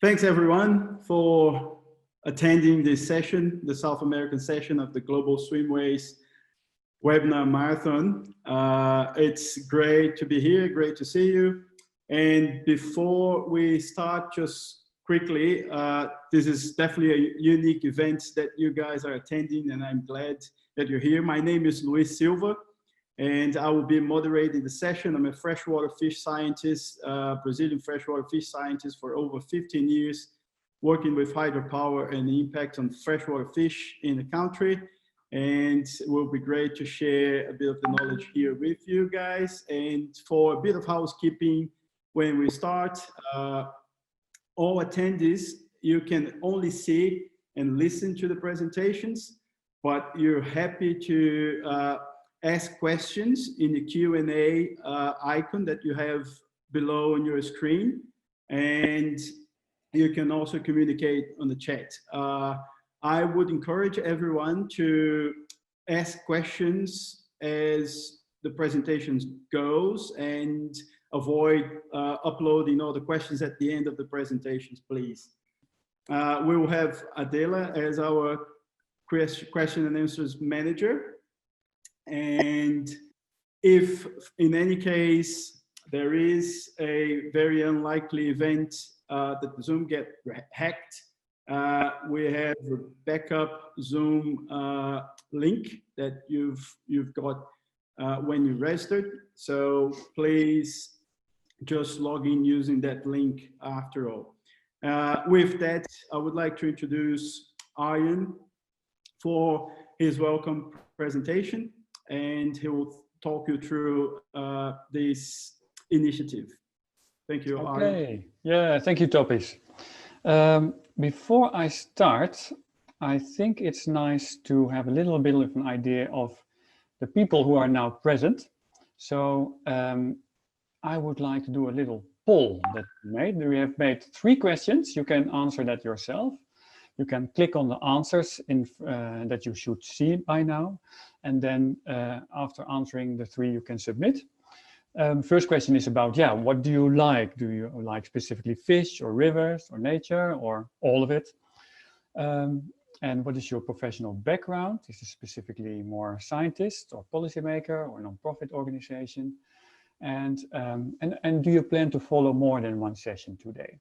Thanks everyone for attending this session, the South American session of the Global Swimways Webinar Marathon. It's great to be here, great to see you. And before we start, just quickly, this is definitely a unique event that you guys are attending, and I'm glad that you're here. My name is Luis Silva, and I will be moderating the session. I'm a freshwater fish scientist, Brazilian freshwater fish scientist for over 15 years, working with hydropower and the impact on freshwater fish in the country. And it will be great to share a bit of the knowledge here with you guys. And for a bit of housekeeping, when we start, all attendees, you can only see and listen to the presentations, but you're happy to ask questions in the Q&A icon that you have below on your screen. And you can also communicate on the chat. I would encourage everyone to ask questions as the presentations goes and avoid uploading all the questions at the end of the presentations, please. We will have Adela as our question and answers manager. And if in any case there is a very unlikely event that the Zoom get hacked, we have a backup Zoom link that you've got when you registered. So please just log in using that link after all. With that, I would like to introduce Arjen for his welcome presentation, and he will talk you through this initiative. Thank you, Arjen. Okay, yeah, thank you, Topis. Before I start, I think it's nice to have a little bit of an idea of the people who are now present. So I would like to do a little poll that we have made 3 questions. You can answer that yourself. You can click on the answers that you should see by now. And then after answering the 3, you can submit. First question is about, what do you like? Do you like specifically fish or rivers or nature or all of it? And what is your professional background? Is it specifically more scientist or policymaker or non-profit organization? And do you plan to follow more than 1 session today?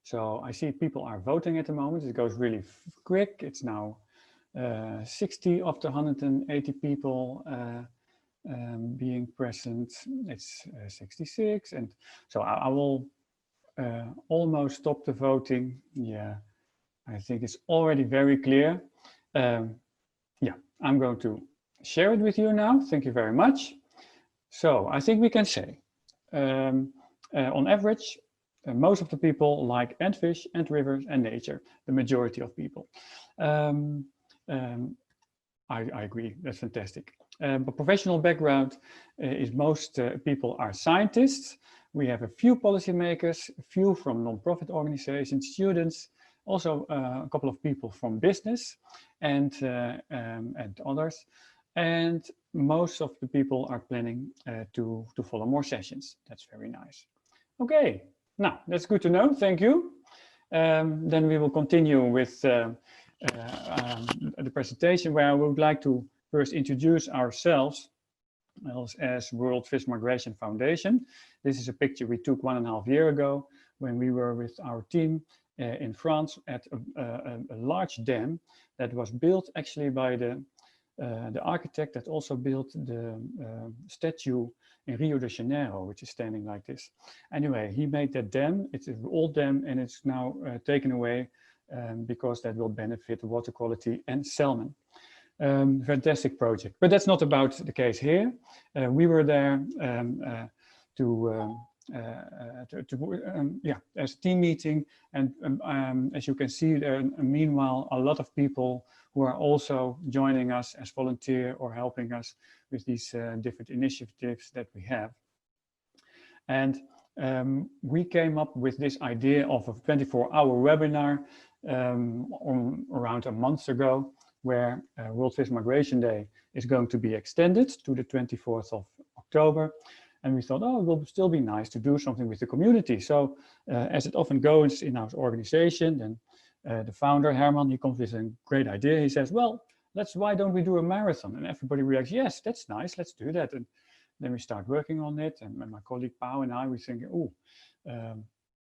So I see people are voting at the moment. It goes really quick. It's now 60 of the 180 people being present. It's 66. And so I will almost stop the voting. Yeah, I think it's already very clear. I'm going to share it with you now. Thank you very much. So I think we can say, on average, most of the people like and fish and rivers and nature, the majority of people. I agree, that's fantastic. But professional background is most people are scientists. We have a few policymakers, a few from non-profit organizations, students, also a couple of people from business and others. And most of the people are planning to follow more sessions. That's very nice. Okay, now that's good to know. Thank you. Then we will continue with the presentation, where I would like to first introduce ourselves as World Fish Migration Foundation. This is a picture we took 1.5 years ago when we were with our team in France at a large dam that was built actually by the architect that also built the statue in Rio de Janeiro, which is standing like this. Anyway, he made that dam. It's an old dam and it's now taken away because that will benefit water quality and salmon. Fantastic project, but that's not about the case here. We were there as a team meeting, and as you can see there, meanwhile, a lot of people who are also joining us as volunteer or helping us with these different initiatives that we have. And we came up with this idea of a 24-hour webinar around a month ago, where World Fish Migration Day is going to be extended to the 24th of October. And we thought, oh, it will still be nice to do something with the community. So as it often goes in our organization, then the founder, Herman, he comes with a great idea. He says, well, why don't we do a marathon? And everybody reacts, yes, that's nice, let's do that. And then we start working on it. And my colleague Pau and I, we think, oh,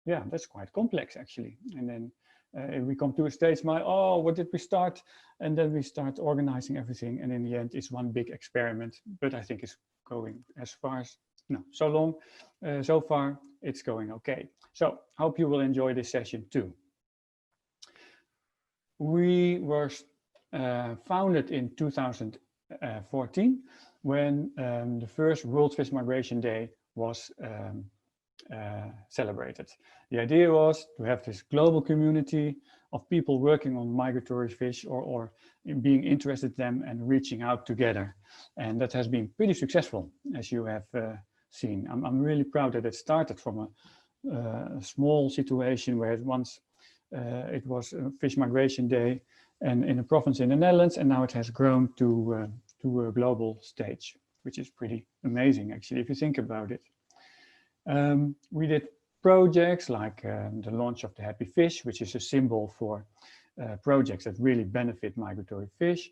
yeah, that's quite complex actually. And then we come to a stage, oh, what did we start? And then we start organizing everything. And in the end, it's one big experiment, but I think it's going as far as, so far it's going okay. So hope you will enjoy this session too. We were founded in 2014 when the first World Fish Migration Day was celebrated. The idea was to have this global community of people working on migratory fish or being interested in them and reaching out together. And that has been pretty successful, as you have seen. I'm really proud that it started from a small situation where once it was a Fish Migration Day and in a province in the Netherlands, and now it has grown to a global stage, which is pretty amazing actually if you think about it. We did projects like the launch of the Happy Fish, which is a symbol for projects that really benefit migratory fish.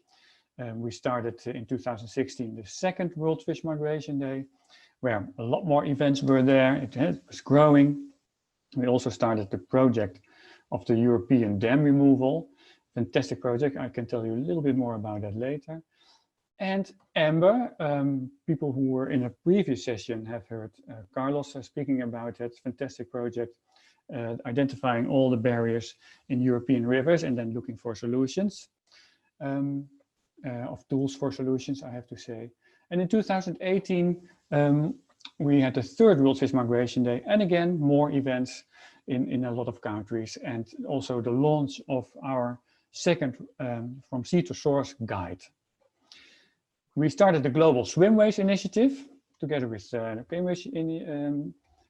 We started in 2016 the second World Fish Migration Day, where a lot more events were there. It was growing. We also started the project of the European dam removal. Fantastic project. I can tell you a little bit more about that later. And Amber, people who were in a previous session have heard Carlos speaking about that fantastic project, identifying all the barriers in European rivers and then looking for solutions, of tools for solutions, I have to say. And in 2018, we had the third World Fish Migration Day, and again, more events in a lot of countries, and also the launch of our second From Sea to Source guide. We started the Global Swimways initiative together with the Cambridge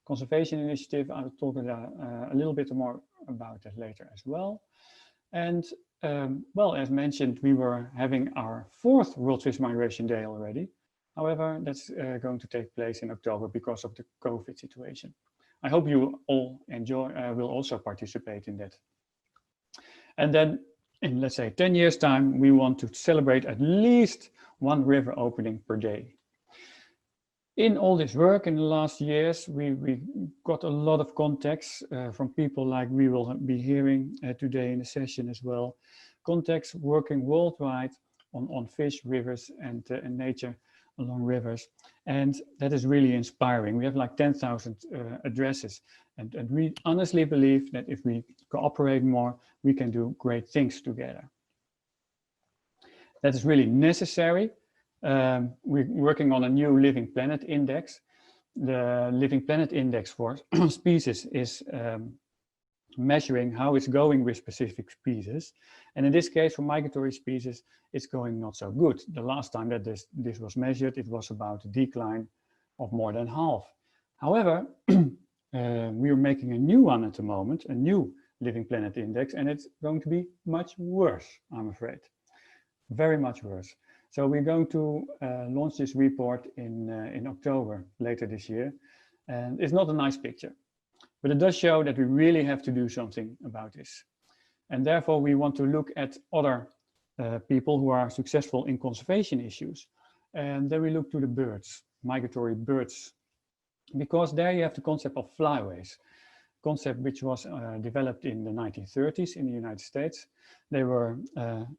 Conservation Initiative. I'll talk a little bit more about that later as well. And well, as mentioned, we were having our fourth World Fish Migration Day already. However, that's going to take place in October because of the COVID situation. I hope you all will also participate in that. And then in, let's say, 10 years' time, we want to celebrate at least one river opening per day. In all this work in the last years, we got a lot of contacts from people like we will be hearing today in the session as well. Contacts working worldwide on fish, rivers, and nature along rivers. And that is really inspiring. We have like 10,000 addresses. And we honestly believe that if we cooperate more, we can do great things together. That is really necessary. We're working on a new Living Planet Index. The Living Planet Index for species is measuring how it's going with specific species. And in this case, for migratory species, it's going not so good. The last time that this was measured, it was about a decline of more than half. However, we are making a new one at the moment, a new Living Planet Index, and it's going to be much worse, I'm afraid. Very much worse. So we're going to launch this report in October later this year. And it's not a nice picture, but it does show that we really have to do something about this. And therefore we want to look at other people who are successful in conservation issues. And then we look to the birds, migratory birds, because there you have the concept of flyways, concept which was developed in the 1930s in the United States. They were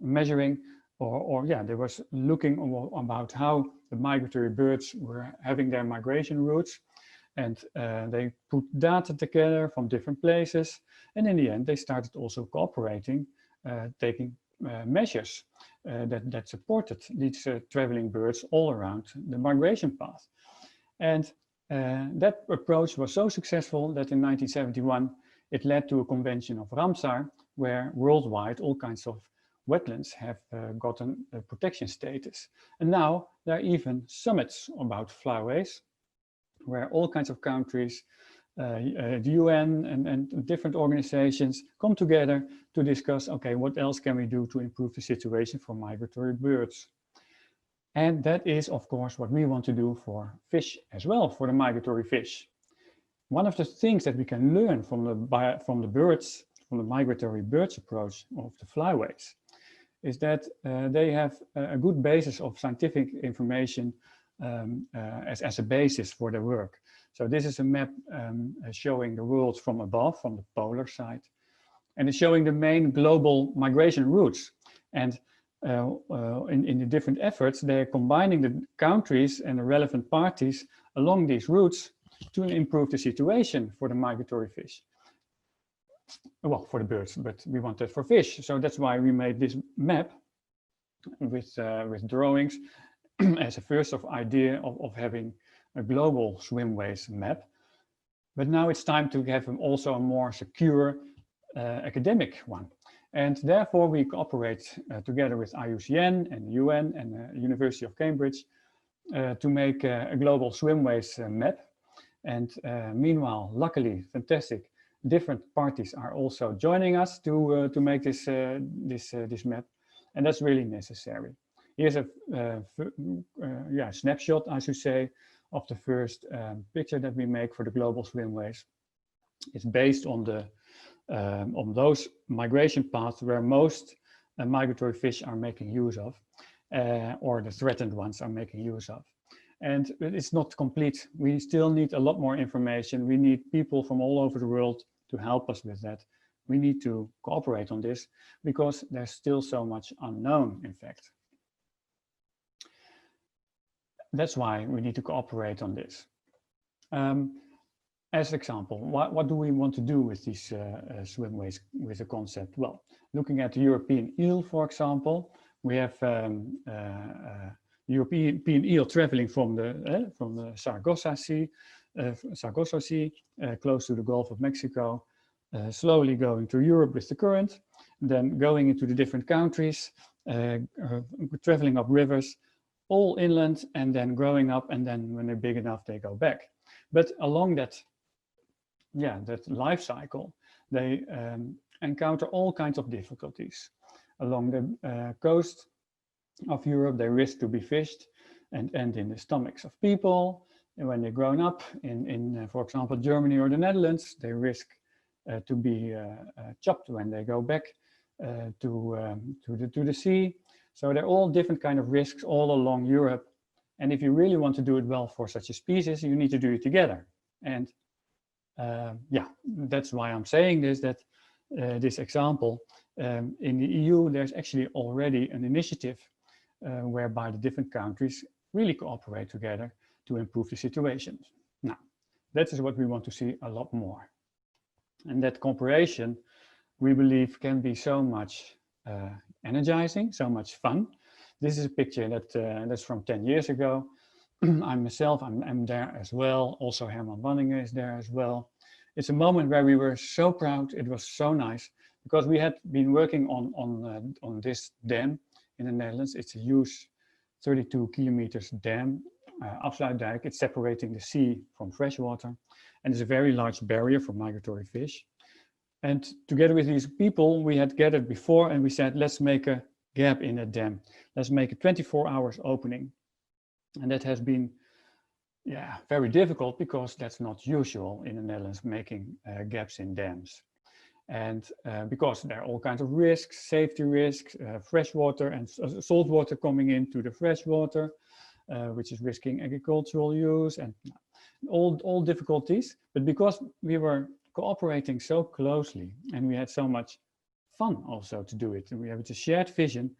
measuring they was looking about how the migratory birds were having their migration routes, and they put data together from different places, and in the end they started also cooperating, taking measures that supported these traveling birds all around the migration path. And that approach was so successful that in 1971 it led to a convention of Ramsar, where worldwide all kinds of wetlands have gotten a protection status. And now there are even summits about flyways, where all kinds of countries, the UN and different organizations come together to discuss, okay, what else can we do to improve the situation for migratory birds? And that is, of course, what we want to do for fish as well, for the migratory fish. One of the things that we can learn from the birds, from the migratory birds approach of the flyways, is that they have a good basis of scientific information as a basis for their work. So this is a map showing the world from above, from the polar side, and it's showing the main global migration routes. And in the different efforts, they're combining the countries and the relevant parties along these routes to improve the situation for the migratory fish. Well, for the birds, but we want that for fish. So that's why we made this map with drawings as a first idea of having a global swimways map. But now it's time to have also a more secure academic one. And therefore we cooperate together with IUCN and UN and the University of Cambridge to make a global swimways map. And meanwhile, luckily, fantastic, different parties are also joining us to make this map, and that's really necessary. Here's a snapshot, I should say, of the first picture that we make for the global swimways. It's based on those migration paths where most migratory fish are making use of, or the threatened ones are making use of. And it's not complete. We still need a lot more information. We need people from all over the world to help us with that. We need to cooperate on this because there's still so much unknown, in fact. That's why we need to cooperate on this. As an example, what do we want to do with these swimways with the concept? Well, looking at the European eel, for example, we have European eel traveling from the Sargasso Sea, close to the Gulf of Mexico, slowly going to Europe with the current, then going into the different countries, traveling up rivers, all inland, and then growing up, and then when they're big enough, they go back. But along that life cycle, they encounter all kinds of difficulties. Along the coast of Europe, they risk to be fished and end in the stomachs of people. And when they're grown up in for example, Germany or the Netherlands, they risk to be chopped when they go back to the sea. So they're all different kind of risks all along Europe. And if you really want to do it well for such a species, you need to do it together. And that's why I'm saying this, that this example, in the EU, there's actually already an initiative whereby the different countries really cooperate together to improve the situation. Now, that is what we want to see a lot more. And that cooperation, we believe, can be so much energizing, so much fun. This is a picture that's from 10 years ago. I'm there as well. Also Herman Wanninger is there as well. It's a moment where we were so proud. It was so nice because we had been working on this dam in the Netherlands. It's a huge 32 kilometers dam, Afsluitdijk. It's separating the sea from freshwater, and it's a very large barrier for migratory fish. And together with these people, we had gathered before and we said, let's make a gap in that dam. Let's make a 24 hours opening. And that has been very difficult because that's not usual in the Netherlands, making gaps in dams. And because there are all kinds of risks, safety risks, freshwater and salt water coming into the freshwater, which is risking agricultural use and all difficulties. But because we were cooperating so closely and we had so much fun also to do it, and we have a shared vision,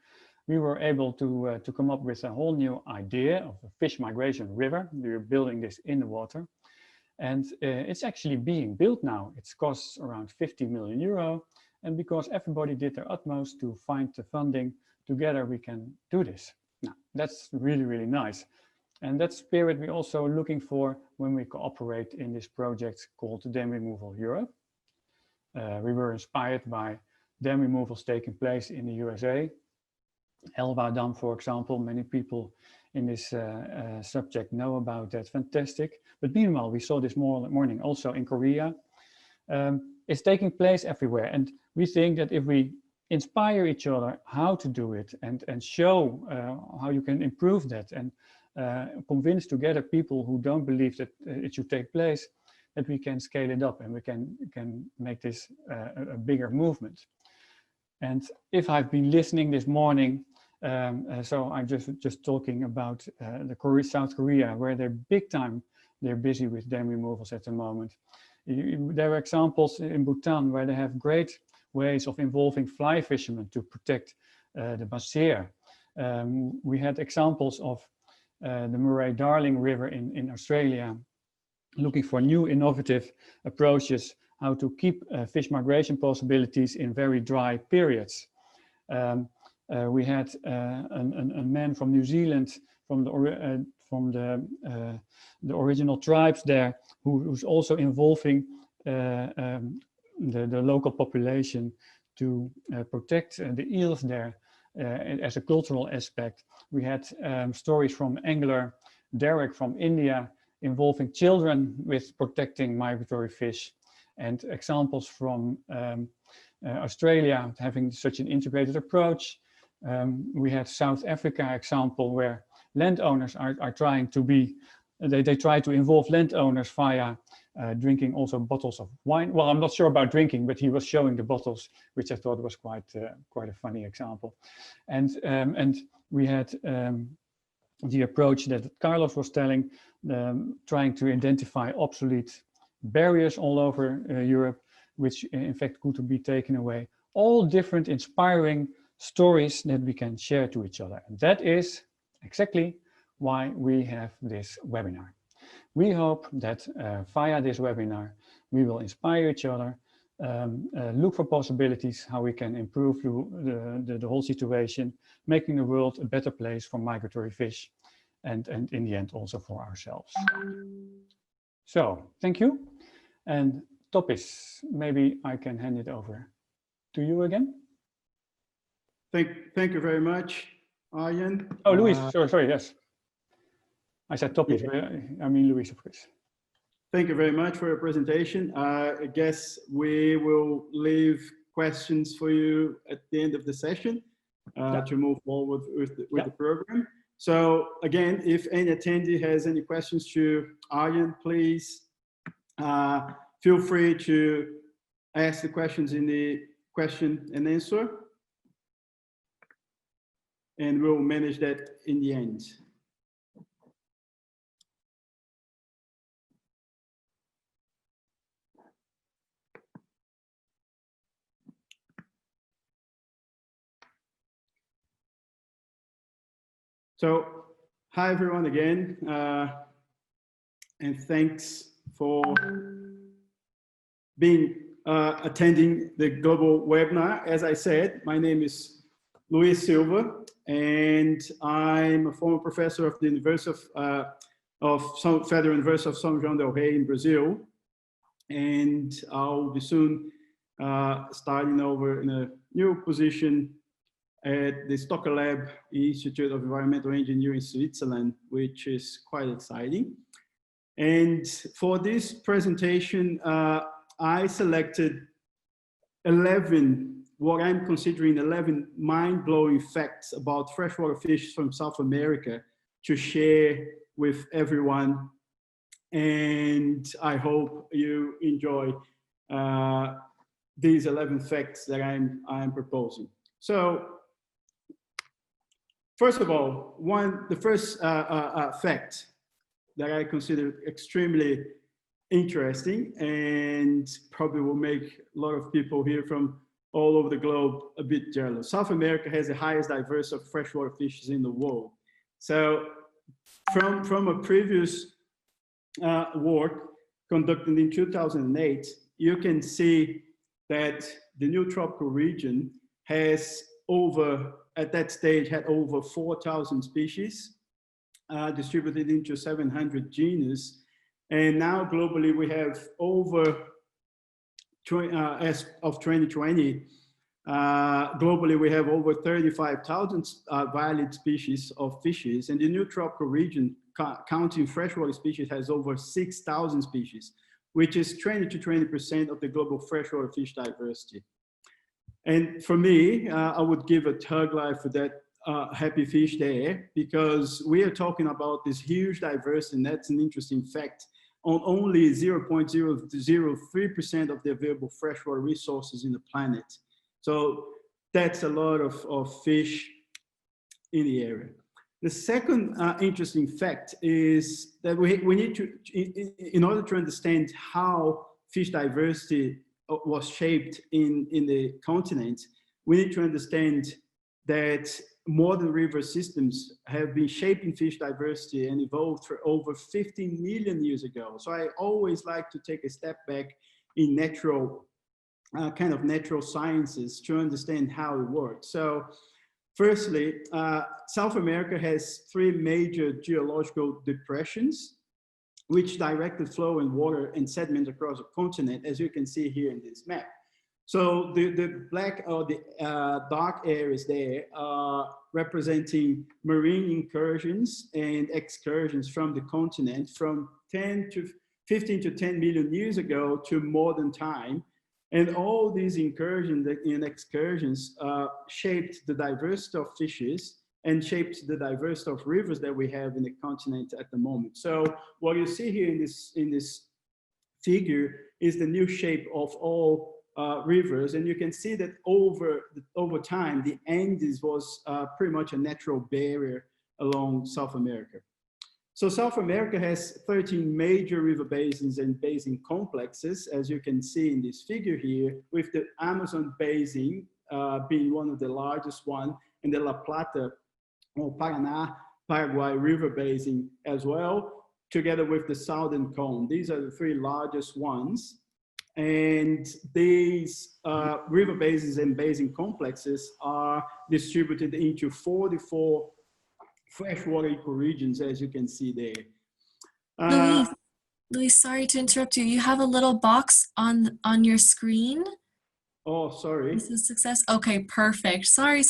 we were able to come up with a whole new idea of a fish migration river. We were building this in the water. And it's actually being built now. It costs around 50 million euro. And because everybody did their utmost to find the funding, together we can do this. Now, that's really, really nice. And that spirit we're also looking for when we cooperate in this project called Dam Removal Europe. We were inspired by dam removals taking place in the USA. Elba Dam, for example, many people in this subject know about that, fantastic. But meanwhile, we saw this morning also in Korea. It's taking place everywhere. And we think that if we inspire each other how to do it, and show how you can improve that, and convince together people who don't believe that it should take place, that we can scale it up and we can make this a bigger movement. And if I've been listening this morning, so I'm just talking about South Korea, where they're busy with dam removals at the moment. There are examples in Bhutan where they have great ways of involving fly fishermen to protect the Basir. We had examples of the Murray-Darling River in Australia, looking for new innovative approaches how to keep fish migration possibilities in very dry periods. We had a man from New Zealand, from the original tribes there, who's also involving the local population to protect the eels there as a cultural aspect. We had stories from angler Derek from India involving children with protecting migratory fish, and examples from Australia having such an integrated approach. We had South Africa example where landowners are trying to be, they try to involve landowners via drinking also bottles of wine. Well, I'm not sure about drinking, but he was showing the bottles, which I thought was quite a funny example. And we had the approach that Carlos was telling, trying to identify obsolete barriers all over Europe, which in fact could be taken away. All different inspiring stories that we can share to each other. And that is exactly why we have this webinar. We hope that via this webinar, we will inspire each other, look for possibilities, how we can improve the whole situation, making the world a better place for migratory fish, and in the end also for ourselves. So, thank you. And Topis, maybe I can hand it over to you again. Thank you very much, Arjen. Oh, Luis, sorry, yes. I said Topis, I mean Luis, of course. Thank you very much for your presentation. I guess we will leave questions for you at the end of the session to move forward with the program. So again, if any attendee has any questions to Arjen, please feel free to ask the questions in the question and answer, and we'll manage that in the end. So, hi everyone again, and thanks for attending the global webinar. As I said, my name is Luis Silva, and I'm a former professor of the University of Federal University of São João del Rei in Brazil, and I'll be soon starting over in a new position at the Stocker Lab Institute of Environmental Engineering in Switzerland, which is quite exciting. And for this presentation, I selected 11, what I'm considering 11 mind-blowing facts about freshwater fish from South America to share with everyone. And I hope you enjoy these 11 facts that I'm proposing. So, first of all, the first fact that I consider extremely interesting and probably will make a lot of people here from all over the globe a bit jealous. South America has the highest diversity of freshwater fishes in the world. So from a previous work conducted in 2008, you can see that the new tropical region has at that stage had over 4,000 species distributed into 700 genus. And now globally we have over, as of 2020, globally we have over 35,000 valid species of fishes. And the new tropical region, counting freshwater species, has over 6,000 species, which is 20% of the global freshwater fish diversity. And for me, I would give a tug life for that happy fish there, because we are talking about this huge diversity, and that's an interesting fact, on only 0.003% of the available freshwater resources in the planet. So that's a lot of fish in the area. The second interesting fact is that we need to, in order to understand how fish diversity was shaped in the continent, we need to understand that modern river systems have been shaping fish diversity and evolved for over 15 million years ago. So I always like to take a step back in natural, kind of natural sciences to understand how it works. So firstly, South America has 3 major geological depressions, which direct the flow in water and sediment across the continent, as you can see here in this map. So the black or the dark areas there are representing marine incursions and excursions from the continent from 15 to 10 million years ago to modern time. And all these incursions and excursions shaped the diversity of fishes and shaped the diversity of rivers that we have in the continent at the moment. So what you see here in this figure is the new shape of all rivers, and you can see that over time, the Andes was pretty much a natural barrier along South America. So South America has 13 major river basins and basin complexes, as you can see in this figure here, with the Amazon basin being one of the largest one, and the La Plata or Paraná, Paraguay river basin as well, together with the Southern Cone. These are the 3 largest ones. And these river basins and basin complexes are distributed into 44 freshwater ecoregions, as you can see there. Luis, sorry to interrupt you. You have a little box on your screen. Oh, sorry. This is success. Okay, perfect. Sorry.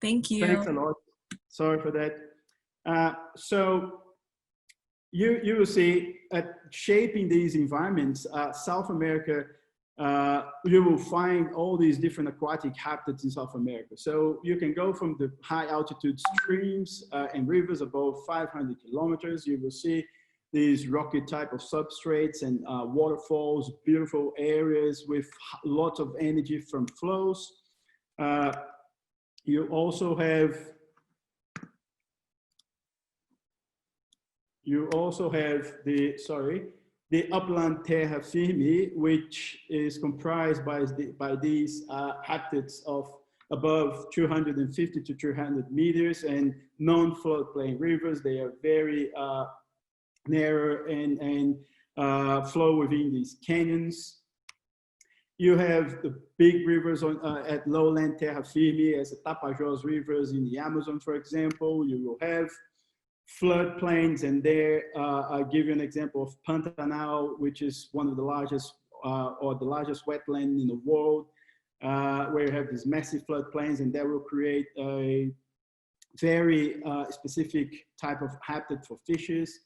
Thank you. Thanks a lot. Sorry for that. So you will see shaping these environments, South America, you will find all these different aquatic habitats in South America. So you can go from the high altitude streams and rivers above 500 kilometers. You will see these rocky type of substrates and waterfalls, beautiful areas with lots of energy from flows. You also have the upland terra firme, which is comprised by these habitats of above 250 to 300 meters and non-floodplain rivers. They are very narrow and flow within these canyons. You have the big rivers at lowland terra firme, as the Tapajós rivers in the Amazon, for example. You will have floodplains, and there I'll give you an example of Pantanal, which is one of the largest or the largest wetland in the world, where you have these massive floodplains, and that will create a very specific type of habitat for fishes.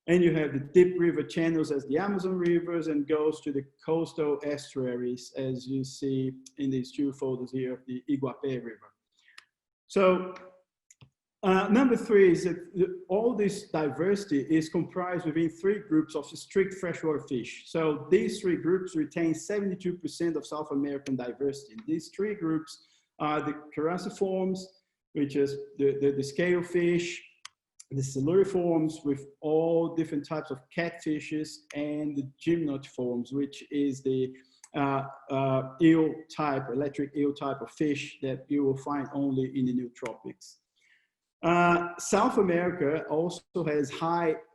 And you have the deep river channels as the Amazon rivers, and goes to the coastal estuaries, as you see in these 2 photos here of the Iguape River. So number 3 is that all this diversity is comprised within 3 groups of strict freshwater fish. So these 3 groups retain 72% of South American diversity. These 3 groups are the carassiforms, which is the scale fish, the siluriforms with all different types of catfishes, and the gymnotiforms, which is the eel type, electric eel type of fish that you will find only in the Neotropics. South America also has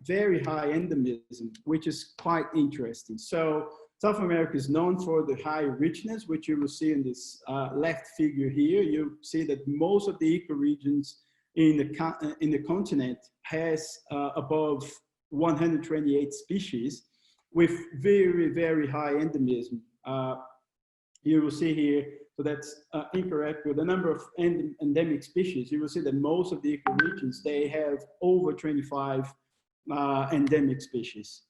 very high endemism, which is quite interesting. So South America is known for the high richness, which you will see in this left figure here. You see that most of the ecoregions in the continent has above 128 species with very, very high endemism. You will see here, so that's incorrect, with the number of endemic species. You will see that most of the ecoregions, they have over 25 endemic species.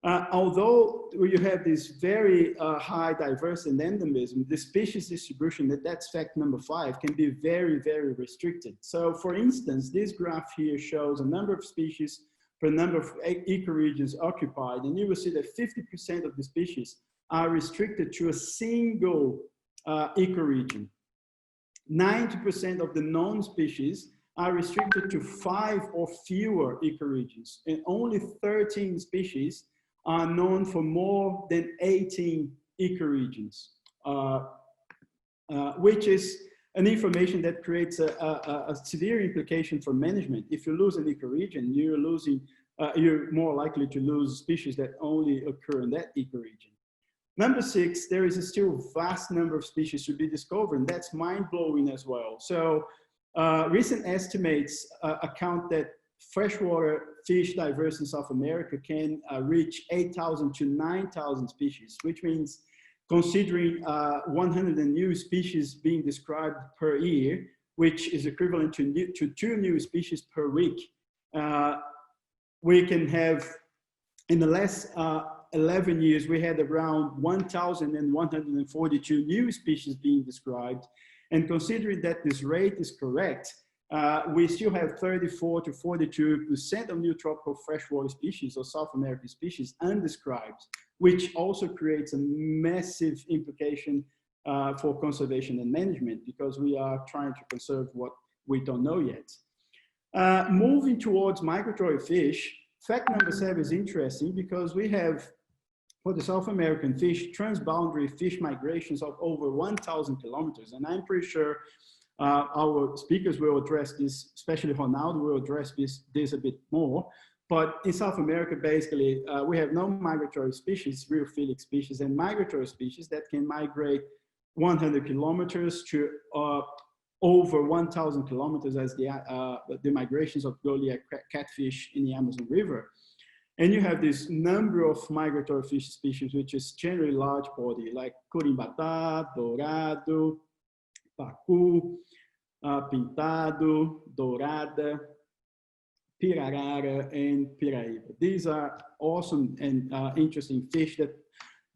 Although you have this very high diversity and endemism, the species distribution, that's fact number 5, can be very, very restricted. So for instance, this graph here shows a number of species per number of ecoregions occupied, and you will see that 50% of the species are restricted to a single ecoregion. 90% of the known species are restricted to 5 or fewer ecoregions, and only 13 species are known for more than 18 ecoregions, which is an information that creates a severe implication for management. If you lose an ecoregion, you're more likely to lose species that only occur in that ecoregion. Number 6, there is still a vast number of species to be discovered, and that's mind-blowing as well. So recent estimates account that freshwater fish diversity in South America can reach 8,000 to 9,000 species, which means considering 100 new species being described per year, which is equivalent to 2 new species per week, we can have, in the last 11 years, we had around 1,142 new species being described. And considering that this rate is correct, we still have 34 to 42% of new tropical freshwater species or South American species undescribed, which also creates a massive implication for conservation and management, because we are trying to conserve what we don't know yet. Moving towards migratory fish, fact number 7 is interesting because we have, for the South American fish, transboundary fish migrations of over 1,000 kilometers. And I'm pretty sure our speakers will address this, especially Ronaldo will address this a bit more. But in South America, basically, we have no migratory species, rheophilic species, and migratory species that can migrate 100 kilometers to over 1,000 kilometers as the migrations of Goliath catfish in the Amazon River. And you have this number of migratory fish species, which is generally large body, like curimbata, dourado, pacu, pintado, dourada, pirarara, and piraíba. These are awesome and interesting fish that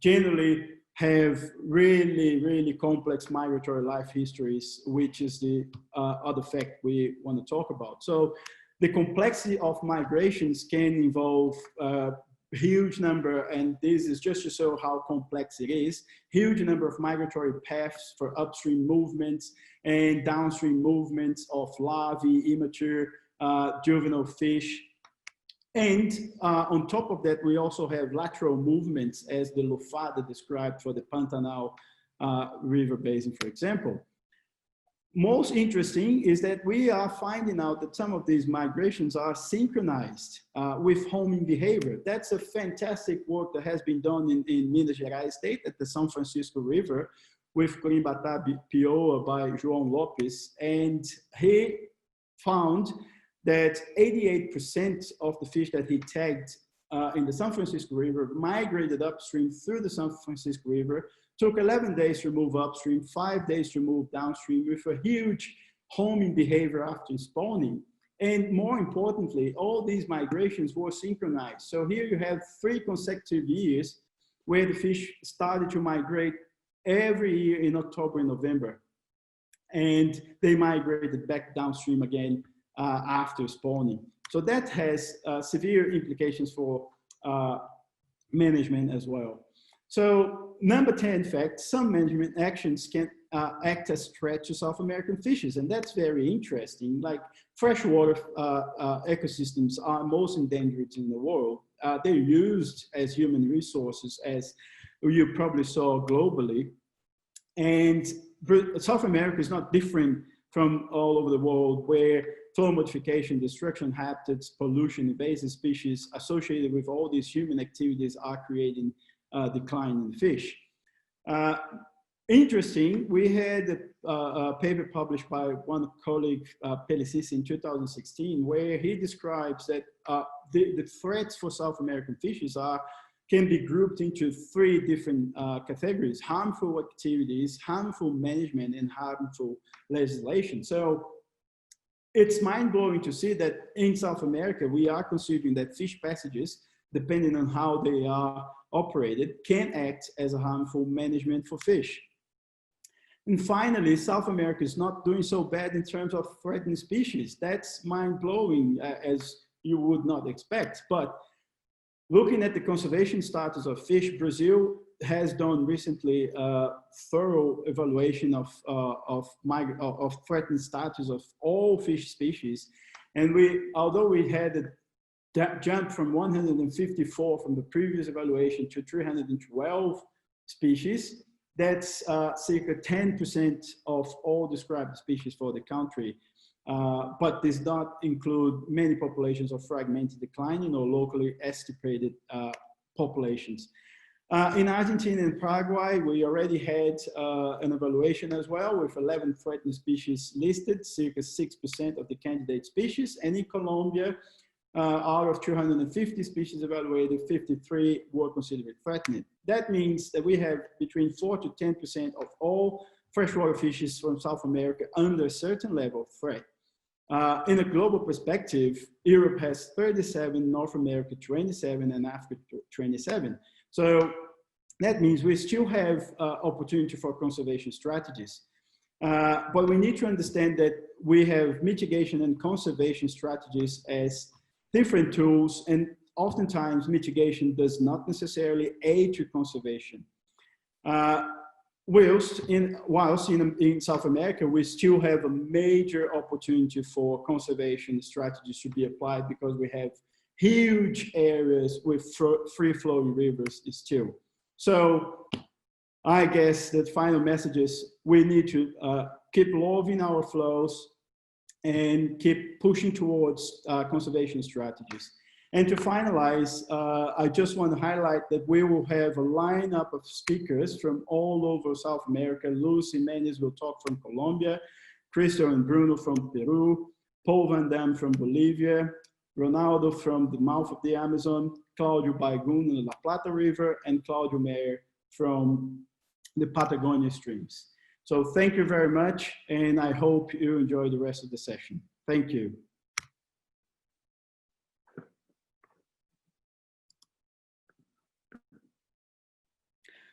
generally have really, really complex migratory life histories, which is the other fact we want to talk about. So the complexity of migrations can involve a huge number, and this is just to show how complex it is, huge number of migratory paths for upstream movements and downstream movements of larvae, immature, juvenile fish. And on top of that, we also have lateral movements, as the Lufada described for the Pantanal River Basin, for example. Most interesting is that we are finding out that some of these migrations are synchronized with homing behavior. That's a fantastic work that has been done in Minas Gerais state at the São Francisco River with Corimbata Pioa by João Lopes. And he found that 88% of the fish that he tagged in the São Francisco River migrated upstream through the São Francisco River, took 11 days to move upstream, 5 days to move downstream with a huge homing behavior after spawning. And more importantly, all these migrations were synchronized. So here you have 3 consecutive years where the fish started to migrate every year in October and November. And they migrated back downstream again after spawning. So that has severe implications for management as well. So number 10 fact, some management actions can act as threats to South American fishes, and that's very interesting. Like freshwater ecosystems are most endangered in the world. They're used as human resources, as you probably saw globally. And South America is not different from all over the world, where flow modification, destruction, habitats, pollution, invasive species associated with all these human activities are creating decline in fish. Interesting, we had a paper published by one colleague, Pellicis, in 2016, where he describes that the threats for South American fishes can be grouped into 3 different categories: harmful activities, harmful management, and harmful legislation. So it's mind-blowing to see that in South America, we are considering that fish passages depending on how they are operated, can act as a harmful management for fish. And finally, South America is not doing so bad in terms of threatened species. That's mind-blowing, as you would not expect. But looking at the conservation status of fish, Brazil has done recently a thorough evaluation of threatened status of all fish species. And although we had a jump from 154 from the previous evaluation to 312 species, that's circa 10% of all described species for the country. But does not include many populations of fragmented declining or locally estimated populations. In Argentina and Paraguay, we already had an evaluation as well with 11 threatened species listed, circa 6% of the candidate species. And in Colombia, out of 250 species evaluated, 53 were considered threatened. That means that we have between 4 to 10% of all freshwater fishes from South America under a certain level of threat. In a global perspective, Europe has 37, North America 27, and Africa 27. So that means we still have opportunity for conservation strategies. But we need to understand that we have mitigation and conservation strategies as different tools, and oftentimes mitigation does not necessarily aid to conservation. Whilst in South America, we still have a major opportunity for conservation strategies to be applied because we have huge areas with free-flowing rivers still. So I guess the final message is we need to keep loving our flows and keep pushing towards conservation strategies. And to finalize, I just want to highlight that we will have a lineup of speakers from all over South America. Luis Jimenez will talk from Colombia, Cristo and Bruno from Peru, Paul Van Dam from Bolivia, Ronaldo from the mouth of the Amazon, Claudio Baigun in the La Plata River, and Claudio Meyer from the Patagonia streams. So thank you very much, and I hope you enjoy the rest of the session. Thank you.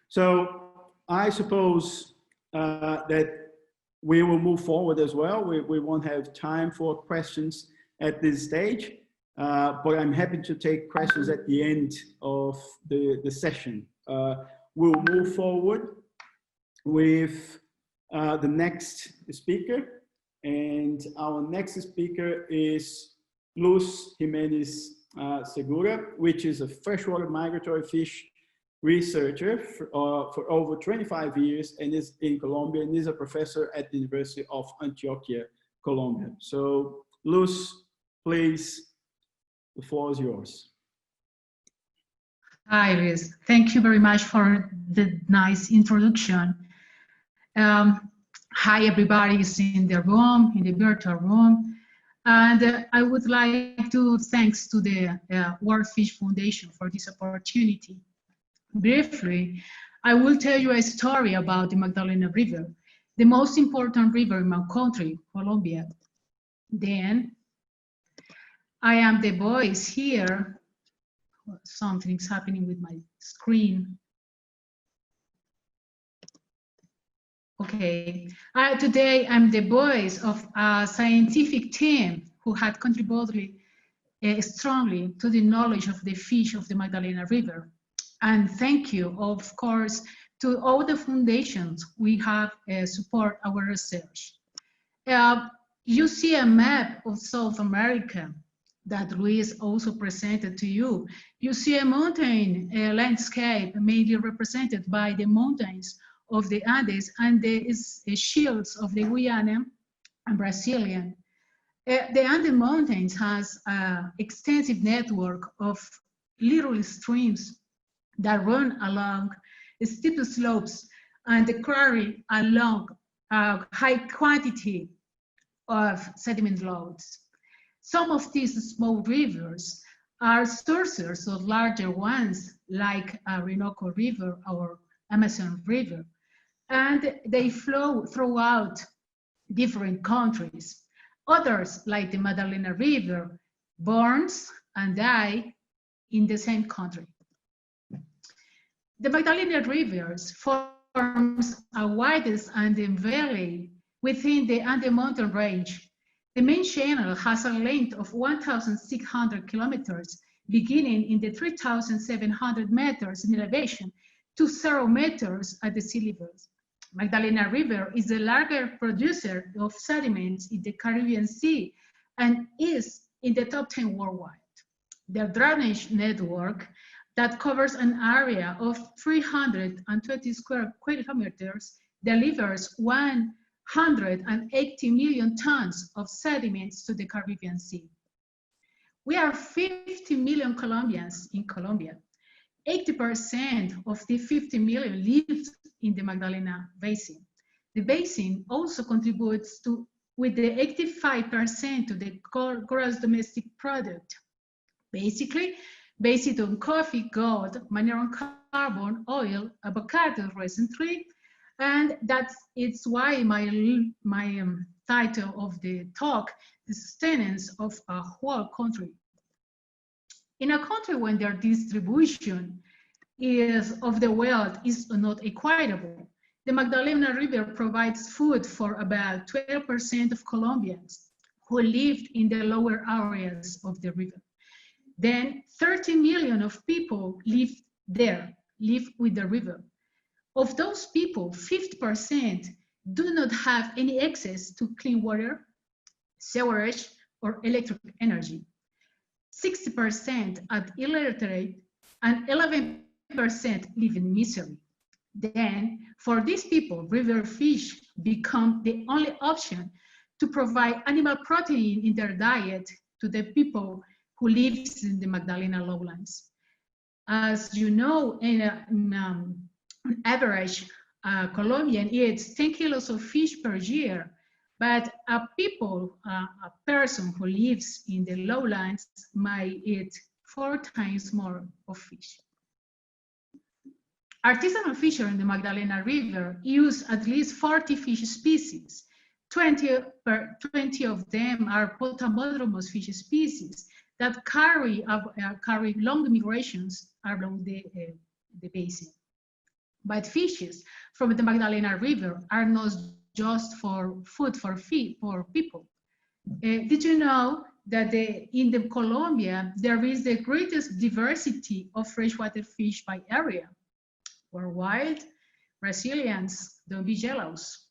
So I suppose that we will move forward as well. We won't have time for questions at this stage, but I'm happy to take questions at the end of the session. We'll move forward with the next speaker, and our next speaker is Luis Jimenez Segura, which is a freshwater migratory fish researcher for over 25 years and is in Colombia and is a professor at the University of Antioquia, Colombia. So Luis, please, the floor is yours. Hi, Luis. Thank you very much for the nice introduction. Hi, everybody is in the room, in the virtual room. And I would like to thanks to the World Fish Foundation for this opportunity. Briefly, I will tell you a story about the Magdalena River, the most important river in my country, Colombia. Then, I am the voice here. Something's happening with my screen. Okay, today I'm the voice of a scientific team who had contributed strongly to the knowledge of the fish of the Magdalena River. And thank you, of course, to all the foundations we have support our research. You see a map of South America that Luis also presented to you. You see a mountain landscape mainly represented by the mountains of the Andes and the shields of the Guyana and Brazilian. The Andes Mountains has an extensive network of little streams that run along steep slopes and carry along a high quantity of sediment loads. Some of these small rivers are sources of larger ones, like Orinoco River or Amazon River, and they flow throughout different countries. Others, like the Magdalena River, burns and die in the same country. The Magdalena River forms a widest Andean valley within the Andean mountain range. The main channel has a length of 1,600 kilometers, beginning in the 3,700 meters in elevation to 0 meters at the sea level. Magdalena River is the largest producer of sediments in the Caribbean Sea and is in the top 10 worldwide. The drainage network that covers an area of 320 square kilometers delivers 180 million tons of sediments to the Caribbean Sea. We are 50 million Colombians in Colombia. 80% of the 50 million live in the Magdalena Basin. The basin also contributes with the 85% to the gross domestic product, basically based on coffee, gold, mineral carbon, oil, avocado recently, and it's why my title of the talk, the sustenance of a whole country. In a country when their distribution of the wealth is not equitable, the Magdalena River provides food for about 12% of Colombians who live in the lower areas of the river. Then 30 million of people live with the river. Of those people, 50% do not have any access to clean water, sewerage, or electric energy. 60% are illiterate, and 11% live in misery. Then, for these people, river fish become the only option to provide animal protein in their diet to the people who live in the Magdalena lowlands. As you know, on average, Colombian eats 10 kilos of fish per year, but a person who lives in the lowlands might eat 4 times more of fish. Artisanal fishermen in the Magdalena River use at least 40 fish species. 20 of them are potamodromous fish species that carry long migrations along the basin. But fishes from the Magdalena River are not just for food for people. Did you know that in Colombia, there is the greatest diversity of freshwater fish by area? Worldwide, Brazilians, don't be jealous.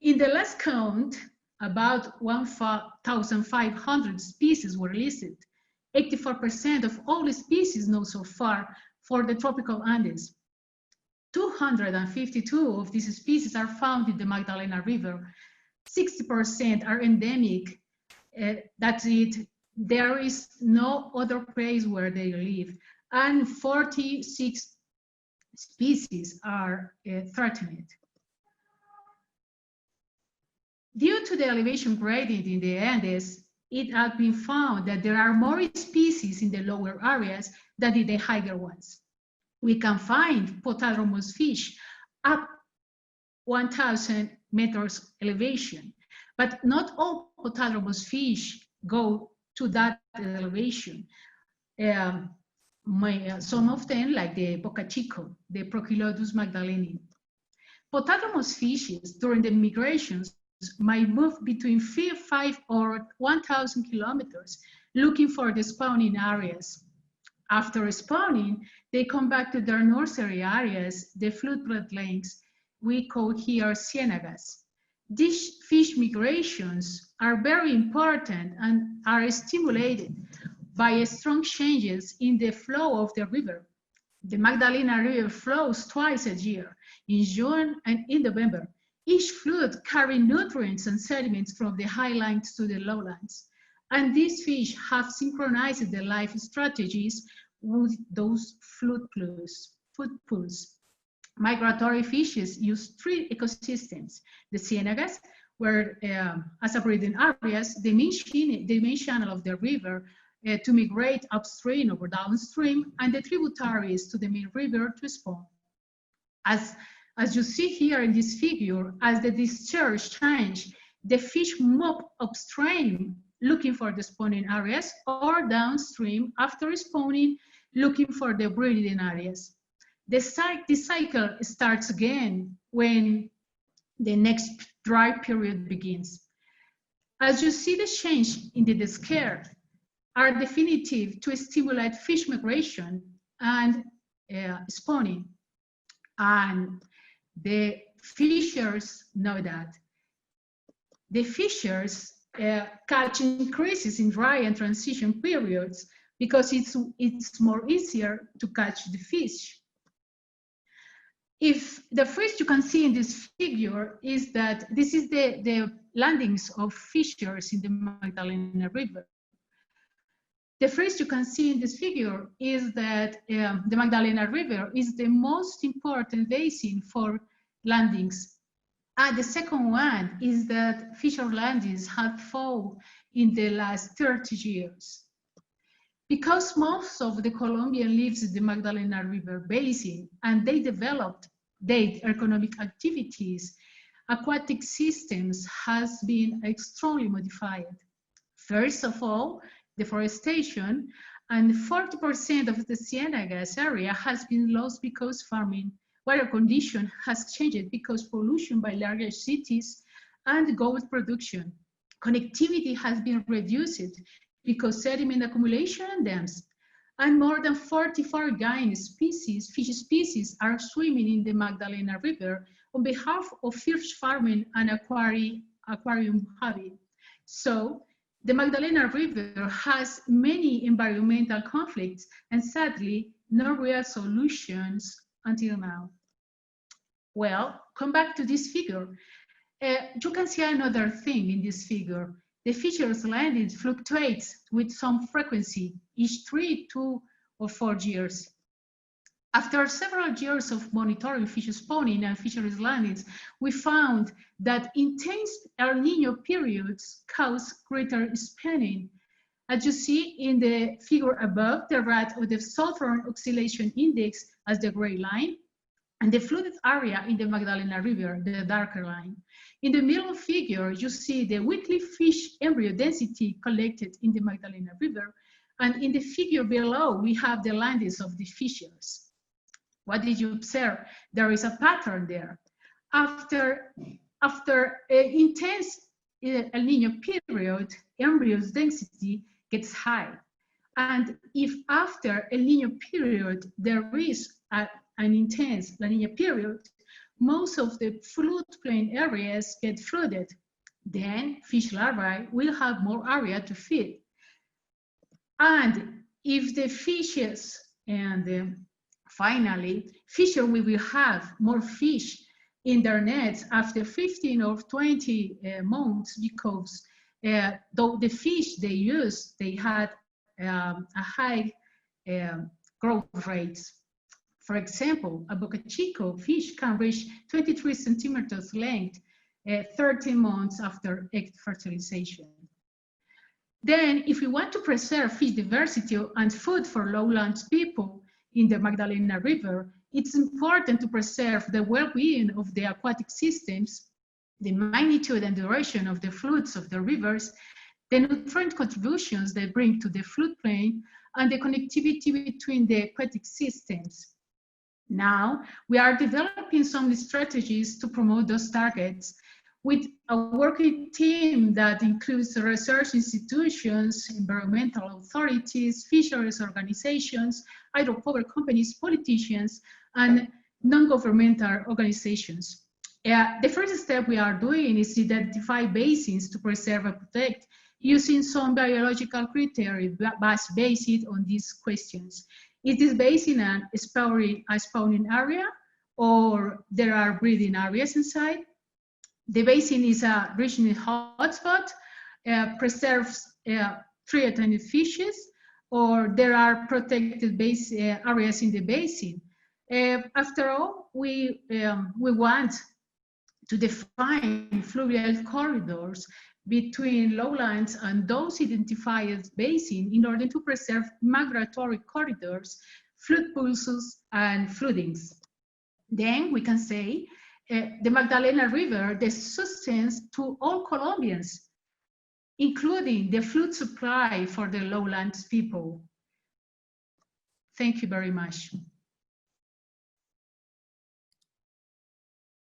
In the last count, about 1,500 species were listed. 84% of all the species known so far for the tropical Andes. 252 of these species are found in the Magdalena River. 60% are endemic. That's it. There is no other place where they live. And 46 species are threatened. Due to the elevation gradient in the Andes, it has been found that there are more species in the lower areas than in the higher ones. We can find potamodromous fish up 1,000 meters elevation, but not all potamodromous fish go to that elevation. Some of them, like the bocachico, the Prochilodus magdaleni. Potamodromous fishes during the migrations might move between 5 or 1,000 kilometers looking for the spawning areas. After spawning, they come back to their nursery areas, the floodplains we call here cienagas. These fish migrations are very important and are stimulated by strong changes in the flow of the river. The Magdalena River flows twice a year, in June and in November. Each flood carries nutrients and sediments from the highlands to the lowlands. And these fish have synchronized their life strategies with those food pools. Migratory fishes use 3 ecosystems: the cienagas, where as a breeding areas, the main channel of the river to migrate upstream or downstream, and the tributaries to the main river to spawn. As you see here in this figure, as the discharge change, the fish move upstream looking for the spawning areas, or downstream after spawning looking for the breeding areas. The cycle starts again when the next dry period begins. As you see, the change in the scale are definitive to stimulate fish migration and spawning. And the fishers know that. The fishers catch increases in dry and transition periods because it's more easier to catch the fish. If the first you can see in this figure is that this is the landings of fishers in the Magdalena River. The first you can see in this figure is that the Magdalena River is the most important basin for landings. And the second one is that fisher landings have fallen in the last 30 years. Because most of the Colombian lives in the Magdalena River basin and they developed their economic activities, aquatic systems has been extremely modified. First of all, deforestation, and 40% of the Cienagas area has been lost because farming. Water condition has changed because pollution by larger cities and gold production. Connectivity has been reduced because sediment accumulation and dams. And more than 44 species, fish species, are swimming in the Magdalena River on behalf of fish farming and aquarium hobby. So the Magdalena River has many environmental conflicts and sadly, no real solutions until now. Well, come back to this figure. You can see another thing in this figure. The fishers landing fluctuates with some frequency each 3, 2, or 4 years. After several years of monitoring fish spawning and fisheries landings, we found that intense El Niño periods cause greater spawning. As you see in the figure above, the red of the Southern Oscillation Index as the gray line, and the flooded area in the Magdalena River, the darker line. In the middle figure, you see the weekly fish embryo density collected in the Magdalena River, and in the figure below, we have the landings of the fishers. What did you observe? There is a pattern there. After an intense El Niño period, embryos density gets high. And if after El Niño period, there is an intense La Niña period, most of the floodplain areas get flooded. Then fish larvae will have more area to feed. And if the fishes and finally, fisher will have more fish in their nets after 15 or 20 months because though the fish they use, they had a high growth rates. For example, a Boca Chico fish can reach 23 centimeters length 13 months after egg fertilization. Then, if we want to preserve fish diversity and food for lowlands people in the Magdalena River, it's important to preserve the well-being of the aquatic systems, the magnitude and duration of the floods of the rivers, the nutrient contributions they bring to the floodplain, and the connectivity between the aquatic systems. Now, we are developing some strategies to promote those targets with a working team that includes research institutions, environmental authorities, fisheries organizations, hydropower companies, politicians, and non-governmental organizations. The first step we are doing is to identify basins to preserve and protect using some biological criteria based on these questions. Is this basin a spawning area, or there are breeding areas inside? The basin is a regional hotspot, preserves threatened fishes, or there are protected areas in the basin. After all, we want to define fluvial corridors between lowlands and those identified as basin in order to preserve migratory corridors, flood pulses, and floodings. Then we can say the Magdalena River, the sustenance to all Colombians, including the food supply for the lowlands people. Thank you very much.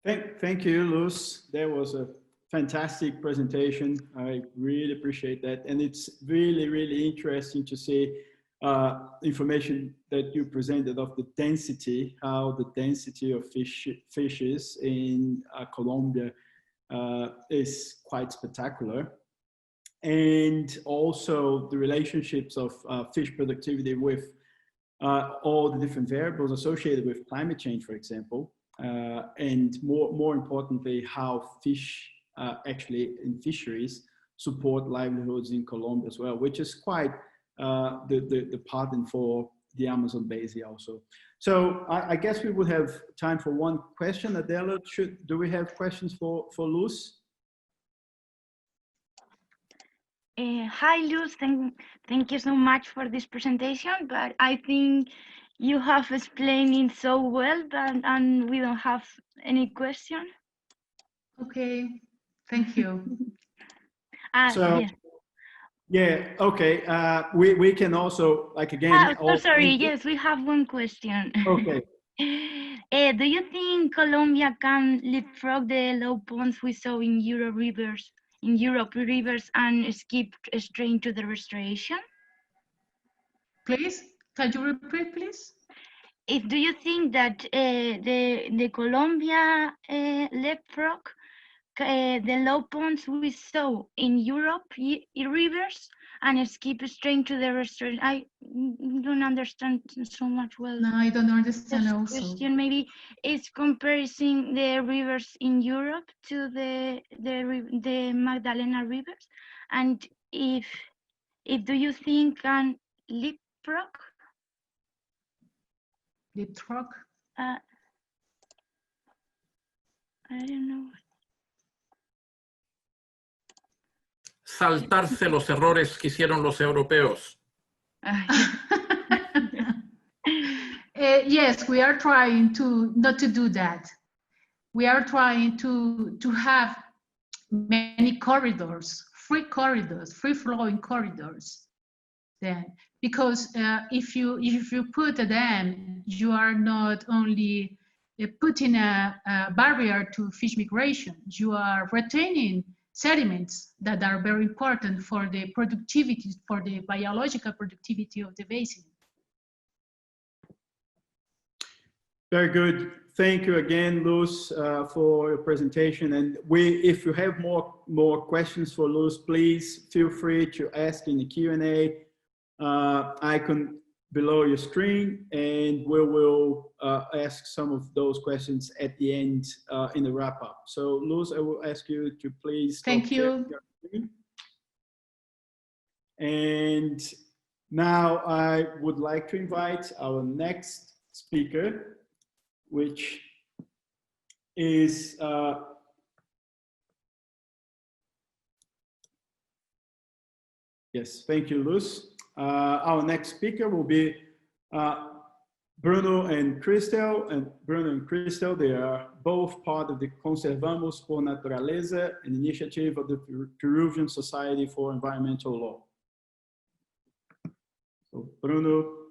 Thank you, Luz. That was a fantastic presentation. I really appreciate that. And it's really, really interesting to see information that you presented of the density, how the density of fishes in Colombia is quite spectacular. And also the relationships of fish productivity with all the different variables associated with climate change, for example. And more importantly, how fish actually in fisheries support livelihoods in Colombia as well, which is quite the pattern for the Amazon basin also. So I guess we would have time for one question. Adela, do we have questions for Luz? Hi, Luz. Thank you so much for this presentation, but I think you have explained it so well and we don't have any question. Okay, thank you. Yeah. Okay. We can also, like, again. So sorry. Yes, we have one question. Okay. Do you think Colombia can leapfrog the low ponds we saw in Europe rivers and skip straight to the restoration? Please, can you repeat, please? Do you think that the Colombia leapfrog the low ponds we saw in Europe rivers and skip straight to the restoration? I don't understand so much well. No, I don't understand this also. question. Maybe it's comparing the rivers in Europe to the Magdalena rivers, and if do you think can leapfrog? Leapfrog? I don't know. Saltarse los errores que hicieron los europeos. Yes, we are trying to not to do that. We are trying to have many corridors, free flowing corridors. Then, because if you put a dam, you are not only putting a barrier to fish migration, you are retaining sediments that are very important for the productivity, for the biological productivity of the basin. Very good. Thank you again, Luz, for your presentation. And if you have more questions for Luz, please feel free to ask in the Q&A icon below your screen, and we will ask some of those questions at the end in the wrap up. So Luz, I will ask you to please. Thank you. And now I would like to invite our next speaker, which is yes, thank you, Luz. Our next speaker will be Bruno and Cristel. And Bruno and Cristel, they are both part of the Conservamos por Naturaleza, an initiative of the Peruvian Society for Environmental Law. So Bruno,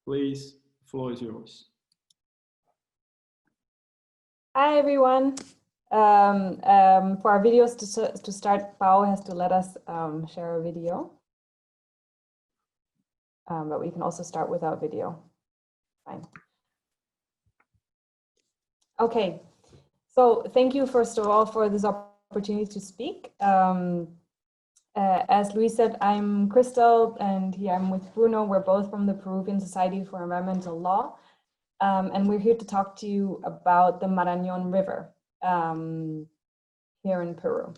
please, the floor is yours. Hi, everyone. For our videos to start, Pao has to let us share a video. But we can also start without video. Fine. Okay, so thank you first of all for this opportunity to speak. As Luis said, I'm Cristel, and here I'm with Bruno. We're both from the Peruvian Society for Environmental Law. And we're here to talk to you about the Marañón River here in Peru.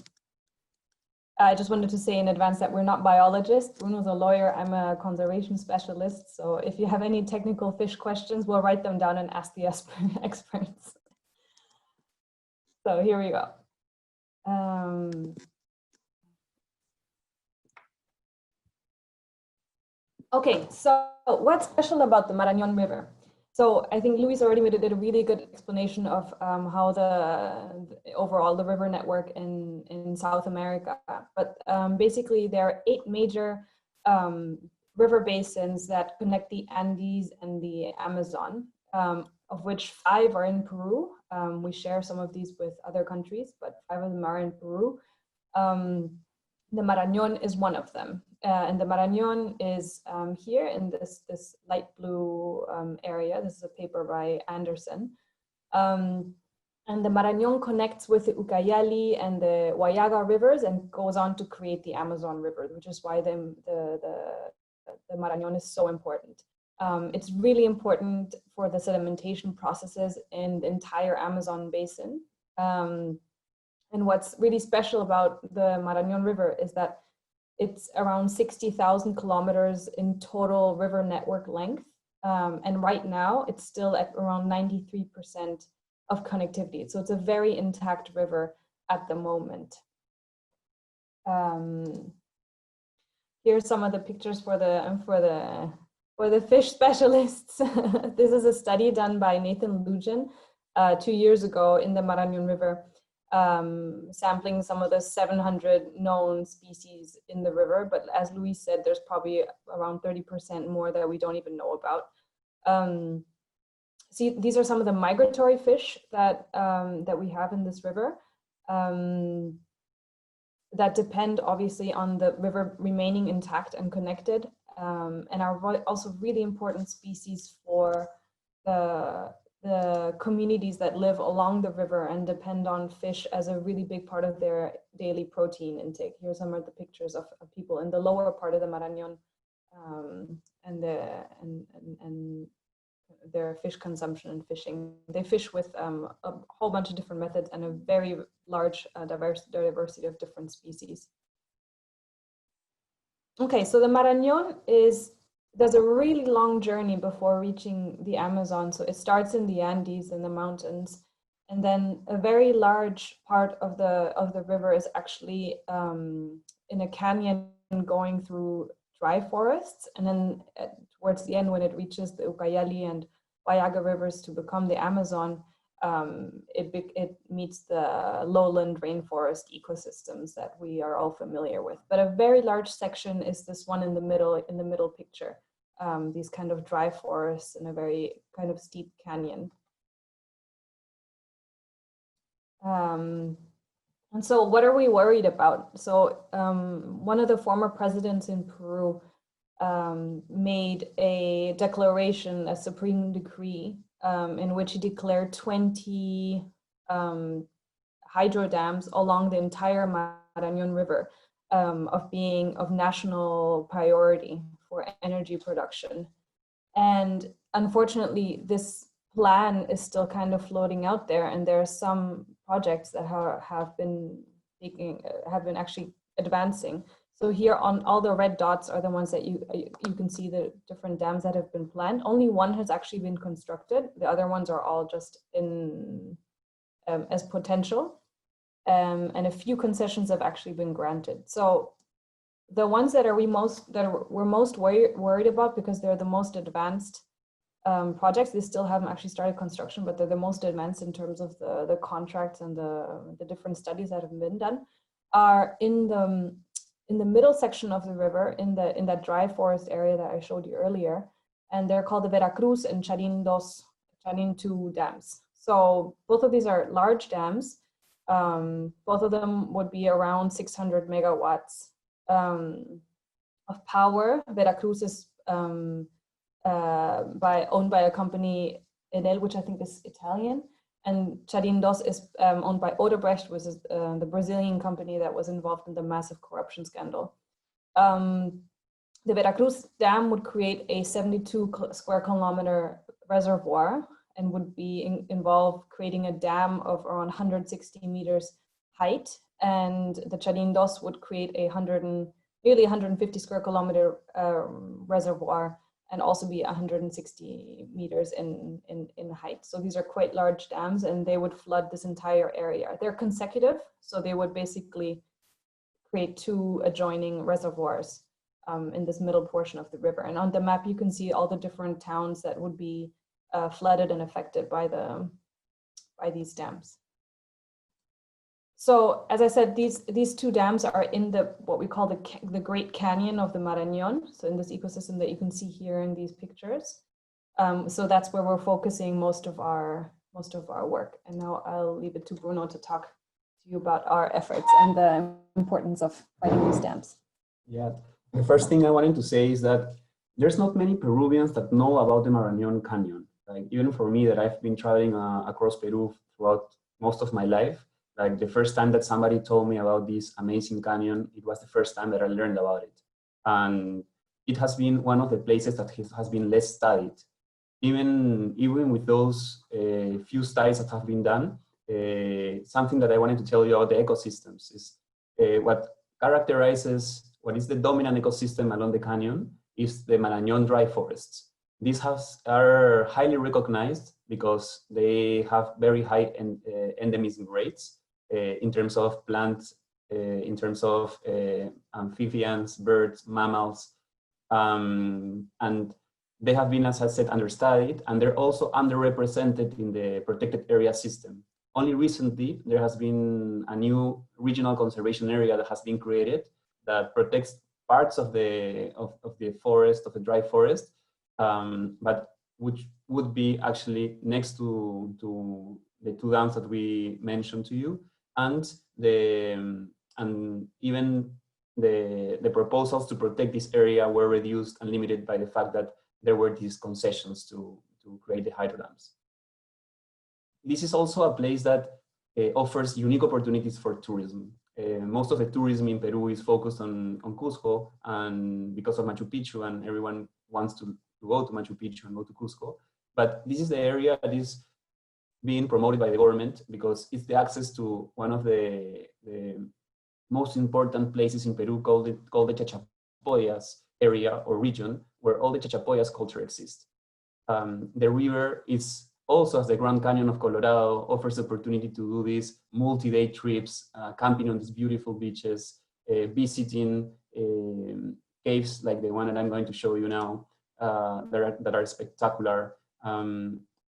I just wanted to say in advance that we're not biologists. Bruno's a lawyer, I'm a conservation specialist. So if you have any technical fish questions, we'll write them down and ask the experts. So here we go. Okay, so what's special about the Marañón River? So I think Luis already did a really good explanation of how overall the river network in South America. But basically there are 8 major river basins that connect the Andes and the Amazon, of which 5 are in Peru. We share some of these with other countries, but 5 of them are in Peru. The Marañón is one of them. And the Marañón is here in this light blue area. This is a paper by Anderson. And the Marañón connects with the Ucayali and the Huallaga rivers and goes on to create the Amazon River, which is why the Marañón is so important. It's really important for the sedimentation processes in the entire Amazon basin. And what's really special about the Marañón River is that it's around 60,000 kilometers in total river network length. And right now it's still at around 93% of connectivity. So it's a very intact river at the moment. Here's some of the pictures for the fish specialists. This is a study done by Nathan Lujan 2 years ago in the Marañón River, sampling some of the 700 known species in the river. But as Luis said, there's probably around 30% more that we don't even know about. See, these are some of the migratory fish that we have in this river that depend obviously on the river remaining intact and connected, and are also really important species for the communities that live along the river and depend on fish as a really big part of their daily protein intake. Here are some of the pictures of people in the lower part of the Marañón and their fish consumption and fishing. They fish with a whole bunch of different methods and a very large diversity of different species. Okay, so the Marañón there's a really long journey before reaching the Amazon. So it starts in the Andes in the mountains, and then a very large part of the river is actually in a canyon going through dry forests, and then towards the end, when it reaches the Ucayali and Huallaga rivers to become the Amazon, it meets the lowland rainforest ecosystems that we are all familiar with. But a very large section is this one in the middle picture. These kind of dry forests and a very kind of steep canyon. And so what are we worried about? So one of the former presidents in Peru made a declaration, a supreme decree, in which he declared 20 hydro dams along the entire Marañón River of being of national priority for energy production. And unfortunately, this plan is still kind of floating out there, and there are some projects that have been actually advancing. So here on all the red dots are the ones that you can see the different dams that have been planned. Only one has actually been constructed. The other ones are all just in as potential, and a few concessions have actually been granted. So the ones that we're most worried about, because they're the most advanced projects, they still haven't actually started construction, but they're the most advanced in terms of the contracts and the different studies that have been done, are in the middle section of the river, in that dry forest area that I showed you earlier, and they're called the Veracruz and Charin II dams. So both of these are large dams. Both of them would be around 600 megawatts of power. Veracruz is owned by a company, Enel, which I think is Italian, and Charin II is owned by Odebrecht, which is the Brazilian company that was involved in the massive corruption scandal. The Veracruz dam would create a 72 square kilometer reservoir and would be involved creating a dam of around 160 meters height. And the Charin II would create nearly 150 square kilometer reservoir, and also be 160 meters in height. So these are quite large dams, and they would flood this entire area. They're consecutive, so they would basically create 2 adjoining reservoirs in this middle portion of the river. And on the map, you can see all the different towns that would be flooded and affected by these dams. So as I said, these two dams are in what we call the Great Canyon of the Marañón. So in this ecosystem that you can see here in these pictures. So that's where we're focusing most of our work. And now I'll leave it to Bruno to talk to you about our efforts and the importance of fighting these dams. Yeah, the first thing I wanted to say is that there's not many Peruvians that know about the Marañón Canyon. Like even for me, that I've been traveling across Peru throughout most of my life. Like the first time that somebody told me about this amazing canyon, it was the first time that I learned about it. And it has been one of the places that has been less studied. Even with those few studies that have been done, something that I wanted to tell you about the ecosystems is what is the dominant ecosystem along the canyon is the Marañón dry forests. These are highly recognized because they have very high endemism rates in terms of plants, in terms of amphibians, birds, mammals, and they have been, as I said, understudied, and they're also underrepresented in the protected area system. Only recently, there has been a new regional conservation area that has been created that protects parts of the forest, of the dry forest, but which would be actually next to the two dams that we mentioned to you, and even the proposals to protect this area were reduced and limited by the fact that there were these concessions to create the hydro dams. This is also a place that offers unique opportunities for tourism. Most of the tourism in Peru is focused on Cusco, and because of Machu Picchu, and everyone wants to go to Machu Picchu and go to Cusco. But this is the area that is being promoted by the government because it's the access to one of the most important places in Peru called the Chachapoyas area or region, where all the Chachapoyas culture exists. The river is also, as the Grand Canyon of Colorado, offers the opportunity to do these multi-day trips, camping on these beautiful beaches, visiting caves like the one that I'm going to show you now, that are spectacular.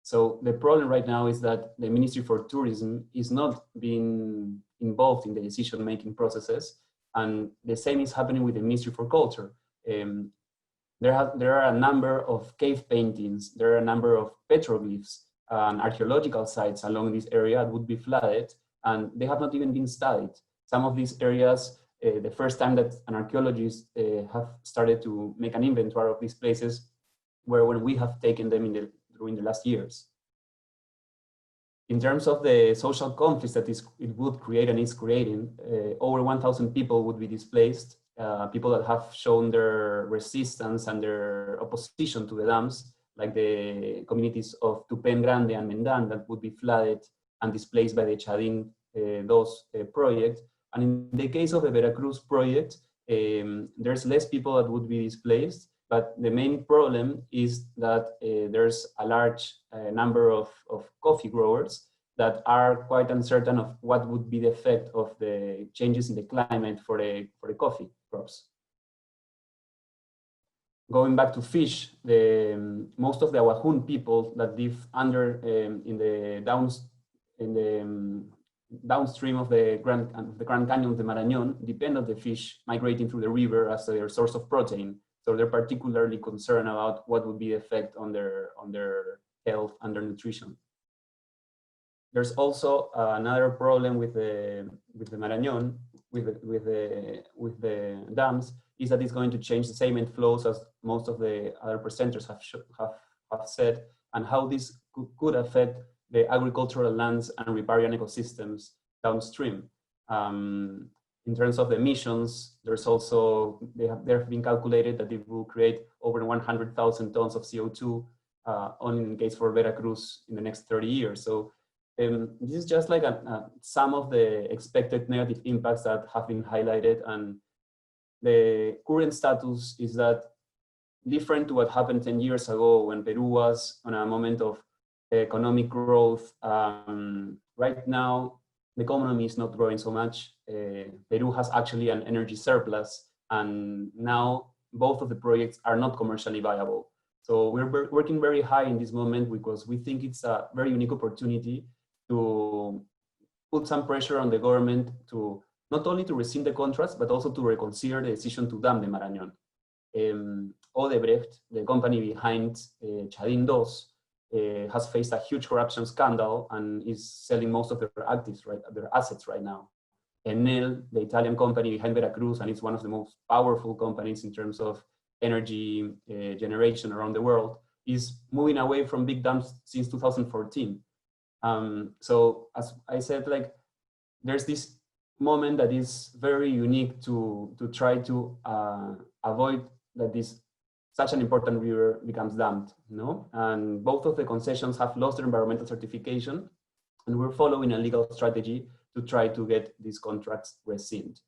So the problem right now is that the Ministry for Tourism is not being involved in the decision-making processes, and the same is happening with the Ministry for Culture. There are a number of cave paintings, there are a number of petroglyphs and archaeological sites along this area that would be flooded, and they have not even been studied. Some of these areas, the first time that an archaeologist have started to make an inventory of these places were when we have taken them during the last years. In terms of the social conflicts that it would create and is creating, over 1,000 people would be displaced, people that have shown their resistance and their opposition to the dams, like the communities of Tupén Grande and Mendán that would be flooded and displaced by the Chadín project. And in the case of the Veracruz project, there's less people that would be displaced, but the main problem is that there's a large number of coffee growers that are quite uncertain of what would be the effect of the changes in the climate for the coffee crops. Going back to fish, most of the Awajún people that live under in the downstream of the Grand Canyon of the Marañón depend on the fish migrating through the river as their source of protein. So they're particularly concerned about what would be the effect on their health and their nutrition. There's also another problem with the Marañón, with the dams, is that it's going to change the sediment flows, as most of the other presenters have said, and how this could affect the agricultural lands and riparian ecosystems downstream. In terms of the emissions, there's also, they have been calculated that it will create over 100,000 tons of CO2 only in case for Veracruz in the next 30 years. So this is just like some of the expected negative impacts that have been highlighted, and the current status is that, different to what happened 10 years ago when Peru was on a moment of economic growth, right now the economy is not growing so much. Peru has actually an energy surplus, and now both of the projects are not commercially viable. So we're working very high in this moment because we think it's a very unique opportunity to put some pressure on the government to not only to rescind the contracts, but also to reconsider the decision to dam the Marañón. Odebrecht, the company behind Chadin Dos, has faced a huge corruption scandal and is selling most of their actives, their assets right now. Enel, the Italian company behind Veracruz, and it's one of the most powerful companies in terms of energy generation around the world, is moving away from big dams since 2014. So as I said, like, there's this moment that is very unique to try to avoid that such an important river becomes dammed, no? And both of the concessions have lost their environmental certification, and we're following a legal strategy to try to get these contracts rescinded.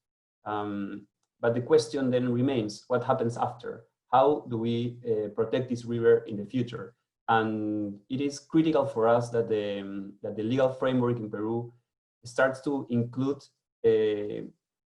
But the question then remains, what happens after? How do we protect this river in the future? And it is critical for us that the legal framework in Peru starts to include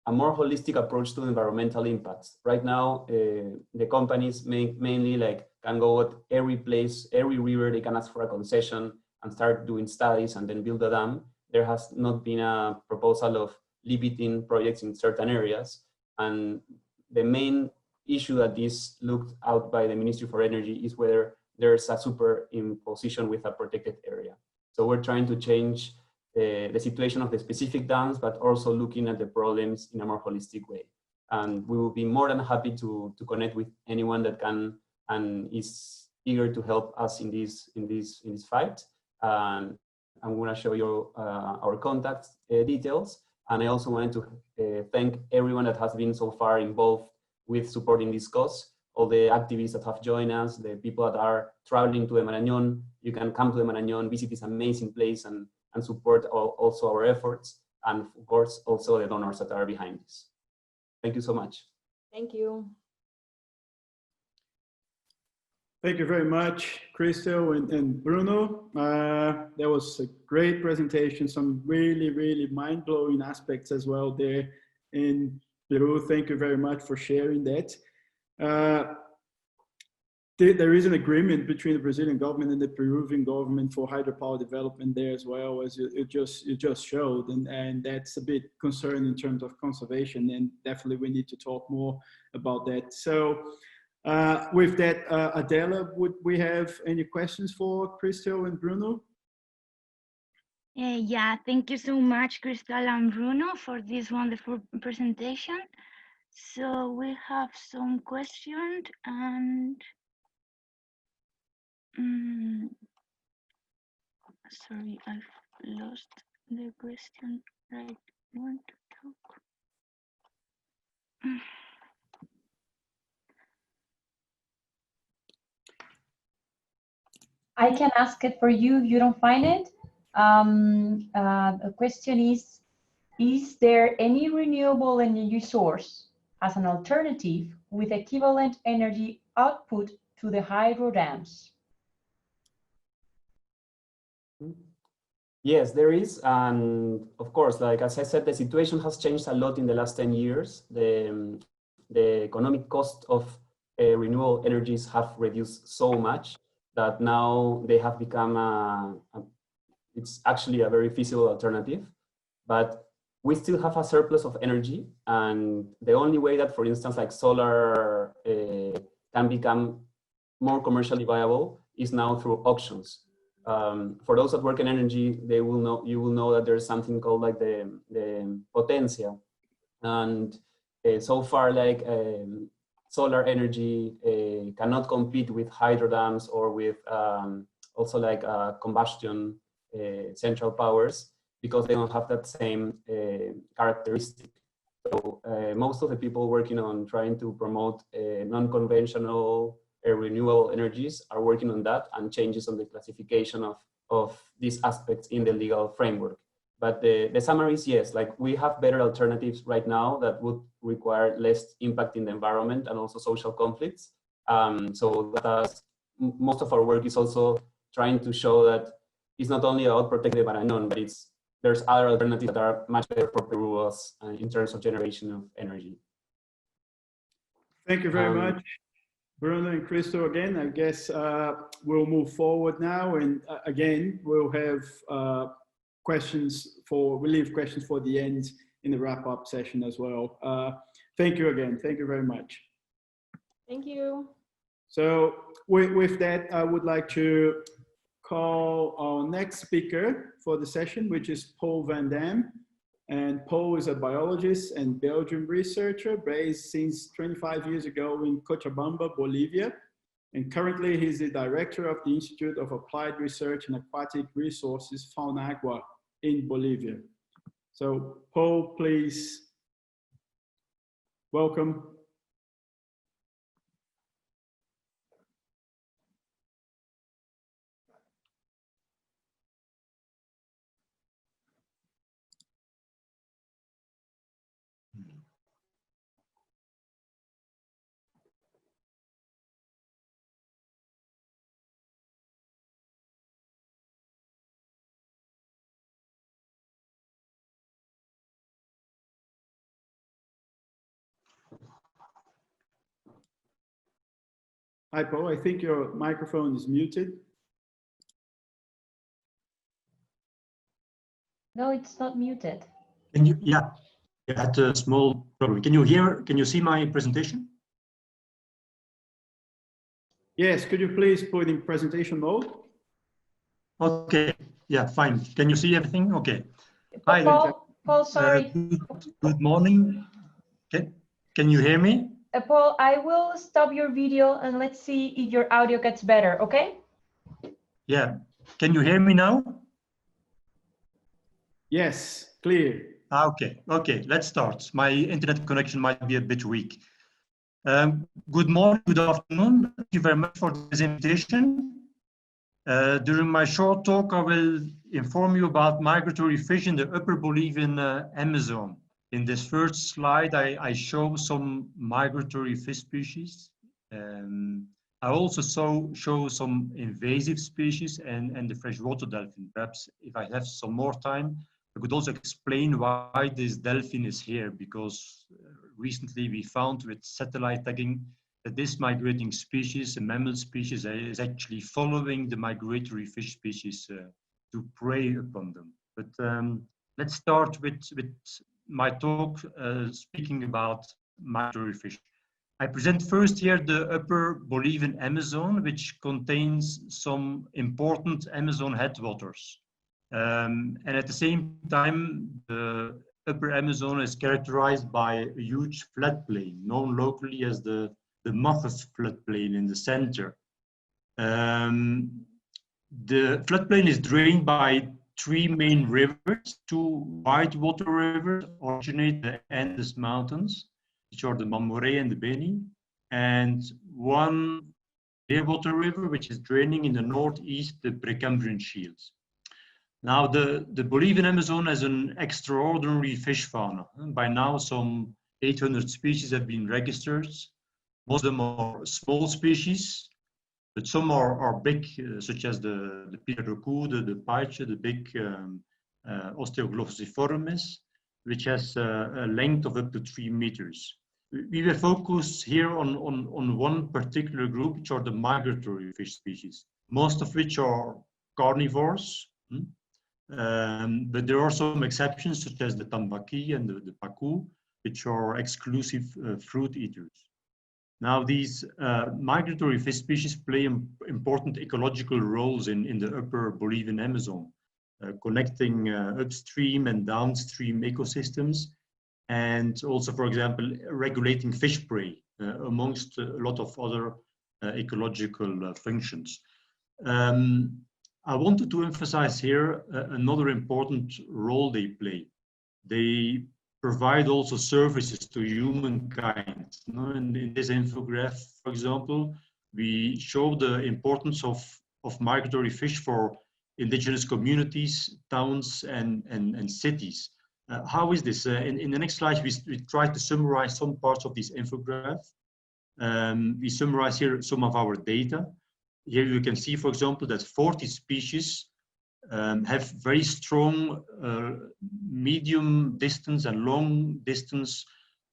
a more holistic approach to environmental impacts. Right now, the companies mainly can go at every place, every river, they can ask for a concession and start doing studies and then build a dam. There has not been a proposal of limiting projects in certain areas. And the main issue that is looked out by the Ministry for Energy is whether there's a superimposition with a protected area. So we're trying to change the situation of the specific dams, but also looking at the problems in a more holistic way. And we will be more than happy to connect with anyone that can and is eager to help us in this fight. I'm going to show you our contact details. And I also wanted to thank everyone that has been so far involved with supporting this cause. All the activists that have joined us, the people that are traveling to the Marañón. You can come to the Marañón, visit this amazing place, and support also our efforts, and of course also the donors that are behind this. Thank you so much. Thank you. Thank you very much, Cristo and Bruno. That was a great presentation, some really, really mind-blowing aspects as well there in Peru. Thank you very much for sharing that. There is an agreement between the Brazilian government and the Peruvian government for hydropower development there as well, as you just showed, and that's a bit concerning in terms of conservation, and definitely we need to talk more about that. So with that, Adela, would we have any questions for Cristo and Bruno? Yeah, thank you so much, Crystal and Bruno, for this wonderful presentation. So we have some questions, and sorry, I've lost the question. Right, I want to talk. I can ask it for you if you don't find it. The question is there any renewable energy source as an alternative with equivalent energy output to the hydro dams? Yes, there is. And of course, like as I said, the situation has changed a lot in the last 10 years. The economic cost of renewable energies have reduced so much that now they have become it's actually a very feasible alternative. But we still have a surplus of energy, and the only way that, for instance, like solar can become more commercially viable is now through auctions. For those that work in energy, you will know that there's something called like the potencia, and so far like solar energy cannot compete with hydro dams or with also like combustion central powers, because they don't have that same characteristic. So most of the people working on trying to promote non-conventional renewable energies are working on that and changes on the classification of these aspects in the legal framework. But the summary is yes, like we have better alternatives right now that would require less impact in the environment and also social conflicts. So that most of our work is also trying to show that it's not only about protecting the Marañón, but there's other alternatives that are much better for Peru in terms of generation of energy. Thank you very much, Bruno and Cristo. Again, I guess we'll move forward now, and again, we'll have we'll leave questions for the end in the wrap-up session as well. Thank you again. Thank you very much. Thank you. So with that, I would like to call our next speaker for the session, which is Paul van Dam. And Paul is a biologist and Belgian researcher based since 25 years ago in Cochabamba, Bolivia. And currently he's the director of the Institute of Applied Research and Aquatic Resources, FAUNAGUA, in Bolivia. So Paul, please, welcome. Hi, Paul. I think your microphone is muted. No, it's not muted. Can you? Yeah, I had a small problem. Can you see my presentation? Yes, could you please put in presentation mode? Okay, yeah, fine. Can you see everything? Okay. Hi. Paul, sorry. Good morning. Can you hear me? Paul, I will stop your video and let's see if your audio gets better, okay? Yeah. Can you hear me now? Yes, clear. Okay, let's start. My internet connection might be a bit weak. Good morning, good afternoon. Thank you very much for this invitation. During my short talk, I will inform you about migratory fish in the upper Bolivian Amazon. In this first slide, I show some migratory fish species. I also show some invasive species and the freshwater dolphin. Perhaps if I have some more time, I could also explain why this dolphin is here, because recently we found with satellite tagging that this migrating species, a mammal species, is actually following the migratory fish species to prey upon them. But let's start with my talk speaking about migratory fish. I present first here the upper Bolivian Amazon, which contains some important Amazon headwaters. And at the same time, the upper Amazon is characterized by a huge floodplain, known locally as the Mothers floodplain in the center. The floodplain is drained by three main rivers. Two whitewater rivers originate the Andes Mountains, which are the Mamoré and the Beni, and one clearwater river, which is draining in the northeast the Precambrian shields. Now, the Bolivian Amazon has an extraordinary fish fauna. By now, some 800 species have been registered. Most of them are small species, but some are big, such as the pirarucu, the paiche, the big Osteoglophosiformes, which has a length of up to 3 meters. We will focus here on one particular group, which are the migratory fish species, most of which are carnivores. But there are some exceptions, such as the tambaqui and the pacu, which are exclusive fruit eaters. Now, these migratory fish species play important ecological roles in the upper Bolivian Amazon, connecting upstream and downstream ecosystems, and also, for example, regulating fish prey, amongst a lot of other ecological functions. I wanted to emphasize here another important role they play. They provide also services to humankind. In this infograph, for example, we show the importance of migratory fish for indigenous communities, towns, and cities. How is this? In the next slide, we try to summarize some parts of this infograph. We summarize here some of our data. Here you can see, for example, that 40 species have very strong medium distance and long distance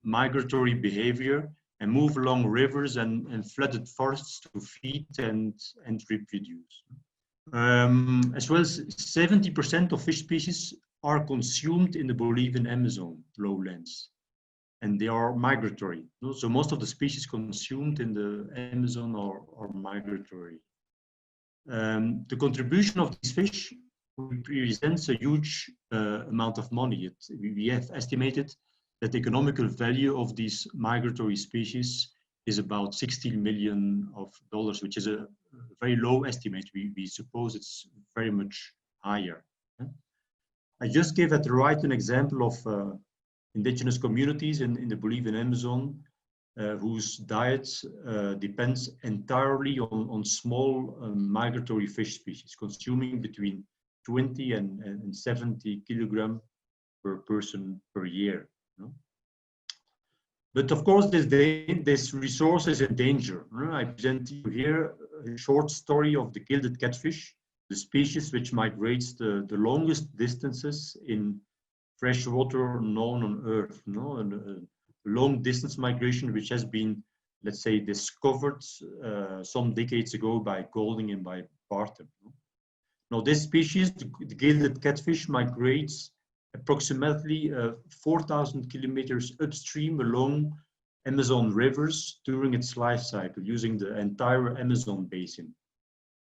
migratory behavior and move along rivers and flooded forests to feed and reproduce. As well as 70% of fish species are consumed in the Bolivian Amazon lowlands, and they are migratory. So most of the species consumed in the Amazon are migratory. The contribution of these fish represents a huge amount of money. We have estimated that the economical value of these migratory species is about $16 million, which is a very low estimate. We suppose it's very much higher. I just gave at the right an example of indigenous communities in the Bolivian Amazon whose diet depends entirely on small migratory fish species, consuming between 20 and 70 kilograms per person per year. But of course, this resource is in danger. I present you here a short story of the gilded catfish, the species which migrates the longest distances in freshwater known on Earth. And, long distance migration, which has been, let's say, discovered some decades ago by Golding and by Barton. Now, this species, the gilded catfish, migrates approximately 4,000 kilometers upstream along Amazon rivers during its life cycle, using the entire Amazon basin.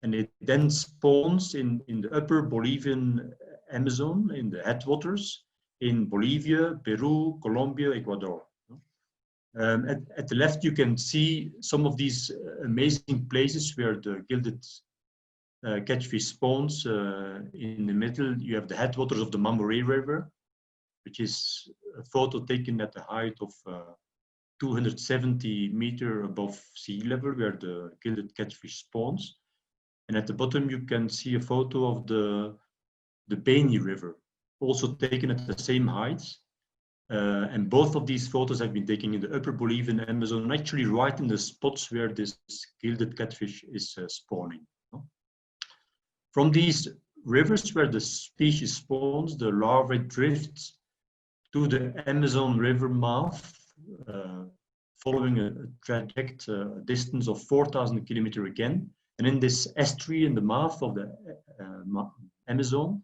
And it then spawns in the upper Bolivian Amazon, in the headwaters, in Bolivia, Peru, Colombia, Ecuador. At the left, you can see some of these amazing places where the gilded catfish spawns. In the middle, you have the headwaters of the Magdalena River, which is a photo taken at the height of 270 meters above sea level, where the gilded catfish spawns. And at the bottom, you can see a photo of the Beni River, also taken at the same height. And both of these photos have been taken in the upper Bolivian Amazon, actually right in the spots where this gilded catfish is spawning. From these rivers where the species spawns, the larvae drift to the Amazon River mouth, following a trajectory distance of 4,000 kilometers again. And in this estuary, in the mouth of the Amazon,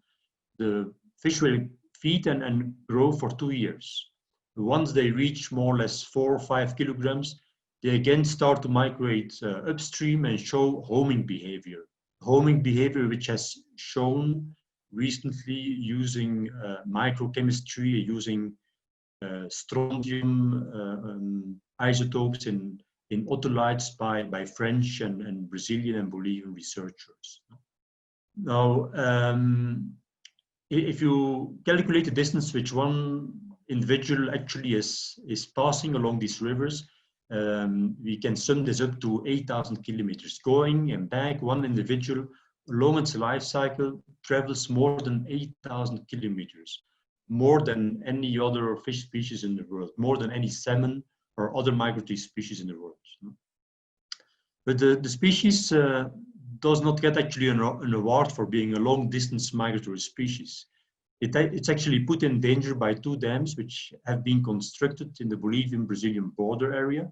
the fish will feed and grow for 2 years. Once they reach more or less 4 or 5 kilograms, they again start to migrate upstream and show homing behavior. Homing behavior which has shown recently using microchemistry, using strontium isotopes in otoliths by French and Brazilian and Bolivian researchers. Now, if you calculate the distance which one individual actually is passing along these rivers, we can sum this up to 8,000 kilometers. Going and back, one individual along its life cycle travels more than 8,000 kilometers, more than any other fish species in the world, more than any salmon or other migratory species in the world. But the species does not get actually an award for being a long-distance migratory species. It's actually put in danger by 2 dams which have been constructed in the Bolivian-Brazilian border area,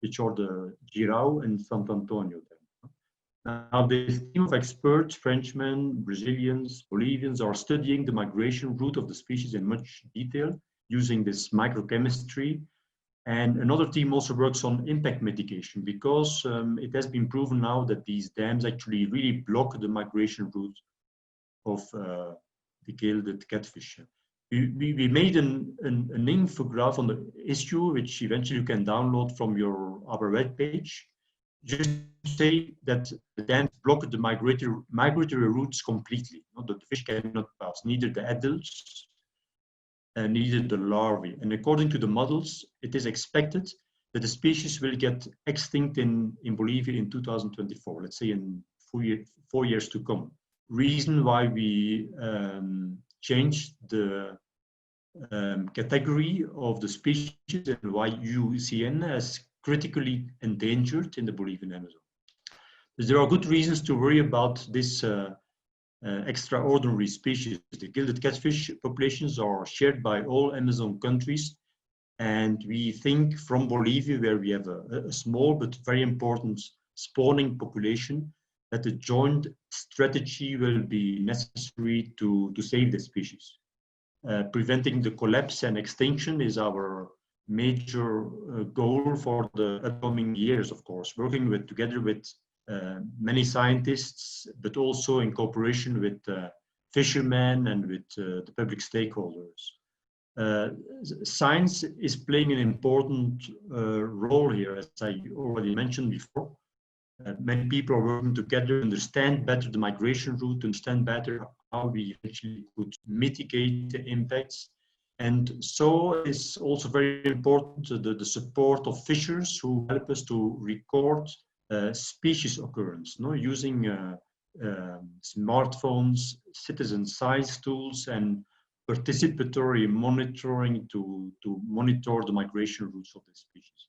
which are the Girau and Santo Antonio dam. Now, this team of experts, Frenchmen, Brazilians, Bolivians, are studying the migration route of the species in much detail using this microchemistry. And another team also works on impact mitigation because it has been proven now that these dams actually really block the migration route of the gilded catfish. We made an infograph on the issue, which eventually you can download from our webpage. Just say that the dams block the migratory routes completely. The fish cannot pass, neither the adults and neither the larvae. And according to the models, it is expected that the species will get extinct in Bolivia in 2024, let's say in 4 years to come. Reason why we changed the category of the species and why IUCN as critically endangered in the Bolivian Amazon. There are good reasons to worry about this extraordinary species. The gilded catfish populations are shared by all Amazon countries, and we think from Bolivia, where we have a small but very important spawning population, that a joint strategy will be necessary to save the species. Preventing the collapse and extinction is our major goal for the upcoming years, of course, working together with many scientists, but also in cooperation with fishermen and with the public stakeholders. Science is playing an important role here, as I already mentioned before. Many people are working together to understand better the migration route, to understand better how we actually could mitigate the impacts. And so it's also very important the support of fishers who help us to record species occurrence, using smartphones, citizen science tools, and participatory monitoring to monitor the migration routes of the species.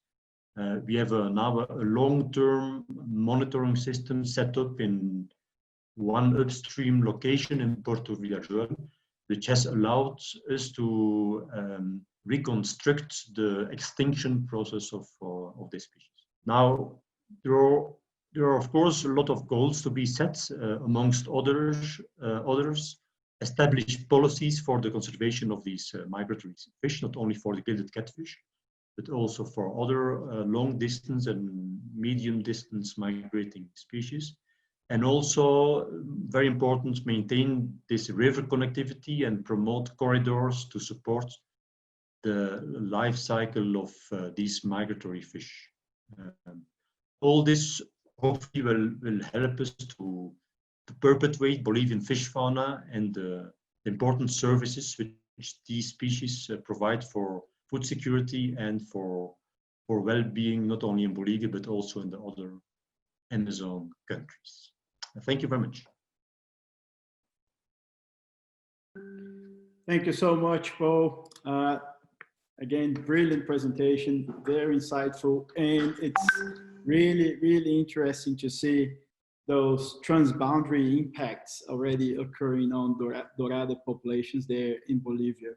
We have now a long-term monitoring system set up in one upstream location in Puerto Villarreal, which has allowed us to reconstruct the extinction process of the species. Now, there are of course a lot of goals to be set, amongst others, establish policies for the conservation of these migratory fish, not only for the gilded catfish, but also for other long distance and medium distance migrating species. And also, very important, maintain this river connectivity and promote corridors to support the life cycle of these migratory fish. All this hopefully will help us to perpetuate belief in fish fauna and the important services which these species provide for food security and for well-being, not only in Bolivia, but also in the other Amazon countries. Thank you very much. Thank you so much, Paul. Again, brilliant presentation, very insightful, and it's really, really interesting to see those transboundary impacts already occurring on dorada populations there in Bolivia.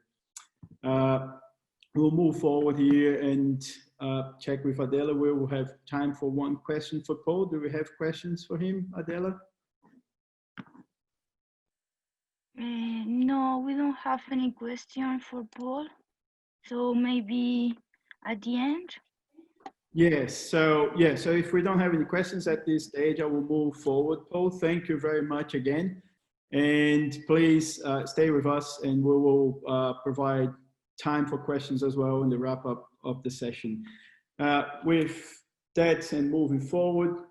We'll move forward here and check with Adela. We will have time for one question for Paul. Do we have questions for him, Adela? No, we don't have any question for Paul. So maybe at the end? Yes, so if we don't have any questions at this stage, I will move forward. Paul, thank you very much again. And please stay with us and we will provide time for questions as well in the wrap up of the session. With that and moving forward,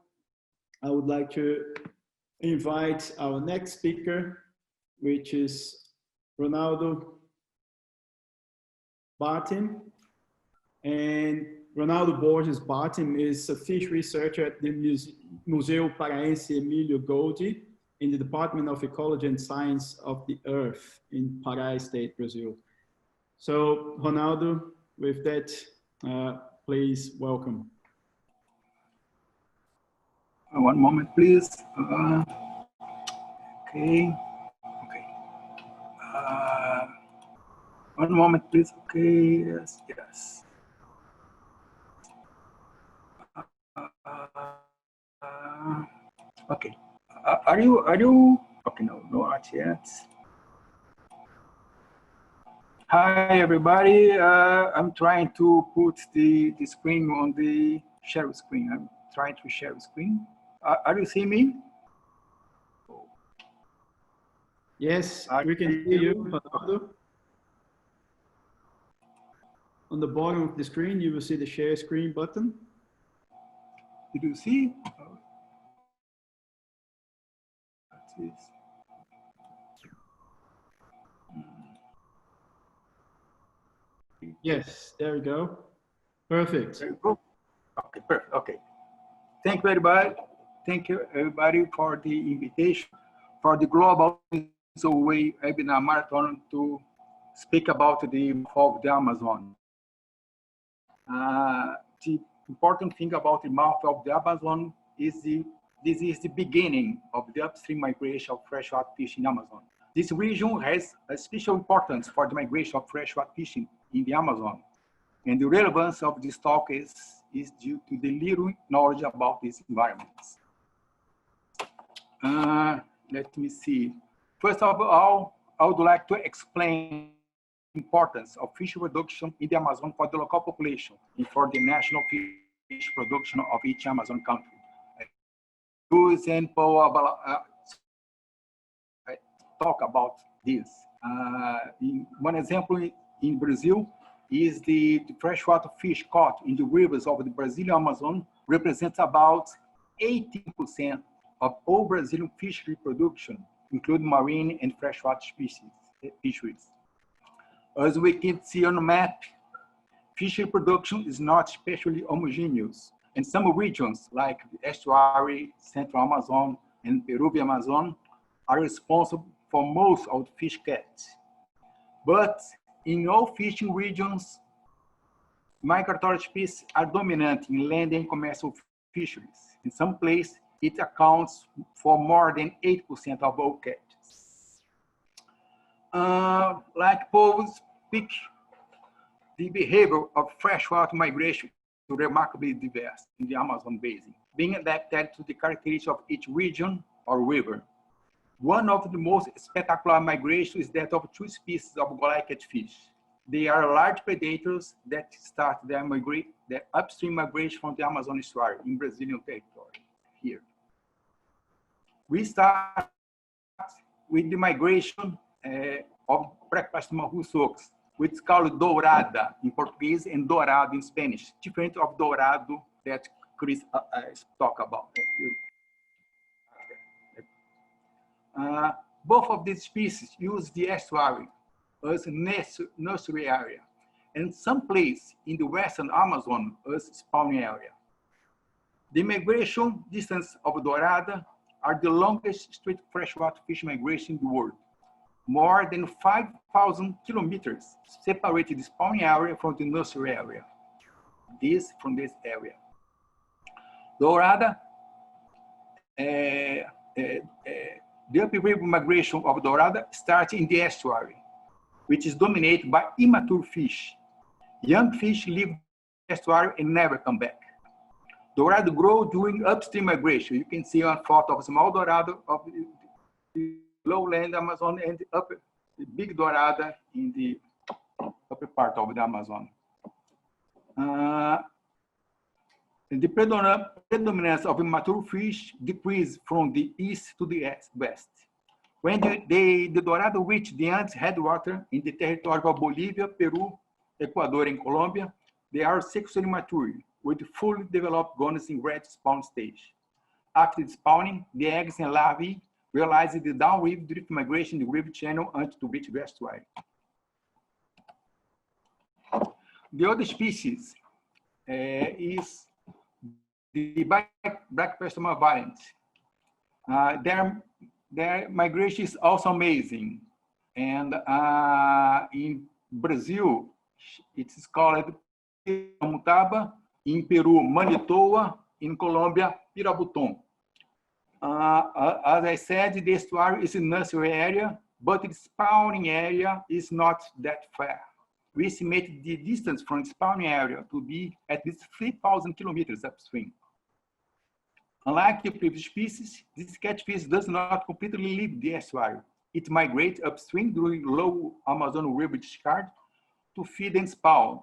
I would like to invite our next speaker, which is Ronaldo Bartim. And Ronaldo Borges Bartim is a fish researcher at the Museu Paraense Emílio Goldi in the Department of Ecology and Science of the Earth in Pará State, Brazil. So, Ronaldo, with that, please welcome. One moment, please. Okay. One moment, please. Okay. Yes. Okay. Are you? Okay. No, not yet. Hi, everybody. I'm trying to put the screen on the share screen. I'm trying to share screen. Are you seeing me? Yes, we can see you, Ronaldo. On the bottom of the screen, you will see the share screen button. Did you see? Yes, there we go. Perfect. There you go. Okay, perfect. Okay. Thank you, everybody. Thank you, everybody, for the invitation for the Global Swimways Webinar Marathon to speak about the of the Amazon. The important thing about the mouth of the Amazon is this is the beginning of the upstream migration of freshwater fish in Amazon. This region has a special importance for the migration of freshwater fishing in the Amazon. And the relevance of this talk is due to the little knowledge about these environments. Let me see. First of all, I would like to explain the importance of fish production in the Amazon for the local population and for the national fish production of each Amazon country. For example, I talk about this. One example in Brazil is the freshwater fish caught in the rivers of the Brazilian Amazon represents about 18% of all Brazilian fishery production, including marine and freshwater fisheries. As we can see on the map, fishery production is not especially homogeneous, and some regions like the estuary, Central Amazon, and Peruvian Amazon are responsible for most of the fish catch. But in all fishing regions, migratory species are dominant in land and commercial fisheries. In some places, it accounts for more than 8% of all catches. Like Paul speak, the behavior of freshwater migration is remarkably diverse in the Amazon basin, being adapted to the characteristics of each region or river. One of the most spectacular migrations is that of two species of goliath fish. They are large predators that start their upstream migration from the Amazon estuary in Brazilian territory here. We start with the migration of breakfast marruços, which is called dourada in Portuguese and dourado in Spanish, different of dorado that Chris talked about. Both of these species use the estuary as a nursery area, and some place in the western Amazon as spawning area. The migration distance of dorada are the longest straight freshwater fish migration in the world. More than 5,000 kilometers separated the spawning area from the nursery area. From this area. Dorada, the upriver migration of dorada starts in the estuary, which is dominated by immature fish. Young fish leave the estuary and never come back. Dorado grow during upstream migration. You can see on photo of small dorado of the lowland Amazon and the big dorada in the upper part of the Amazon. The predominance of immature fish decreased from the east to the west. When the dorado reach the Andes headwater in the territory of Bolivia, Peru, Ecuador, and Colombia, they are sexually mature with fully developed gonads in red spawn stage. After the spawning, the eggs and larvae realize the downriver drift migration in the river channel until to reach the estuary. The other species is the black Persoma variant. Their migration is also amazing. And in Brazil, it is called Mutaba, in Peru, Manitoa, in Colombia, Pirabuton. As I said, the estuary is a nursery area, but the spawning area is not that far. We estimate the distance from the spawning area to be at least 3,000 kilometers upstream. Unlike the previous species, this catfish does not completely leave the estuary. It migrates upstream during low Amazon River discharge to feed and spawn,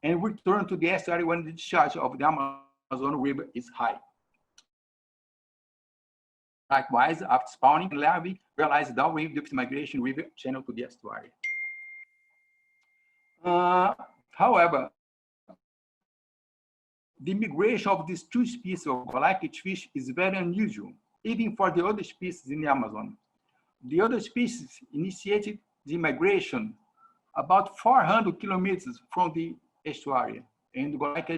and return to the estuary when the discharge of the Amazon River is high. Likewise, after spawning, larvae realize downwind drift migration river channel to the estuary. However, the migration of these two species of goliath fish is very unusual, even for the other species in the Amazon. The other species initiated the migration about 400 kilometers from the estuary, and the goliath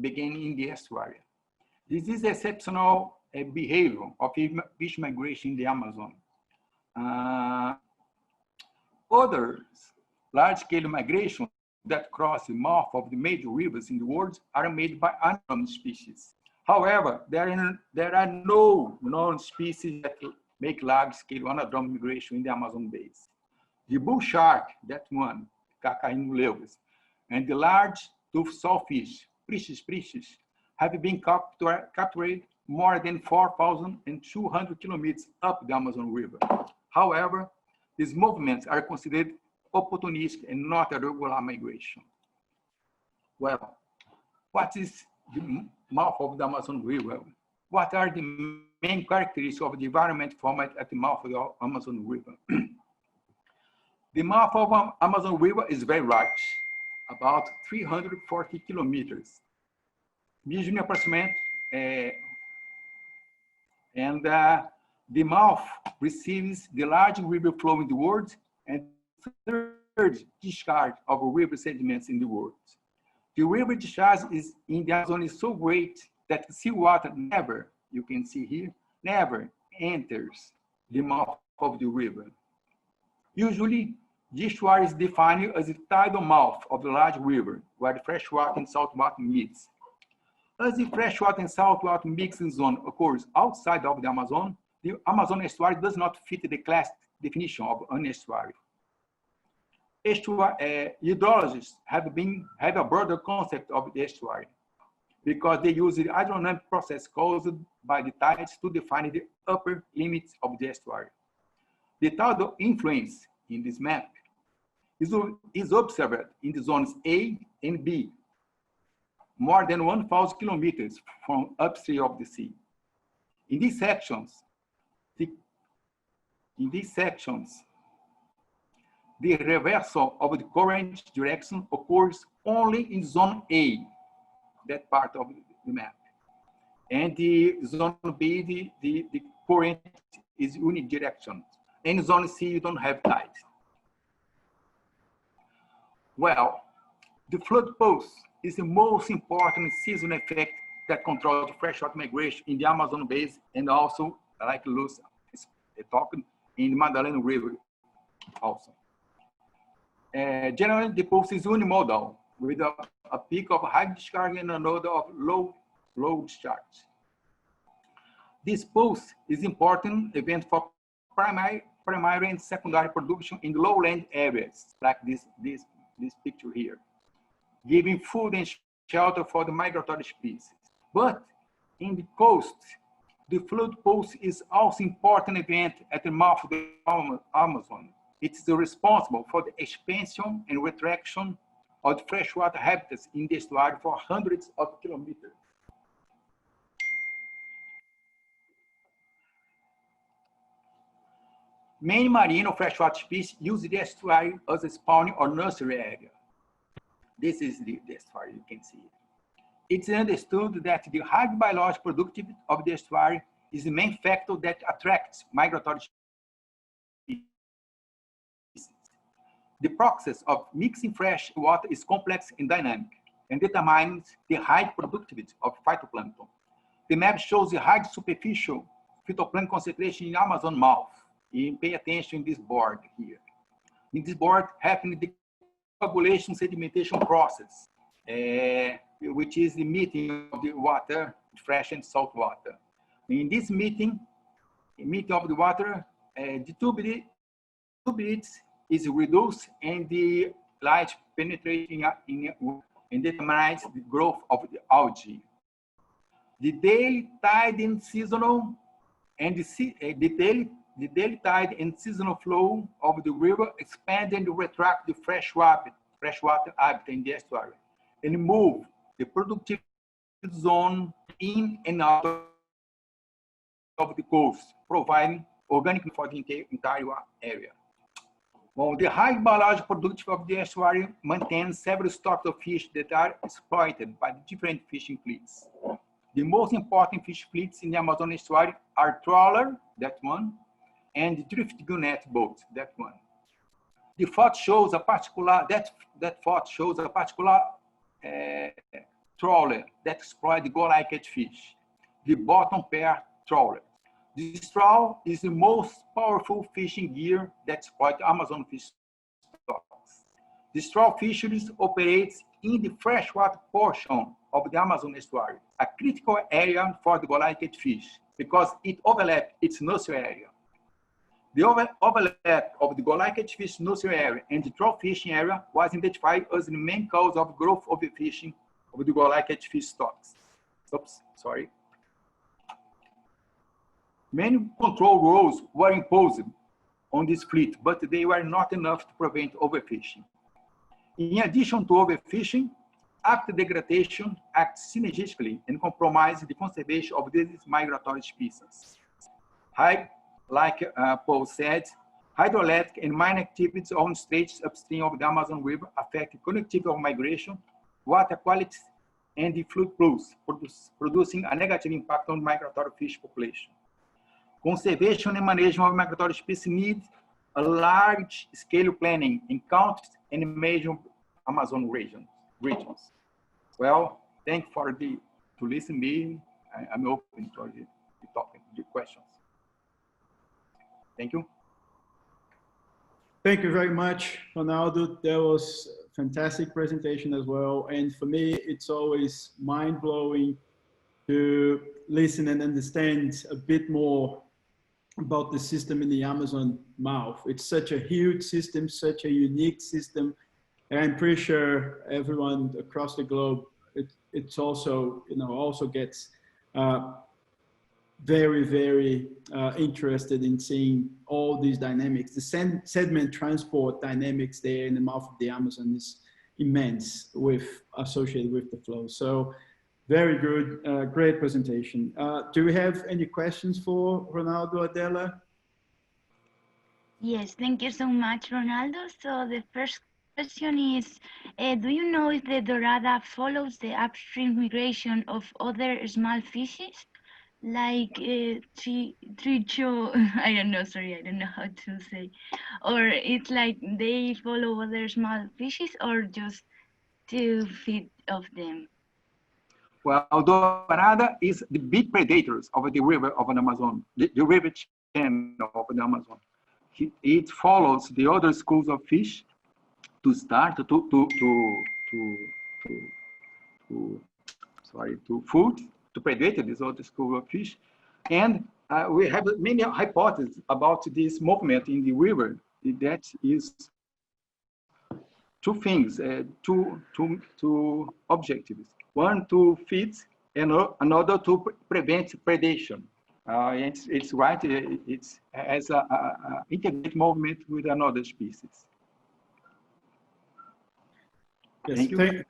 began in the estuary. This is exceptional behavior of fish migration in the Amazon. Other large-scale migrations that cross the mouth of the major rivers in the world are made by anadromous species. However, there are no known species that make large-scale anadromous migration in the Amazon basin. The bull shark, that one, Cacainuleucus, and the large toothed sawfish, Prichis, have been captured more than 4,200 kilometers up the Amazon River. However, these movements are considered opportunistic and not a regular migration. Well, what is the mouth of the Amazon River? What are the main characteristics of the environment formed at the mouth of the Amazon River? The mouth of the Amazon River is very large, about 340 kilometers, measuring approximately, and the mouth receives the largest river flow in the world and third discharge of river sediments in the world. The river discharge in the Amazon is so great that seawater never, you can see here, never enters the mouth of the river. Usually, discharge is defined as the tidal mouth of the large river, where the freshwater and saltwater meets. As the freshwater and saltwater mixing zone occurs outside of the Amazon estuary does not fit the class definition of an estuary. Hydrologists have a broader concept of the estuary because they use the hydrodynamic process caused by the tides to define the upper limits of the estuary. The tidal influence in this map is observed in the zones A and B, more than 1,000 kilometers from upstream of the sea. In these sections, the reversal of the current direction occurs only in zone A, that part of the map. And the zone B, the current is unidirectional. In zone C, you don't have tide. Well, the flood pulse is the most important seasonal effect that controls freshwater migration in the Amazon basin and also, like Luz talked, in the Magdalena River also. Generally, the pulse is unimodal with a peak of high discharge and another of low discharge. This pulse is important event for primary and secondary production in lowland areas, like this picture here, giving food and shelter for the migratory species. But in the coast, the flood pulse is also important event at the mouth of the Amazon. It is responsible for the expansion and retraction of the freshwater habitats in the estuary for hundreds of kilometers. Many marine or freshwater species use the estuary as a spawning or nursery area. This is the estuary, you can see it. It's understood that the high biological productivity of the estuary is the main factor that attracts migratory species. The process of mixing fresh water is complex and dynamic and determines the high productivity of phytoplankton. The map shows the high superficial phytoplankton concentration in Amazon mouth. And pay attention in this board here. In this board happens the coagulation sedimentation process, which is the meeting of the water, fresh and salt water. In this meeting of the water, the turbidity is reduced and the light penetrating and determines the growth of the algae. The daily tide and seasonal and the daily tide and seasonal flow of the river expand and retract the freshwater habitat in the estuary and move the productive zone in and out of the coast, providing organic for the entire area. Well, the high biological productivity of the estuary maintains several stocks of fish that are exploited by the different fishing fleets. The most important fish fleets in the Amazon estuary are trawler, that one, and the drift gunnet boat, that one. The photo shows a particular, that photo shows a particular trawler that exploits the gull-like catfish, the bottom pair trawler. This trawl is the most powerful fishing gear that exploits Amazon fish stocks. This trawl fisheries operates in the freshwater portion of the Amazon estuary, a critical area for the gull-like catfish because it overlaps its nursery area. The overlap of the gull-like catfish nursery area and the trawl fishing area was identified as the main cause of growth of the fishing of the gull-like catfish stocks. Oops, sorry. Many control rules were imposed on this fleet, but they were not enough to prevent overfishing. In addition to overfishing, active degradation acts synergistically and compromises the conservation of these migratory species. Like Paul said, hydroelectric and mining activities on stretches upstream of the Amazon River affect the connectivity of migration, water quality, and the fluid flows, producing a negative impact on migratory fish population. Conservation and management of migratory species need a large-scale planning in countries and major Amazon regions. Well, thank you to listen to me. I'm open to the topic, the questions. Thank you. Thank you very much, Ronaldo. That was a fantastic presentation as well. And for me, it's always mind-blowing to listen and understand a bit more about the system in the Amazon mouth. It's such a huge system, such a unique system. And I'm pretty sure everyone across the globe, it's also, also gets very, very interested in seeing all these dynamics. The sediment transport dynamics there in the mouth of the Amazon is immense associated with the flow. So very good, great presentation. Do we have any questions for Ronaldo, Adela? Yes, thank you so much, Ronaldo. So the first question is, do you know if the dorada follows the upstream migration of other small fishes? Like tricho, I don't know, sorry, I don't know how to say. Or it's like they follow other small fishes or just to feed of them? Well, dorada is the big predators of the river of the Amazon, the river channel of the Amazon. It follows the other schools of fish to start to food, to predate these other schools of fish. And we have many hypotheses about this movement in the river. That is two things, two objectives. One to feed and another to prevent predation. It's right, it's as an integrated movement with another species. Yes, thank you.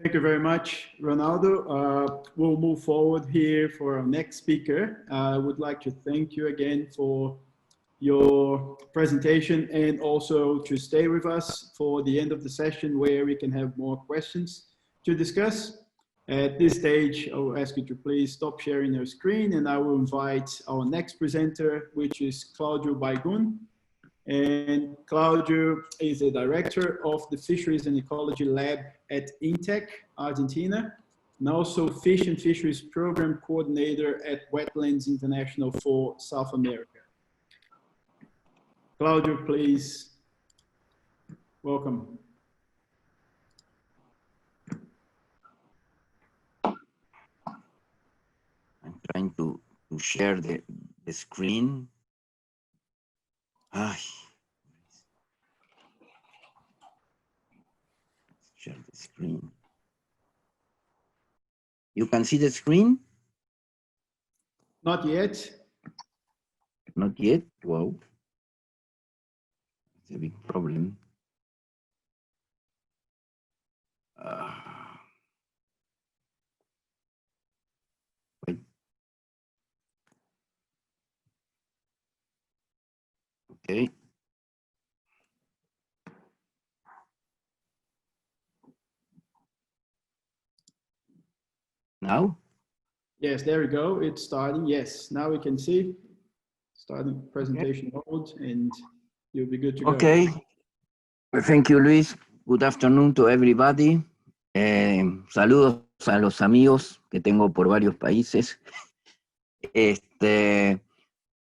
Thank you very much, Ronaldo. We'll move forward here for our next speaker. I would like to thank you again for your presentation and also to stay with us for the end of the session where we can have more questions to discuss. At this stage, I will ask you to please stop sharing your screen and I will invite our next presenter, which is Claudio Baigun. And Claudio is the director of the Fisheries and Ecology Lab at INTEC, Argentina, and also Fish and Fisheries Program Coordinator at Wetlands International for South America. Claudio, please, welcome. I'm trying to share the screen. Share the screen. You can see the screen? Not yet. Not yet? Wow. It's a big problem. Wait. Okay. Now? Yes, there we go. It's starting. Yes, now we can see. Starting presentation mode and you'll be good to go. Okay. Well, thank you, Luis. Good afternoon to everybody. Saludos a los amigos que tengo por varios países.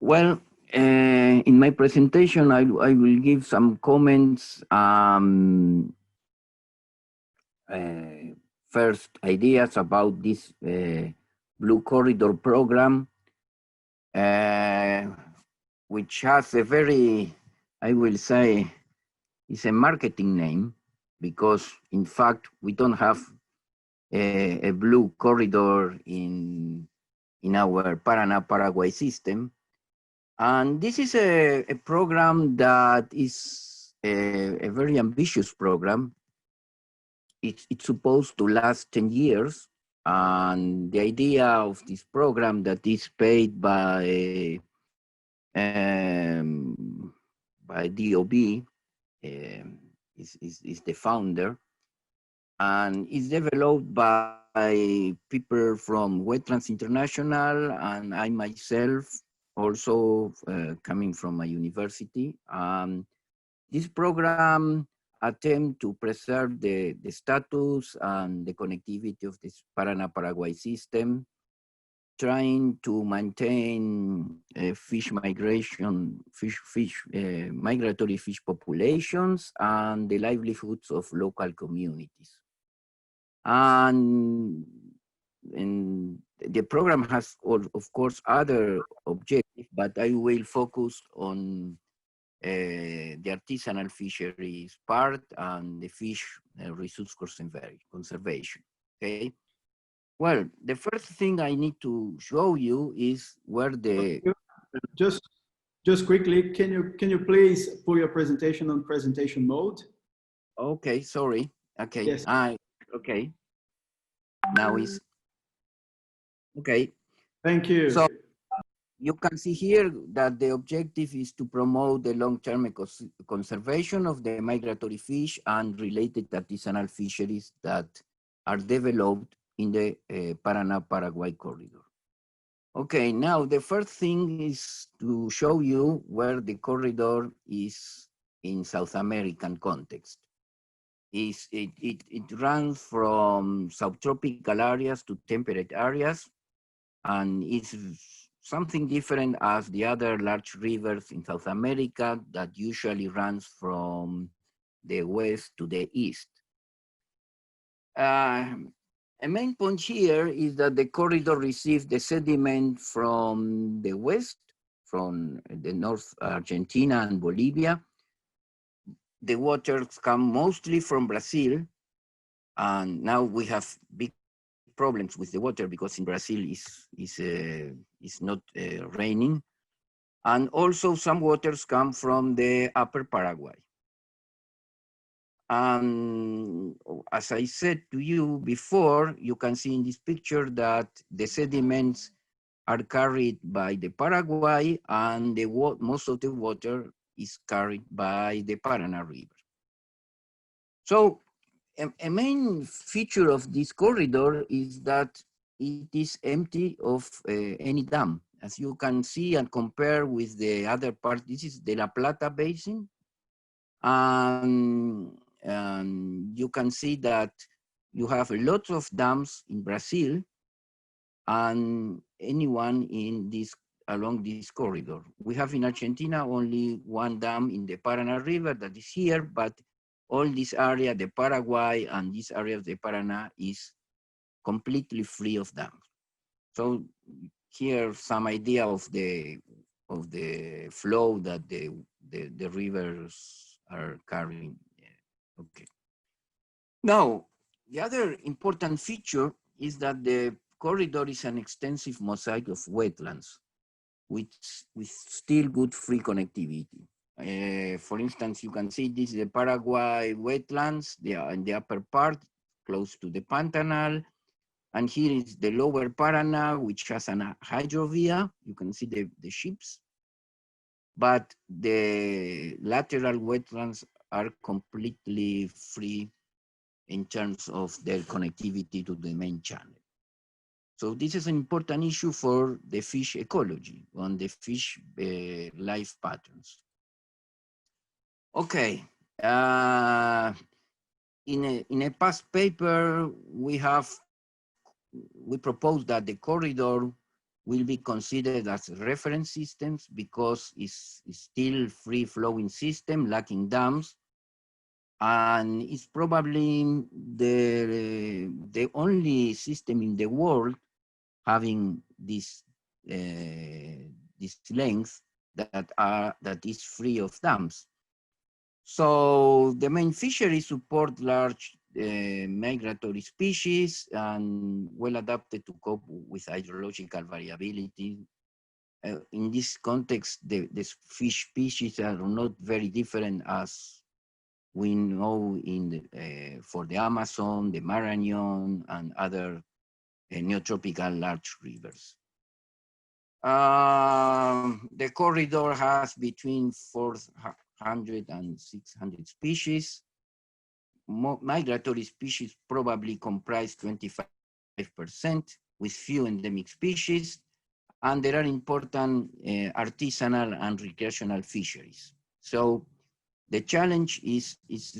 Well, in my presentation, I will give some comments. First ideas about this Blue Corridor program, which has a very, I will say, it's a marketing name because in fact we don't have a blue corridor in our Paraná-Paraguay system. And this is a program that is a very ambitious program. It's supposed to last 10 years. And the idea of this program that is paid by DOB is the founder, and is developed by people from Wetlands International, and I myself also coming from a university. This program attempt to preserve the status and the connectivity of this Paraná-Paraguay system, trying to maintain fish migration, migratory fish populations and the livelihoods of local communities. And the program has, of course, other objectives, but I will focus on the artisanal fisheries part and the fish resource conservation, okay? Well, the first thing I need to show you is where the... Just quickly, can you please put your presentation on presentation mode? Okay, sorry. Okay, yes. Okay. Now is... Okay. Thank you. So, you can see here that the objective is to promote the long-term conservation of the migratory fish and related artisanal fisheries that are developed in the Paraná-Paraguay corridor. Okay, now the first thing is to show you where the corridor is in South American context. It runs from subtropical areas to temperate areas, and it's something different as the other large rivers in South America that usually runs from the west to the east. A main point here is that the corridor receives the sediment from the west, from the North Argentina and Bolivia. The waters come mostly from Brazil, and now we have big problems with the water because in Brazil is not raining. And also some waters come from the upper Paraguay. And as I said to you before, you can see in this picture that the sediments are carried by the Paraguay, and most of the water is carried by the Paraná River. So a main feature of this corridor is that it is empty of any dam. As you can see and compare with the other part, this is the La Plata Basin. And you can see that you have lots of dams in Brazil and anyone in this along this corridor. We have in Argentina only one dam in the Paraná River that is here, but all this area, the Paraguay and this area of the Paraná is completely free of dams. So here some idea of the flow that the rivers are carrying. Okay. Now, the other important feature is that the corridor is an extensive mosaic of wetlands with still good free connectivity. For instance, you can see this is the Paraguay wetlands. They are in the upper part, close to the Pantanal. And here is the lower Paraná, which has a hydrovia. You can see the ships. But the lateral wetlands are completely free in terms of their connectivity to the main channel. So this is an important issue for the fish ecology, on the fish life patterns. Okay, in a past paper, we proposed that the corridor will be considered as reference systems because it's still free-flowing system, lacking dams, and it's probably the only system in the world having this length that is free of dams. So the main fisheries support large migratory species and well adapted to cope with hydrological variability in this context, the fish species are not very different as we know for the Amazon, the Marathon, and other neotropical large rivers. The corridor has between 400 and 600 species. Migratory species probably comprise 25%, with few endemic species, and there are important artisanal and recreational fisheries. So the challenge is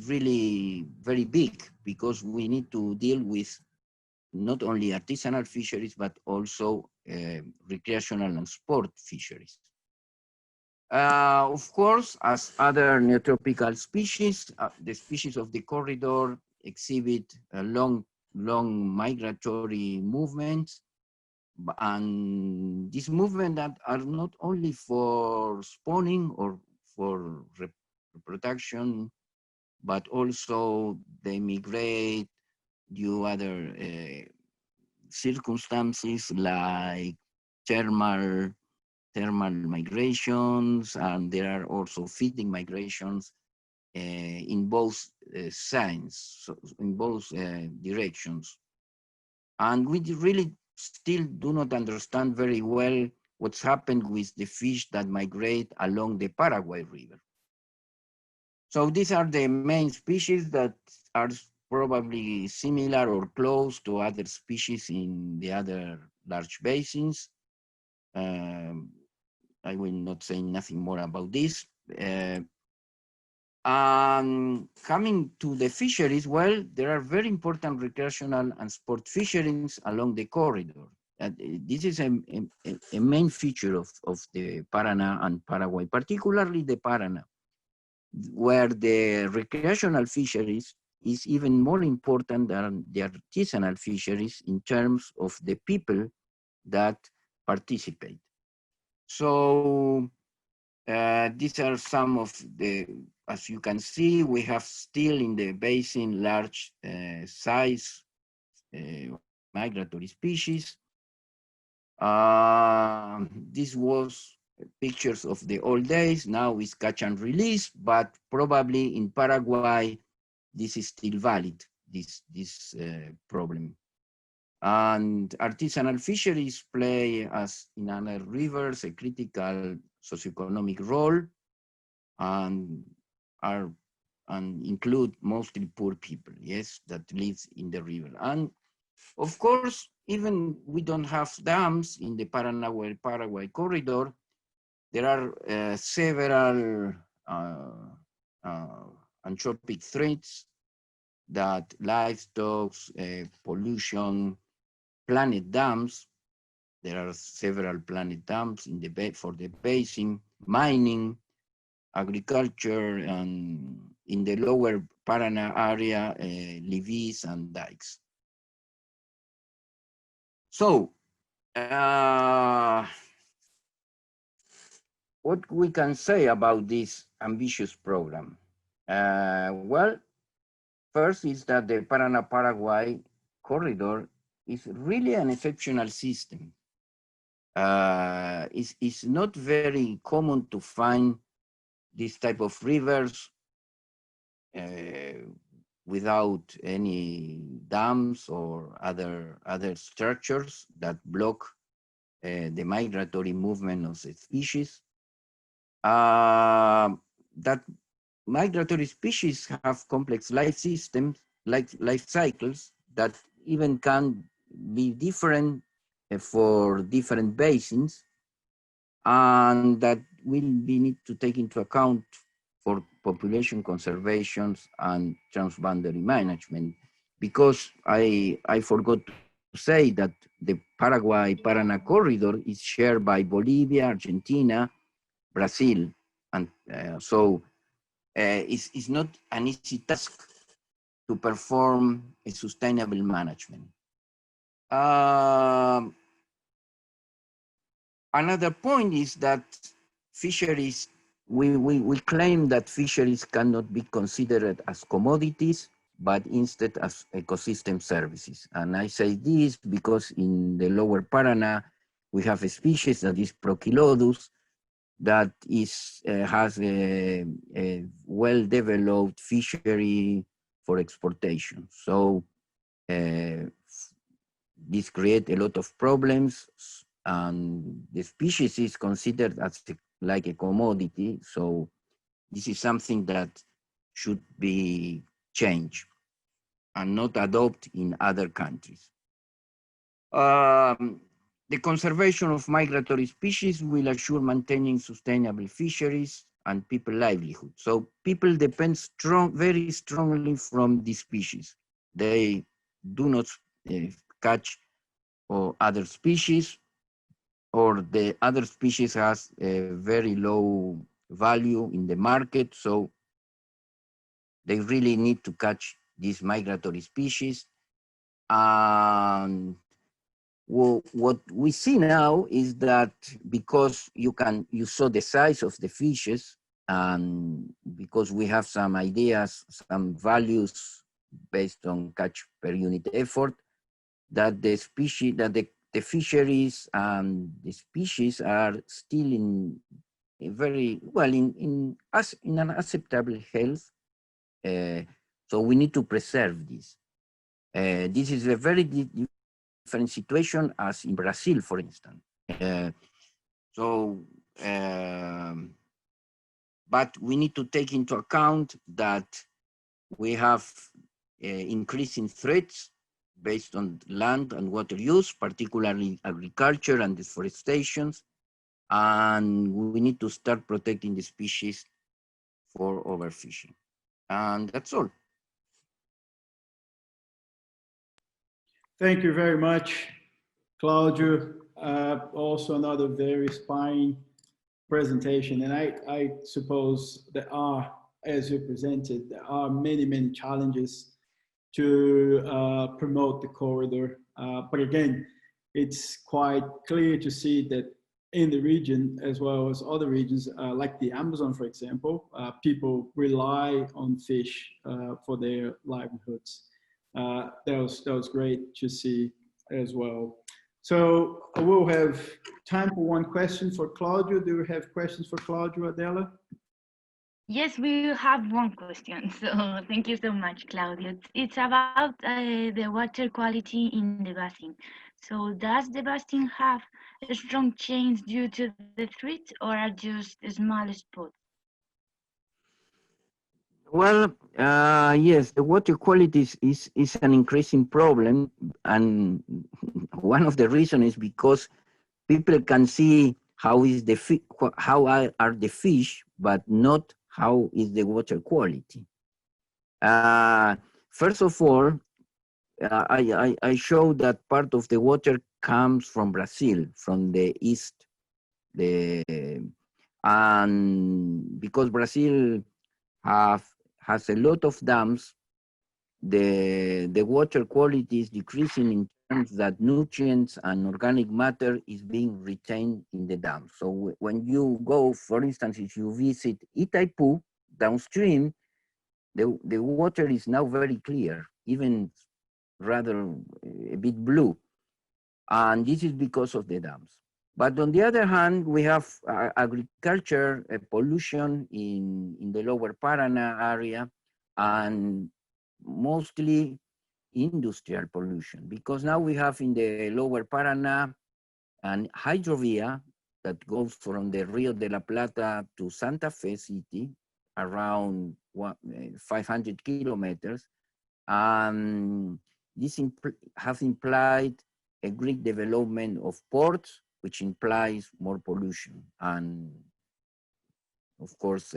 really very big, because we need to deal with not only artisanal fisheries, but also recreational and sport fisheries. Of course, as other neotropical species, the species of the corridor exhibit long migratory movements, and these movements that are not only for spawning or for reproduction, but also they migrate due to other circumstances like thermal migrations, and there are also feeding migrations in both signs, so in both directions. And we really still do not understand very well what's happened with the fish that migrate along the Paraguay River. So these are the main species that are probably similar or close to other species in the other large basins. I will not say nothing more about this. Coming to the fisheries, well, there are very important recreational and sport fisheries along the corridor. This is a main feature of the Paraná and Paraguay, particularly the Paraná, where the recreational fisheries is even more important than the artisanal fisheries in terms of the people that participate. So these are some of the, as you can see, we have still in the basin large size migratory species. This was pictures of the old days. Now it's catch and release, but probably in Paraguay, this is still valid, this problem. And artisanal fisheries play, as in other rivers, a critical socioeconomic role, and include mostly poor people, yes, that live in the river. And of course, even we don't have dams in the Paraguay corridor, there are several anthropic threats that livestock, pollution, planet dams. There are several planet dams in for the basin, mining, agriculture, and in the lower Paraná area, levees and dikes. So, what we can say about this ambitious program? Well, first is that the Paraná-Paraguay corridor is really an exceptional system. It's not very common to find this type of rivers without any dams or other structures that block the migratory movement of the species. That migratory species have complex life systems, like life cycles, that even can be different for different basins, and that will be need to take into account for population conservation and transboundary management. Because I forgot to say that the Paraguay-Paraná corridor is shared by Bolivia, Argentina, Brazil, and so it's not an easy task to perform a sustainable management. Another point is that fisheries, we claim that fisheries cannot be considered as commodities, but instead as ecosystem services. And I say this because in the lower Paraná, We have a species that is Prochilodus that is has a well-developed fishery for exportation. So this creates a lot of problems, and the species is considered as like a commodity. So this is something that should be changed and not adopted in other countries. The conservation of migratory species will assure maintaining sustainable fisheries and people livelihood. So people depend very strongly from these species. They do not catch other species, or the other species has a very low value in the market. So they really need to catch these migratory species. And well, what we see now is that because you saw the size of the fishes, and because we have some ideas, some values based on catch per unit effort, that the species, that the fisheries and the species are still in a very well in an acceptable health. So we need to preserve this. This is a very different situation as in Brazil, for instance. But we need to take into account that we have increasing threats based on land and water use, particularly agriculture and deforestation, and we need to start protecting the species for overfishing. And that's all. Thank you very much, Claudio. Also another very inspiring presentation. And I suppose there are, as you presented, there are many, many challenges to promote the corridor. But again, it's quite clear to see that in the region, as well as other regions, like the Amazon, for example, people rely on fish for their livelihoods. That was great to see as well. So we'll have time for one question for Claudio. Do we have questions for Claudio, Adela? Yes, we have one question. So thank you so much, Claudio. It's about the water quality in the basin. So does the basin have a strong change due to the threat, or are just small spots? Well, yes, the water quality is an increasing problem, and one of the reasons is because people can see how are the fish, but not how is the water quality. First of all, I show that part of the water comes from Brazil, from the east, and because Brazil has a lot of dams, the water quality is decreasing in terms that nutrients and organic matter is being retained in the dam. So when you go, for instance, if you visit Itaipu downstream, the water is now very clear, even rather a bit blue. And this is because of the dams. But on the other hand, we have agriculture pollution in the lower Paraná area, and mostly industrial pollution, because now we have in the lower Paraná an hydrovia that goes from the Rio de la Plata to Santa Fe city, around 500 kilometers. This has implied a great development of ports, which implies more pollution, and of course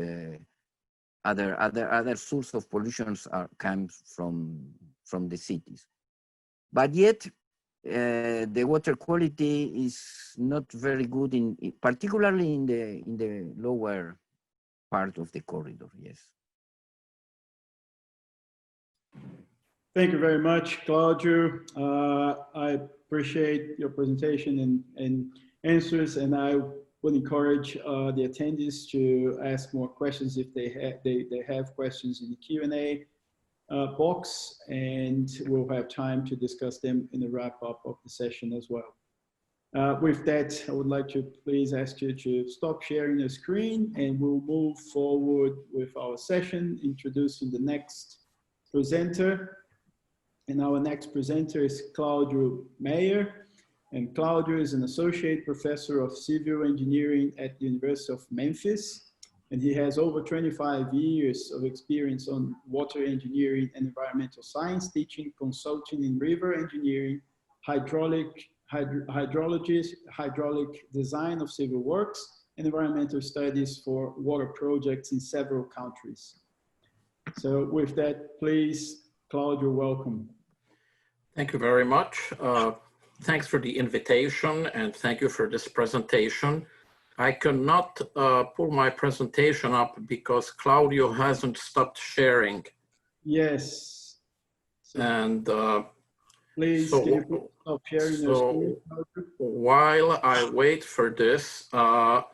other source of pollution comes from the cities. But yet the water quality is not very good particularly in the lower part of the corridor. Yes. Thank you very much, Claudio. I appreciate your presentation and answers, and I would encourage the attendees to ask more questions if they have questions in the Q&A box, and we'll have time to discuss them in the wrap-up of the session as well. With that, I would like to please ask you to stop sharing your screen, and we'll move forward with our session, introducing the next presenter. And our next presenter is Claudio Meyer. And Claudio is an associate professor of civil engineering at the University of Memphis. And he has over 25 years of experience on water engineering and environmental science, teaching, consulting in river engineering, hydrology, hydraulic design of civil works, and environmental studies for water projects in several countries. So with that, please, Claudio, welcome. Thank you very much. Thanks for the invitation, and thank you for this presentation. I cannot pull my presentation up because Claudio hasn't stopped sharing. Yes. So, and please, so, can you stop sharing your screen? While I wait for this, a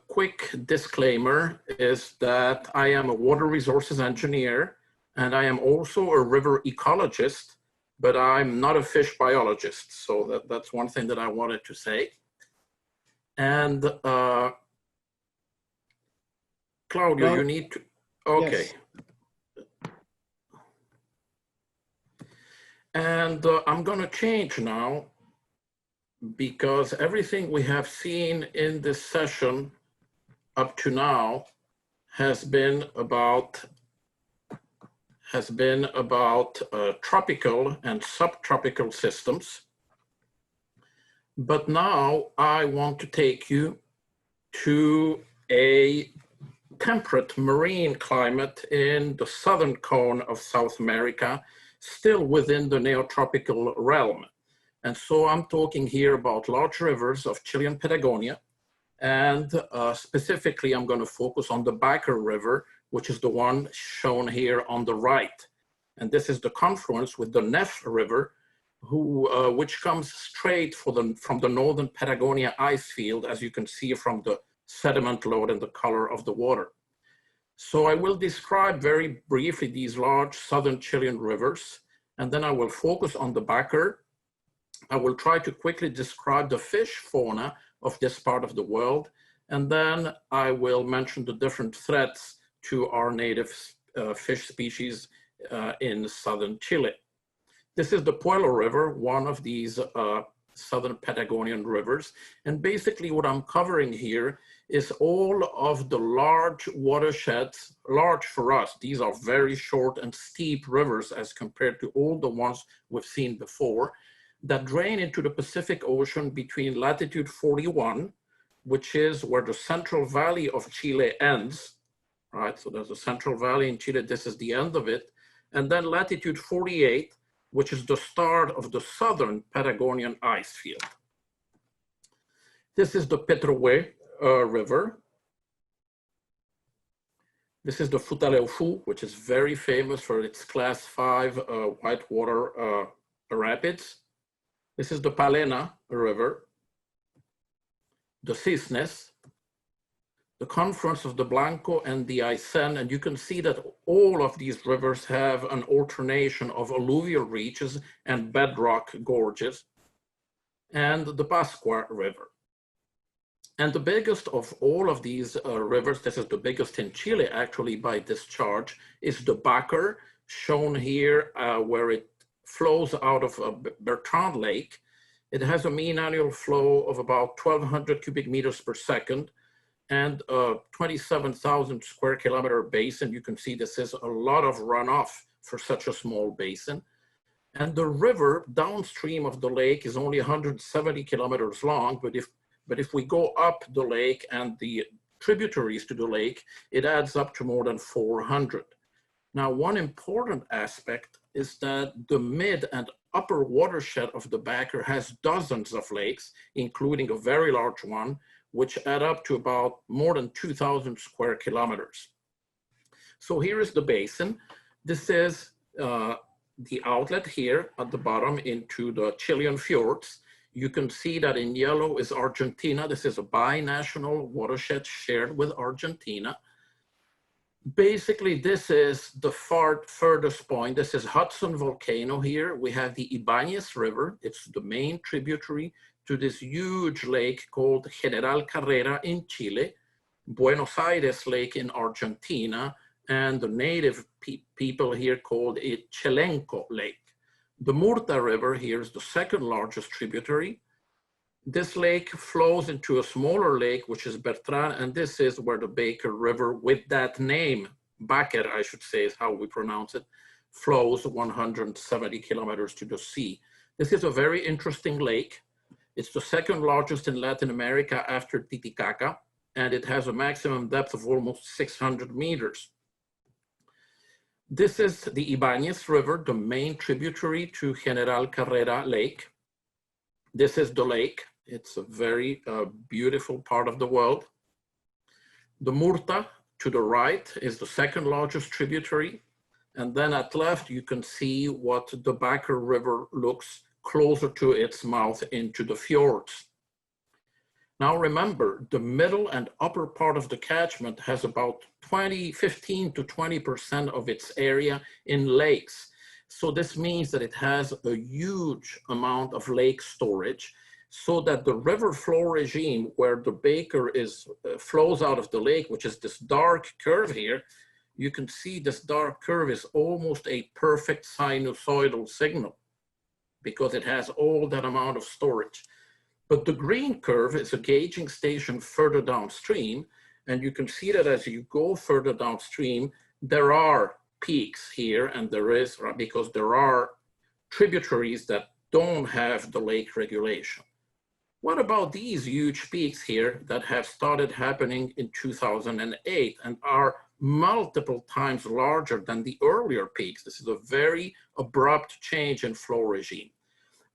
quick disclaimer is that I am a water resources engineer, and I am also a river ecologist, but I'm not a fish biologist. So that's one thing that I wanted to say. And Claudio, well, you need to, okay. Yes. And I'm gonna change now because everything we have seen in this session up to now has been about tropical and subtropical systems. But now I want to take you to a temperate marine climate in the southern cone of South America, still within the neotropical realm. And so I'm talking here about large rivers of Chilean Patagonia. And specifically, I'm going to focus on the Baker River, which is the one shown here on the right. And this is the confluence with the Nef River, which comes straight from the northern Patagonia ice field, as you can see from the sediment load and the color of the water. So I will describe very briefly these large southern Chilean rivers, and then I will focus on the Baker. I will try to quickly describe the fish fauna of this part of the world, and then I will mention the different threats to our native fish species in southern Chile. This is the Puelo River, one of these southern Patagonian rivers. And basically what I'm covering here is all of the large watersheds, large for us. These are very short and steep rivers as compared to all the ones we've seen before, that drain into the Pacific Ocean between latitude 41, which is where the Central Valley of Chile ends, right? So there's a Central Valley in Chile, this is the end of it. And then latitude 48, which is the start of the southern Patagonian ice field. This is the Petrohue River. This is the Futaleufu, which is very famous for its class 5 whitewater rapids. This is the Palena River, the Cisnes, the confluence of the Blanco and the Aysén, and you can see that all of these rivers have an alternation of alluvial reaches and bedrock gorges, and the Pascua River. And the biggest of all of these rivers, this is the biggest in Chile actually by discharge, is the Baker, shown here where it flows out of Bertrand Lake. It has a mean annual flow of about 1,200 cubic meters per second, and a 27,000 square kilometer basin. You can see this is a lot of runoff for such a small basin. And the river downstream of the lake is only 170 kilometers long, but if we go up the lake and the tributaries to the lake, it adds up to more than 400. Now, one important aspect is that the mid and upper watershed of the Baker has dozens of lakes, including a very large one, which add up to about more than 2,000 square kilometers. So here is the basin. This is the outlet here at the bottom into the Chilean fjords. You can see that in yellow is Argentina. This is a binational watershed shared with Argentina. Basically, this is the furthest point. This is Hudson volcano here. We have the Ibanez River. It's the main tributary to this huge lake called General Carrera in Chile, Buenos Aires Lake in Argentina, and the native people here called it Chelenco Lake. The Murta River here is the second largest tributary. This lake flows into a smaller lake, which is Bertrand, and this is where the Baker River, with that name, Baker, I should say, is how we pronounce it, flows 170 kilometers to the sea. This is a very interesting lake. It's the second largest in Latin America after Titicaca, and it has a maximum depth of almost 600 meters. This is the Ibanez River, the main tributary to General Carrera Lake. This is the lake. It's a very beautiful part of the world. The Murta to the right is the second largest tributary. And then at left, you can see what the Baker River looks closer to its mouth into the fjords. Now remember, the middle and upper part of the catchment has about 15 to 20% of its area in lakes. So this means that it has a huge amount of lake storage, so that the river flow regime where the Baker flows out of the lake, which is this dark curve here, you can see this dark curve is almost a perfect sinusoidal signal because it has all that amount of storage. But the green curve is a gauging station further downstream, and you can see that as you go further downstream, there are peaks here, and there is, because there are tributaries that don't have the lake regulation. What about these huge peaks here that have started happening in 2008 and are multiple times larger than the earlier peaks? This is a very abrupt change in flow regime.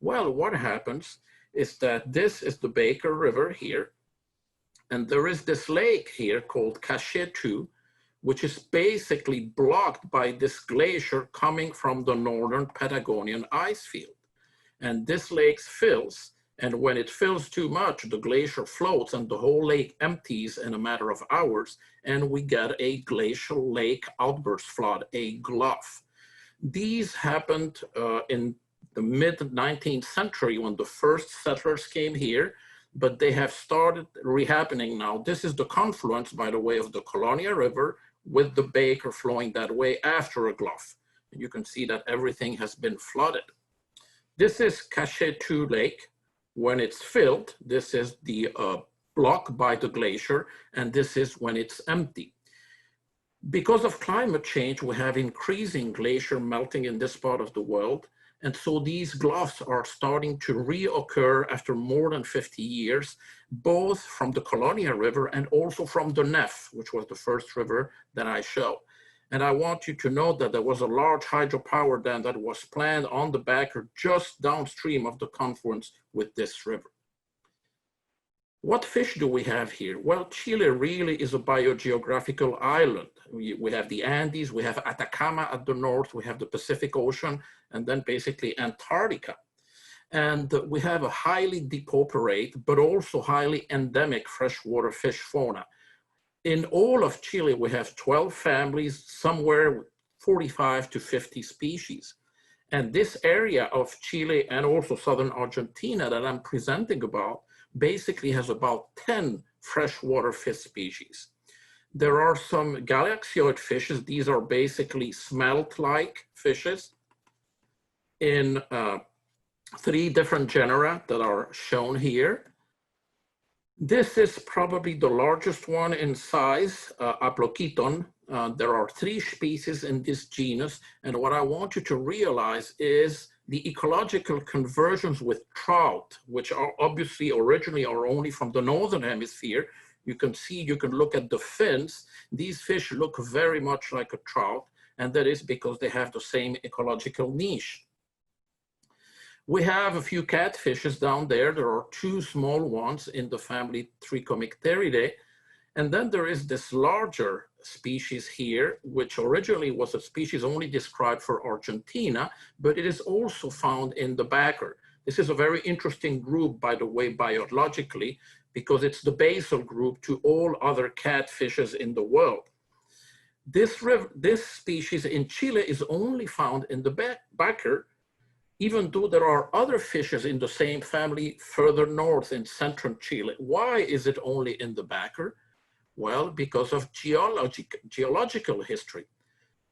Well, what happens is that this is the Baker River here, and there is this lake here called Cache 2, which is basically blocked by this glacier coming from the northern Patagonian ice field. And this lake fills, and when it fills too much, the glacier floats and the whole lake empties in a matter of hours, and we get a glacial lake outburst flood, a GLUF. These happened in the mid-19th century when the first settlers came here, but they have started re-happening now. This is the confluence, by the way, of the Colonia River with the Baker flowing that way after a GLUF. And you can see that everything has been flooded. This is Cache 2 Lake. When it's filled, this is the block by the glacier, and this is when it's empty. Because of climate change, we have increasing glacier melting in this part of the world. And so these GLUFs are starting to reoccur after more than 50 years, both from the Colonia River and also from the Nef, which was the first river that I showed. And I want you to note that there was a large hydropower dam that was planned on the Baker just downstream of the confluence with this river. What fish do we have here? Well, Chile really is a biogeographical island. We have the Andes, we have Atacama at the north, we have the Pacific Ocean, and then basically Antarctica. And we have a highly depopulated, but also highly endemic freshwater fish fauna. In all of Chile, we have 12 families, somewhere 45 to 50 species. And this area of Chile and also southern Argentina that I'm presenting about basically has about 10 freshwater fish species. There are some galaxioid fishes. These are basically smelt-like fishes in 3 different genera that are shown here. This is probably the largest one in size, Aplochiton. There are 3 species in this genus, and what I want you to realize is the ecological conversions with trout, which are obviously originally are only from the northern hemisphere. You can see, you can look at the fins. These fish look very much like a trout, and that is because they have the same ecological niche. We have a few catfishes down there. There are 2 small ones in the family Trichomicteridae. And then there is this larger species here, which originally was a species only described for Argentina, but it is also found in the Baker. This is a very interesting group, by the way, biologically, because it's the basal group to all other catfishes in the world. This species in Chile is only found in the backer, even though there are other fishes in the same family further north in central Chile. Why is it only in the backer? Well, because of geological history.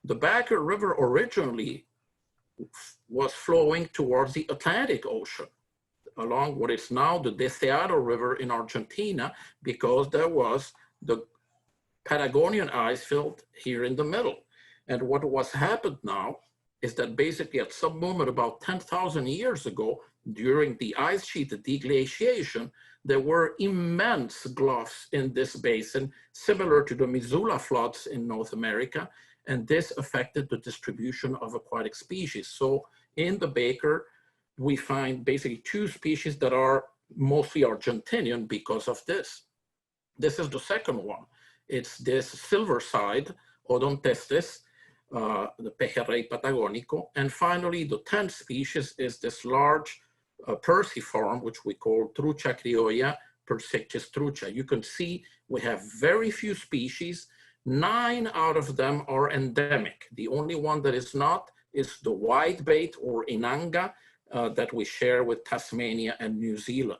The Backer River originally was flowing towards the Atlantic Ocean, along what is now the Deseado River in Argentina, because there was the Patagonian ice field here in the middle. And what was happened now is that basically at some moment about 10,000 years ago, during the ice sheet deglaciation, there were immense gulfs in this basin, similar to the Missoula floods in North America, and this affected the distribution of aquatic species. So in the Baker, we find basically two species that are mostly Argentinian because of this. This is the second one. It's this silverside, Odontestes, the pejerrey patagónico. And finally, the 10th species is this large Perciform, which we call Trucha criolla, Persictis trucha. You can see we have very few species. 9 out of them are endemic. The only one that is not is the whitebait or inanga that we share with Tasmania and New Zealand.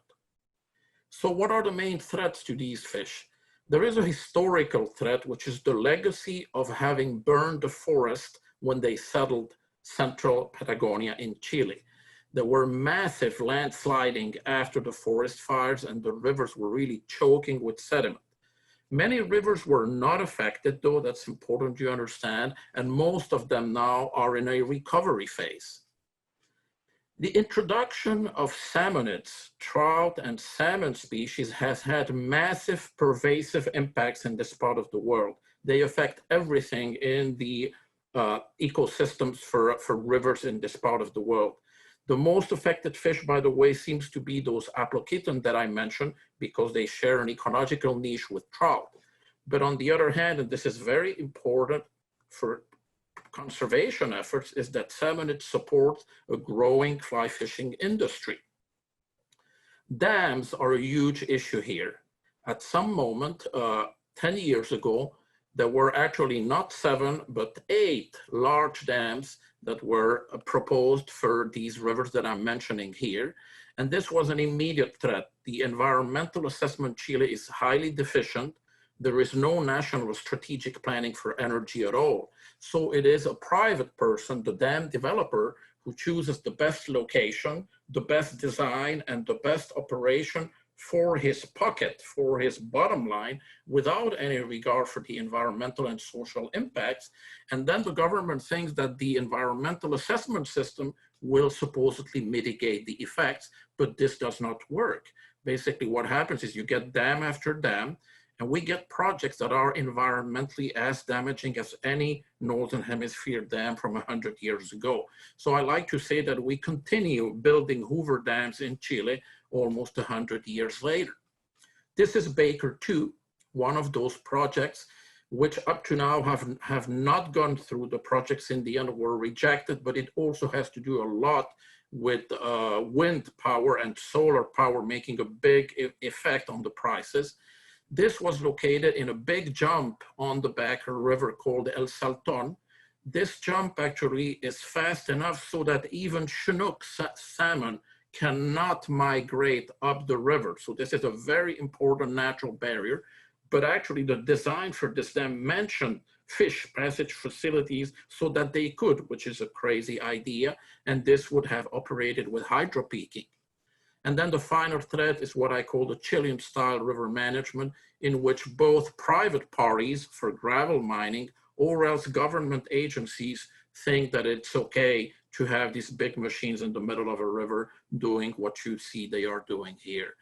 So what are the main threats to these fish? There is a historical threat, which is the legacy of having burned the forest when they settled central Patagonia in Chile. There were massive landsliding after the forest fires, and the rivers were really choking with sediment. Many rivers were not affected, though that's important to understand, and most of them now are in a recovery phase. The introduction of salmonids, trout and salmon species, has had massive pervasive impacts in this part of the world. They affect everything in the ecosystems for rivers in this part of the world. The most affected fish, by the way, seems to be those aplochiton that I mentioned, because they share an ecological niche with trout. But on the other hand, and this is very important for conservation efforts, is that salmonids support a growing fly fishing industry. Dams are a huge issue here. At some moment, 10 years ago, there were actually not 7, but 8 large dams that were proposed for these rivers that I'm mentioning here. And this was an immediate threat. The environmental assessment Chile is highly deficient. There is no national strategic planning for energy at all. So it is a private person, the dam developer, who chooses the best location, the best design, and the best operation for his pocket, for his bottom line, without any regard for the environmental and social impacts. And then the government thinks that the environmental assessment system will supposedly mitigate the effects, but this does not work. Basically, what happens is you get dam after dam, and we get projects that are environmentally as damaging as any Northern Hemisphere dam from 100 years ago. So I like to say that we continue building Hoover dams in Chile almost 100 years later. This is Baker 2, one of those projects which up to now have not gone through. The projects in the end were rejected, but it also has to do a lot with wind power and solar power making a big effect on the prices. This was located in a big jump on the Baker River called El Salton. This jump actually is fast enough so that even Chinook salmon cannot migrate up the river. So this is a very important natural barrier, but actually the design for this dam mentioned fish passage facilities so that they could, which is a crazy idea, and this would have operated with hydropeaking. And then the final threat is what I call the Chilean style river management, in which both private parties for gravel mining or else government agencies think that it's okay to have these big machines in the middle of a river doing what you see they are doing here.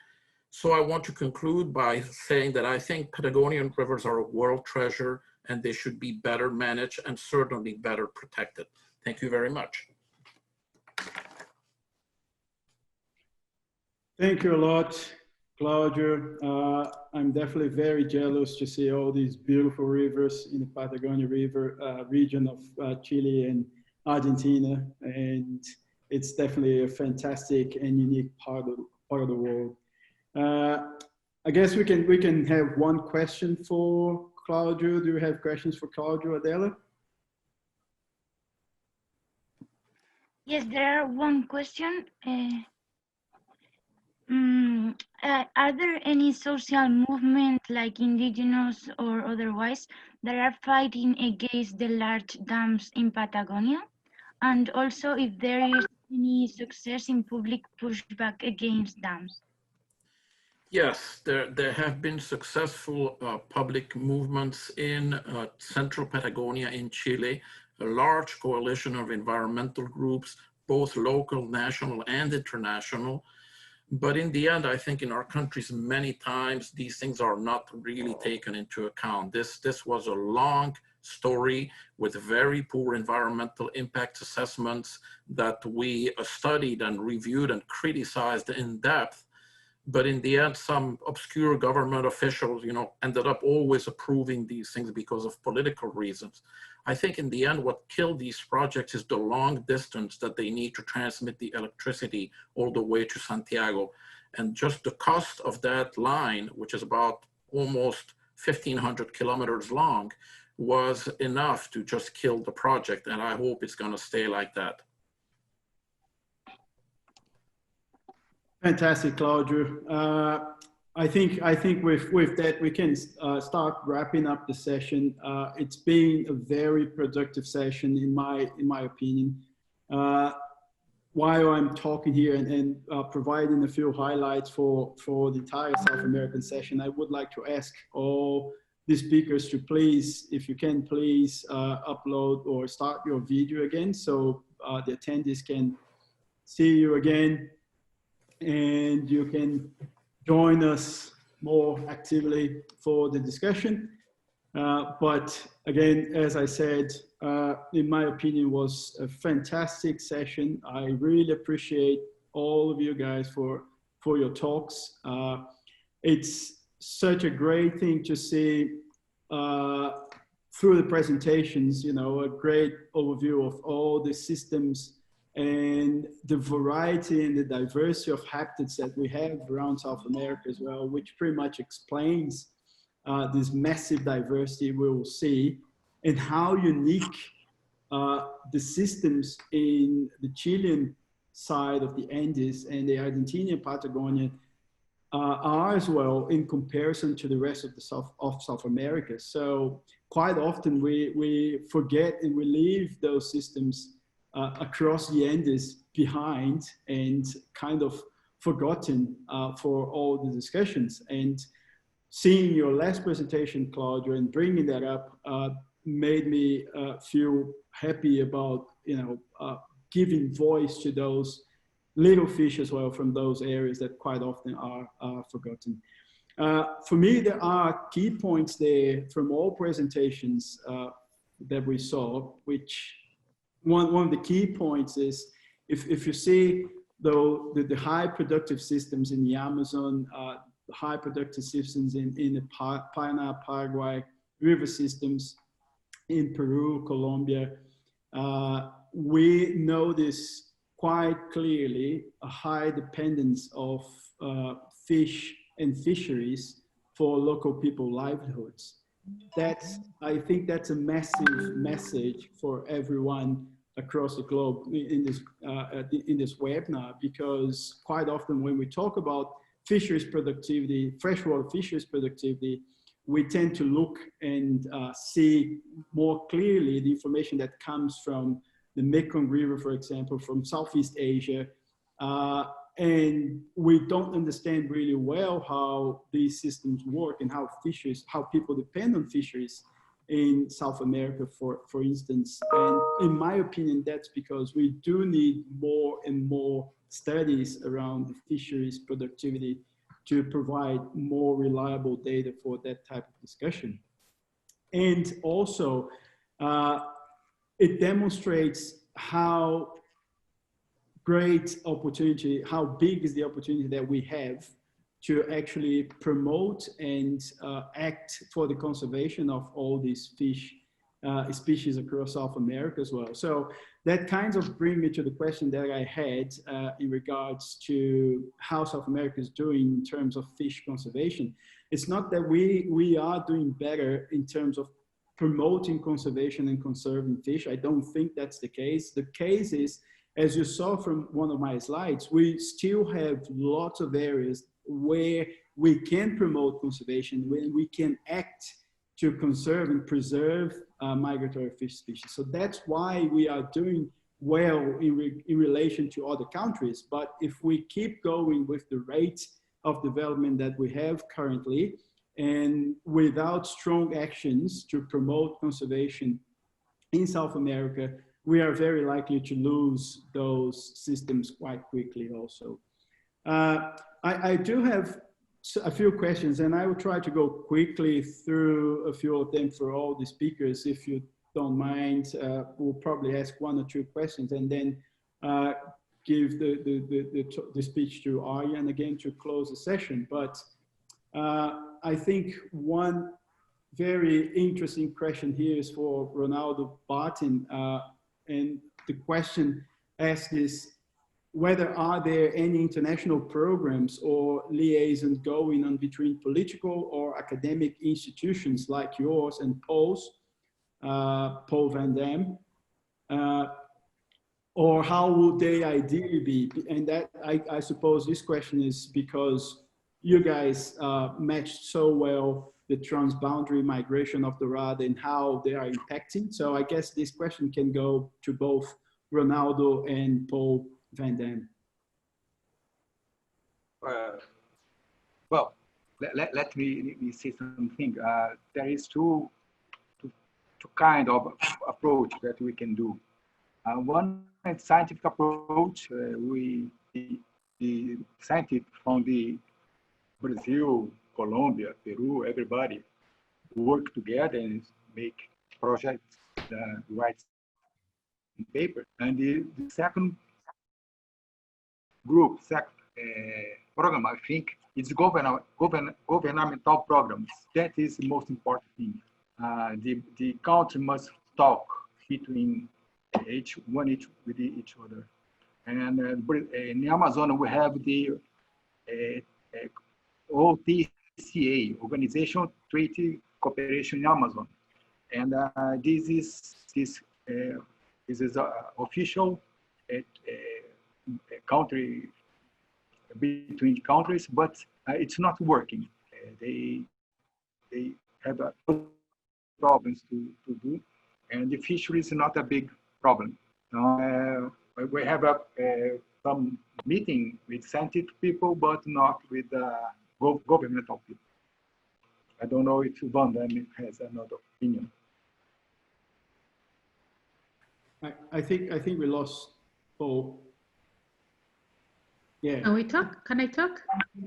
So I want to conclude by saying that I think Patagonian rivers are a world treasure and they should be better managed and certainly better protected. Thank you very much. Thank you a lot, Claudio. I'm definitely very jealous to see all these beautiful rivers in the Patagonia River region of Chile and Argentina, and it's definitely a fantastic and unique part of the world. I guess we can have one question for Claudio, do you have questions for Claudio, Adela? Yes, there are one question. Are there any social movements like indigenous or otherwise that are fighting against the large dams in Patagonia? And also if there is any success in public pushback against dams? Yes, there have been successful public movements in central Patagonia in Chile, a large coalition of environmental groups, both local, national, and international. But in the end, I think in our countries, many times these things are not really taken into account. This was a long story with very poor environmental impact assessments that we studied and reviewed and criticized in depth. But in the end, some obscure government officials, ended up always approving these things because of political reasons. I think in the end, what killed these projects is the long distance that they need to transmit the electricity all the way to Santiago. And just the cost of that line, which is about almost 1,500 kilometers long, was enough to just kill the project. And I hope it's going to stay like that. Fantastic, Claudio. I think with that we can start wrapping up the session. It's been a very productive session in my opinion. While I'm talking here and providing a few highlights for the entire South American session, I would like to ask all the speakers to please, if you can, please upload or start your video again so the attendees can see you again. And you can join us more actively for the discussion. But again, as I said, in my opinion, was a fantastic session. I really appreciate all of you guys for your talks. It's such a great thing to see through the presentations, a great overview of all the systems and the variety and the diversity of habitats that we have around South America as well, which pretty much explains this massive diversity we will see and how unique the systems in the Chilean side of the Andes and the Argentinian Patagonia are as well in comparison to the rest of the South America. So quite often we forget and we leave those systems across the Andes behind and kind of forgotten for all the discussions. And seeing your last presentation, Claudio, and bringing that up made me feel happy about, giving voice to those little fish as well from those areas that quite often are forgotten. For me, there are key points there from all presentations that we saw, which one of the key points is if you see the high productive systems in the Amazon, the high productive systems in the Paraná, Paraguay river systems in Peru, Colombia, we notice quite clearly a high dependence of fish and fisheries for local people livelihoods. I think that's a massive message for everyone across the globe in this webinar, because quite often when we talk about fisheries productivity, freshwater fisheries productivity, we tend to look and see more clearly the information that comes from the Mekong River, for example, from Southeast Asia. And we don't understand really well how these systems work and how people depend on fisheries in South America, for instance. And in my opinion, that's because we do need more and more studies around the fisheries productivity to provide more reliable data for that type of discussion. And also, it demonstrates how great opportunity, how big is the opportunity that we have to actually promote and act for the conservation of all these fish species across South America as well. So that kind of brings me to the question that I had in regards to how South America is doing in terms of fish conservation. It's not that we are doing better in terms of promoting conservation and conserving fish. I don't think that's the case. The case is, as you saw from one of my slides, we still have lots of areas where we can promote conservation, where we can act to conserve and preserve migratory fish species. So that's why we are doing well in relation to other countries. But if we keep going with the rate of development that we have currently, and without strong actions to promote conservation in South America, we are very likely to lose those systems quite quickly also. I do have a few questions, and I will try to go quickly through a few of them for all the speakers. If you don't mind, we'll probably ask one or two questions and then give the speech to Arjan again to close the session. But I think one very interesting question here is for Ronaldo Barton, and the question asked is, whether are there any international programs or liaison going on between political or academic institutions like yours and Paul's, Paul Van Dam, or how would they ideally be? And that I suppose this question is because you guys matched so well the transboundary migration of the rod and how they are impacting. So I guess this question can go to both Ronaldo and Paul Van Dam. Well, let me say something. There is two kind of approach that we can do. One is scientific approach. The scientists from the Brazil, Colombia, Peru, everybody work together and make projects, write paper. And the second group, program, I think, it's governmental programs. That is the most important thing. The country must talk between each with each other. And in the Amazon, we have the OTCA, Organization Treaty Cooperation in Amazon. And this is official country between countries, but it's not working. They have problems to do, and the fishery is not a big problem. We have some meeting with scientific people, but not with governmental people. I don't know if Van Dam has another opinion. I think we lost Paul. Yeah. Can we talk? Can I talk?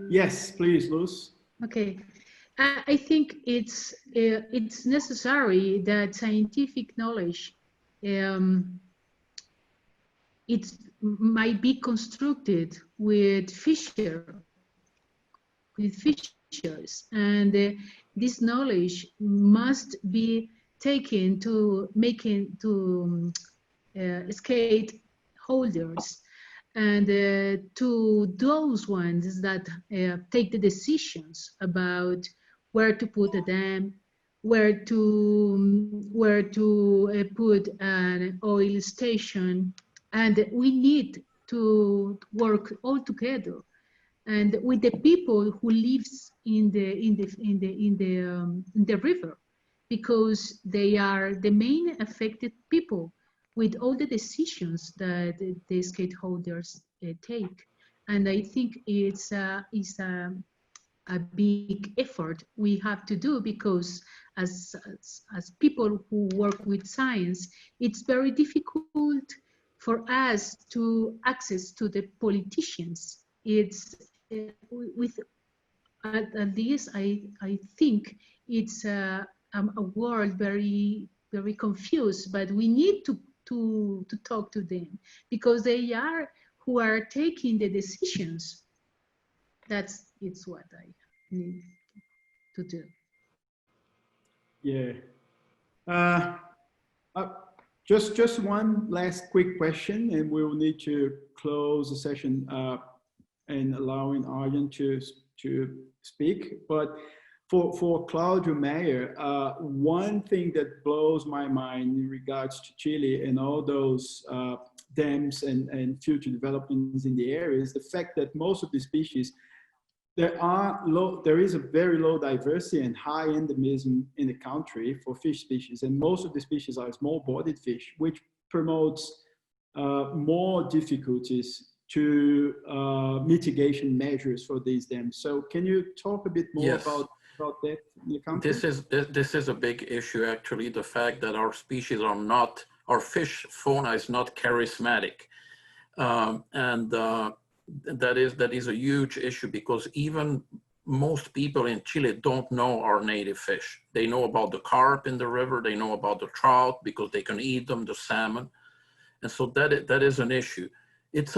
Yes, please, Luz. Okay. I think it's necessary that scientific knowledge it might be constructed with fishers, and this knowledge must be taken to skate holders, and to those ones that take the decisions about where to put a dam, where to put an oil station, and we need to work all together, and with the people who lives in the river, because they are the main affected people with all the decisions that the stakeholders take. And I think it's a big effort we have to do, because as people who work with science, it's very difficult for us to access to the politicians. It's with at least I think it's a world very confused, but we need to talk to them, because they are who are taking the decisions. It's what I need to do. Yeah. Just one last quick question, and we will need to close the session and allowing Arjen to speak. But for Claudio Meyer, one thing that blows my mind in regards to Chile and all those dams and future developments in the area is the fact that most of the species, there is a very low diversity and high endemism in the country for fish species, and most of the species are small-bodied fish, which promotes more difficulties to mitigation measures for these dams. So can you talk a bit more Yes. about that in the country? This is a big issue, actually, the fact that our species are not, our fish fauna is not charismatic. That is a huge issue, because even most people in Chile don't know our native fish. They know about the carp in the river, they know about the trout because they can eat them, the salmon. And so that is an issue. It's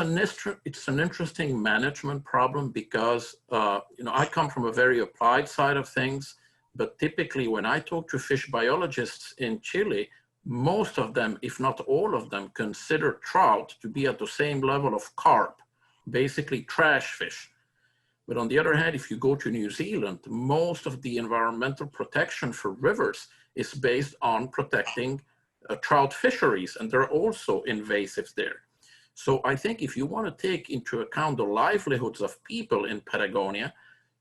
an interesting management problem because, you know, I come from a very applied side of things, but typically when I talk to fish biologists in Chile, most of them, if not all of them, consider trout to be at the same level of carp, basically trash fish. But on the other hand, if you go to New Zealand, most of the environmental protection for rivers is based on protecting trout fisheries, and there are also invasives there. So I think if you want to take into account the livelihoods of people in Patagonia,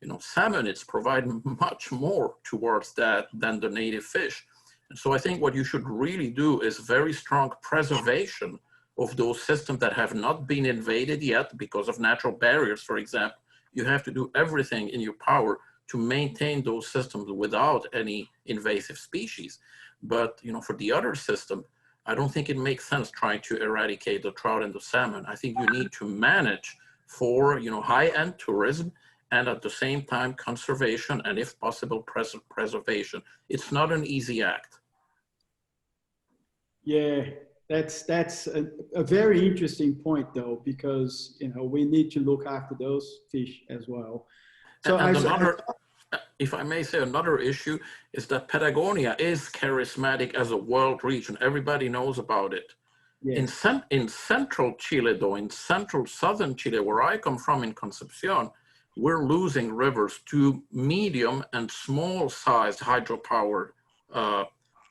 you know, salmonids provide much more towards that than the native fish. And so I think what you should really do is very strong preservation of those systems that have not been invaded yet because of natural barriers, for example. You have to do everything in your power to maintain those systems without any invasive species. But, you know, for the other system, I don't think it makes sense trying to eradicate the trout and the salmon. I think you need to manage for, you know, high-end tourism and at the same time conservation and, if possible, preservation. It's not an easy act. Yeah, that's a very interesting point, though, because, you know, we need to look after those fish as well. So if I may say, another issue is that Patagonia is charismatic as a world region. Everybody knows about it. Yes. In central Chile, though, in central southern Chile, where I come from in Concepcion, we're losing rivers to medium and small sized hydropower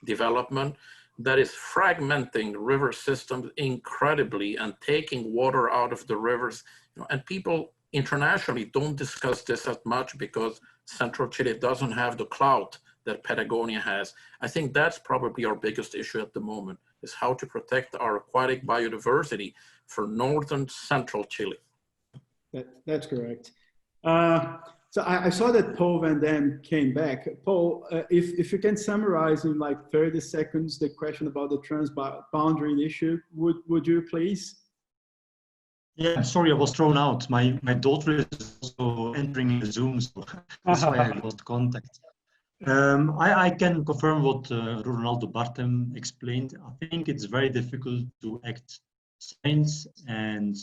development that is fragmenting river systems incredibly and taking water out of the rivers. You know, and people internationally don't discuss this as much because central Chile doesn't have the clout that Patagonia has. I think that's probably our biggest issue at the moment, is how to protect our aquatic biodiversity for northern central Chile. That's correct. So I saw that Paul Van Dam came back. Paul, if you can summarize in like 30 seconds the question about the transboundary issue, would you please? Yeah, sorry, I was thrown out. My daughter is also entering the Zoom, so that's why I lost contact. I can confirm what Ronaldo Bartem explained. I think it's very difficult to act science and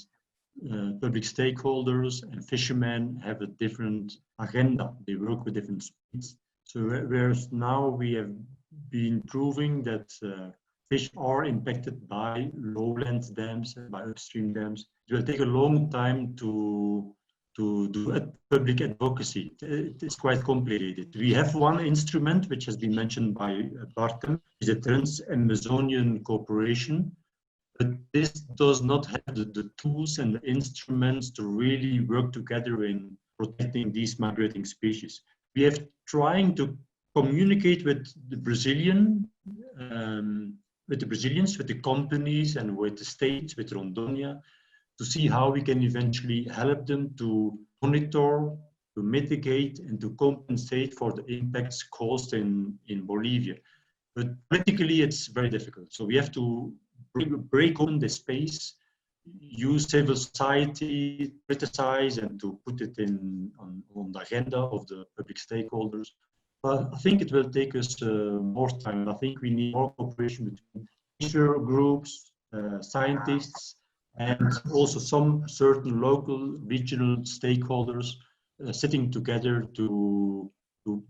public stakeholders and fishermen have a different agenda. They work with different speeds. So whereas now we have been proving that fish are impacted by lowland dams and by upstream dams, it will take a long time to do a public advocacy. It is quite complicated. We have one instrument which has been mentioned by Bartem, is a Trans-Amazonian cooperation. But this does not have the tools and the instruments to really work together in protecting these migrating species. We have trying to communicate with the Brazilians, with the companies and with the states, with Rondônia, to see how we can eventually help them to monitor, to mitigate, and to compensate for the impacts caused in Bolivia. But politically, it's very difficult. So we have to break open the space, use civil society, criticize, and to put it on the agenda of the public stakeholders. But I think it will take us more time. I think we need more cooperation between nature groups, scientists, and also some certain local, regional stakeholders sitting together to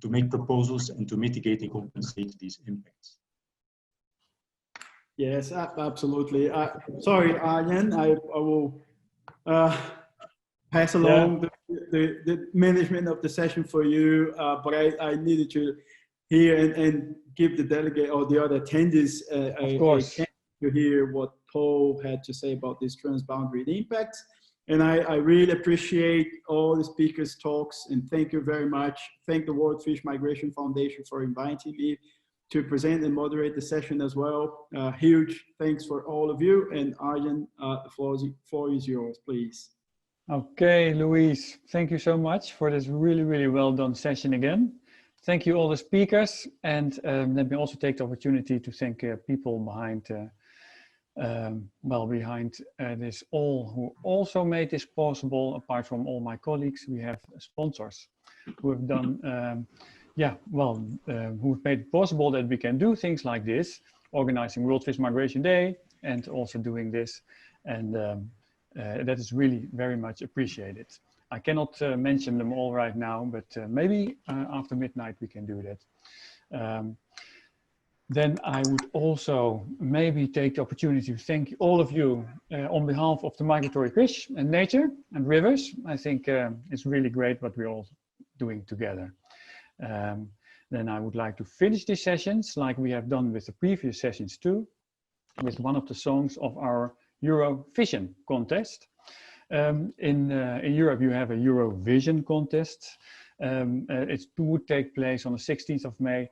make proposals and to mitigate and compensate these impacts. Yes, absolutely. Sorry, Arjen, I will pass along the management of the session for you, but I needed to hear and give the delegate or the other attendees a chance to hear what Paul had to say about this transboundary impacts. And I really appreciate all the speakers' talks, and thank you very much. Thank the World Fish Migration Foundation for inviting me to present and moderate the session as well. Huge thanks for all of you. And Arjen, the floor is yours, please. Okay, Luis, thank you so much for this really, really well done session again. Thank you all the speakers, and let me also take the opportunity to thank people behind this all who also made this possible. Apart from all my colleagues, we have sponsors who have done who've made it possible that we can do things like this, organizing World Fish Migration Day and also doing this, and that is really very much appreciated. I cannot mention them all right now, but maybe after midnight we can do that. Then I would also maybe take the opportunity to thank all of you on behalf of the migratory fish and nature and rivers. I think it's really great what we're all doing together. Then I would like to finish these sessions like we have done with the previous sessions too, with one of the songs of our Eurovision contest. In Europe, you have a Eurovision contest. It would take place on the 16th of May,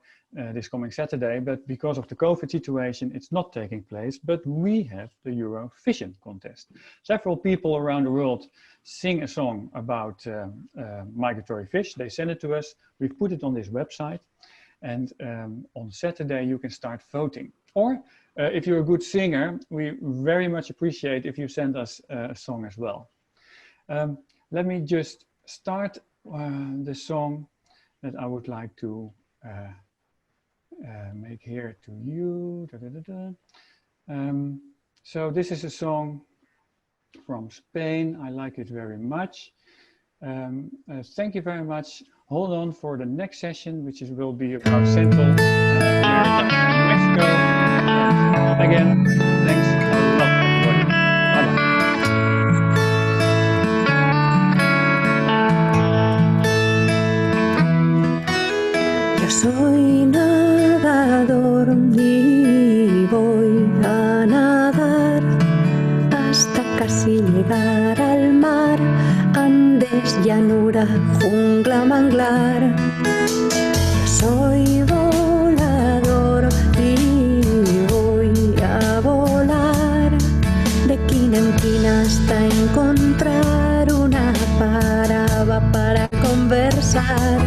this coming Saturday, but because of the COVID situation, it's not taking place, but we have the Eurovision contest. Several people around the world sing a song about migratory fish. They send it to us. We've put it on this website, and on Saturday you can start voting. Or if you're a good singer, we very much appreciate if you send us a song as well. Let me just start the song that I would like to make here to you. So this is a song from Spain. I like it very much. Thank you very much. Hold on for the next session, which will be about Central America and Mexico. Again, thanks a lot, everybody. Bye-bye. Yo soy nadador y voy a nadar hasta casi llegar al mar, Andes, llanura, jungla, manglar. Yo soy volador y voy a volar de quina en quina hasta encontrar una paraba para conversar.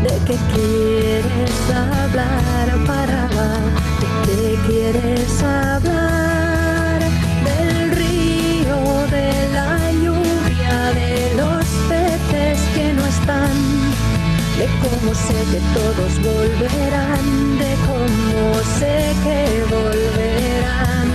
¿De qué quieres hablar, paraba? ¿De qué quieres hablar? Del río, de la lluvia, de los peces que no están, de cómo sé que todos volverán, de cómo sé que volverán.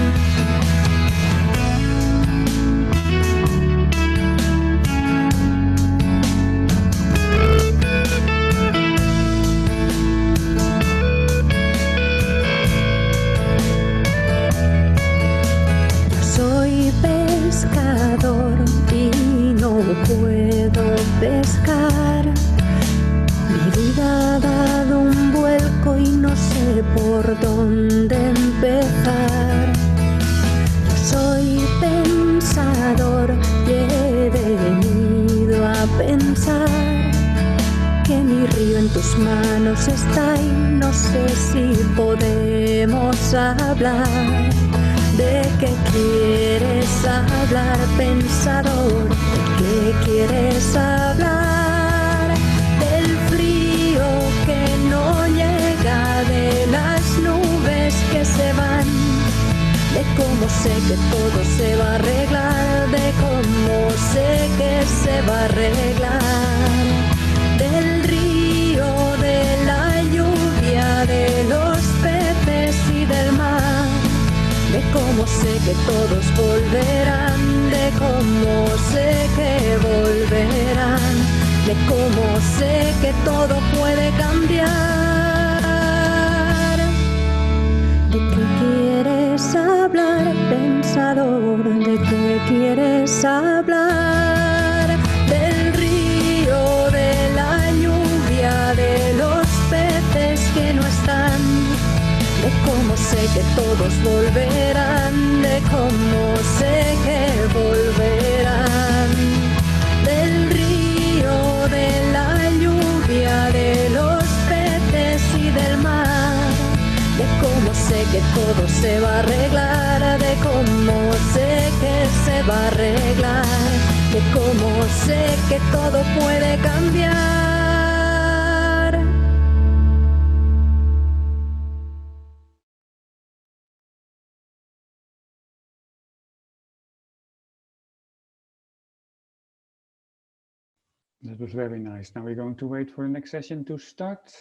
Pescador y no puedo pescar. Mi vida ha dado un vuelco y no sé por dónde empezar. Yo soy pensador y he venido a pensar que mi río en tus manos está y no sé si podemos hablar. ¿De qué quieres hablar, pensador? ¿De qué quieres hablar? Del frío que no llega, de las nubes que se van, de cómo sé que todo se va a arreglar, de cómo sé que se va a arreglar. Del río, de la lluvia, de los peces y del mar, de cómo sé que todos volverán, de cómo sé que volverán, de cómo sé que todo puede cambiar. ¿De qué quieres quieres hablar del río, de la lluvia, de los peces que no están, de cómo sé que todos volverán, de cómo sé que volverán, del río, de la lluvia, de los peces y del mar, de cómo sé que todo se va a arreglar, de cómo sé que se va a arreglar, de cómo sé que todo puede cambiar. That was very nice. Now we're going to wait for the next session to start.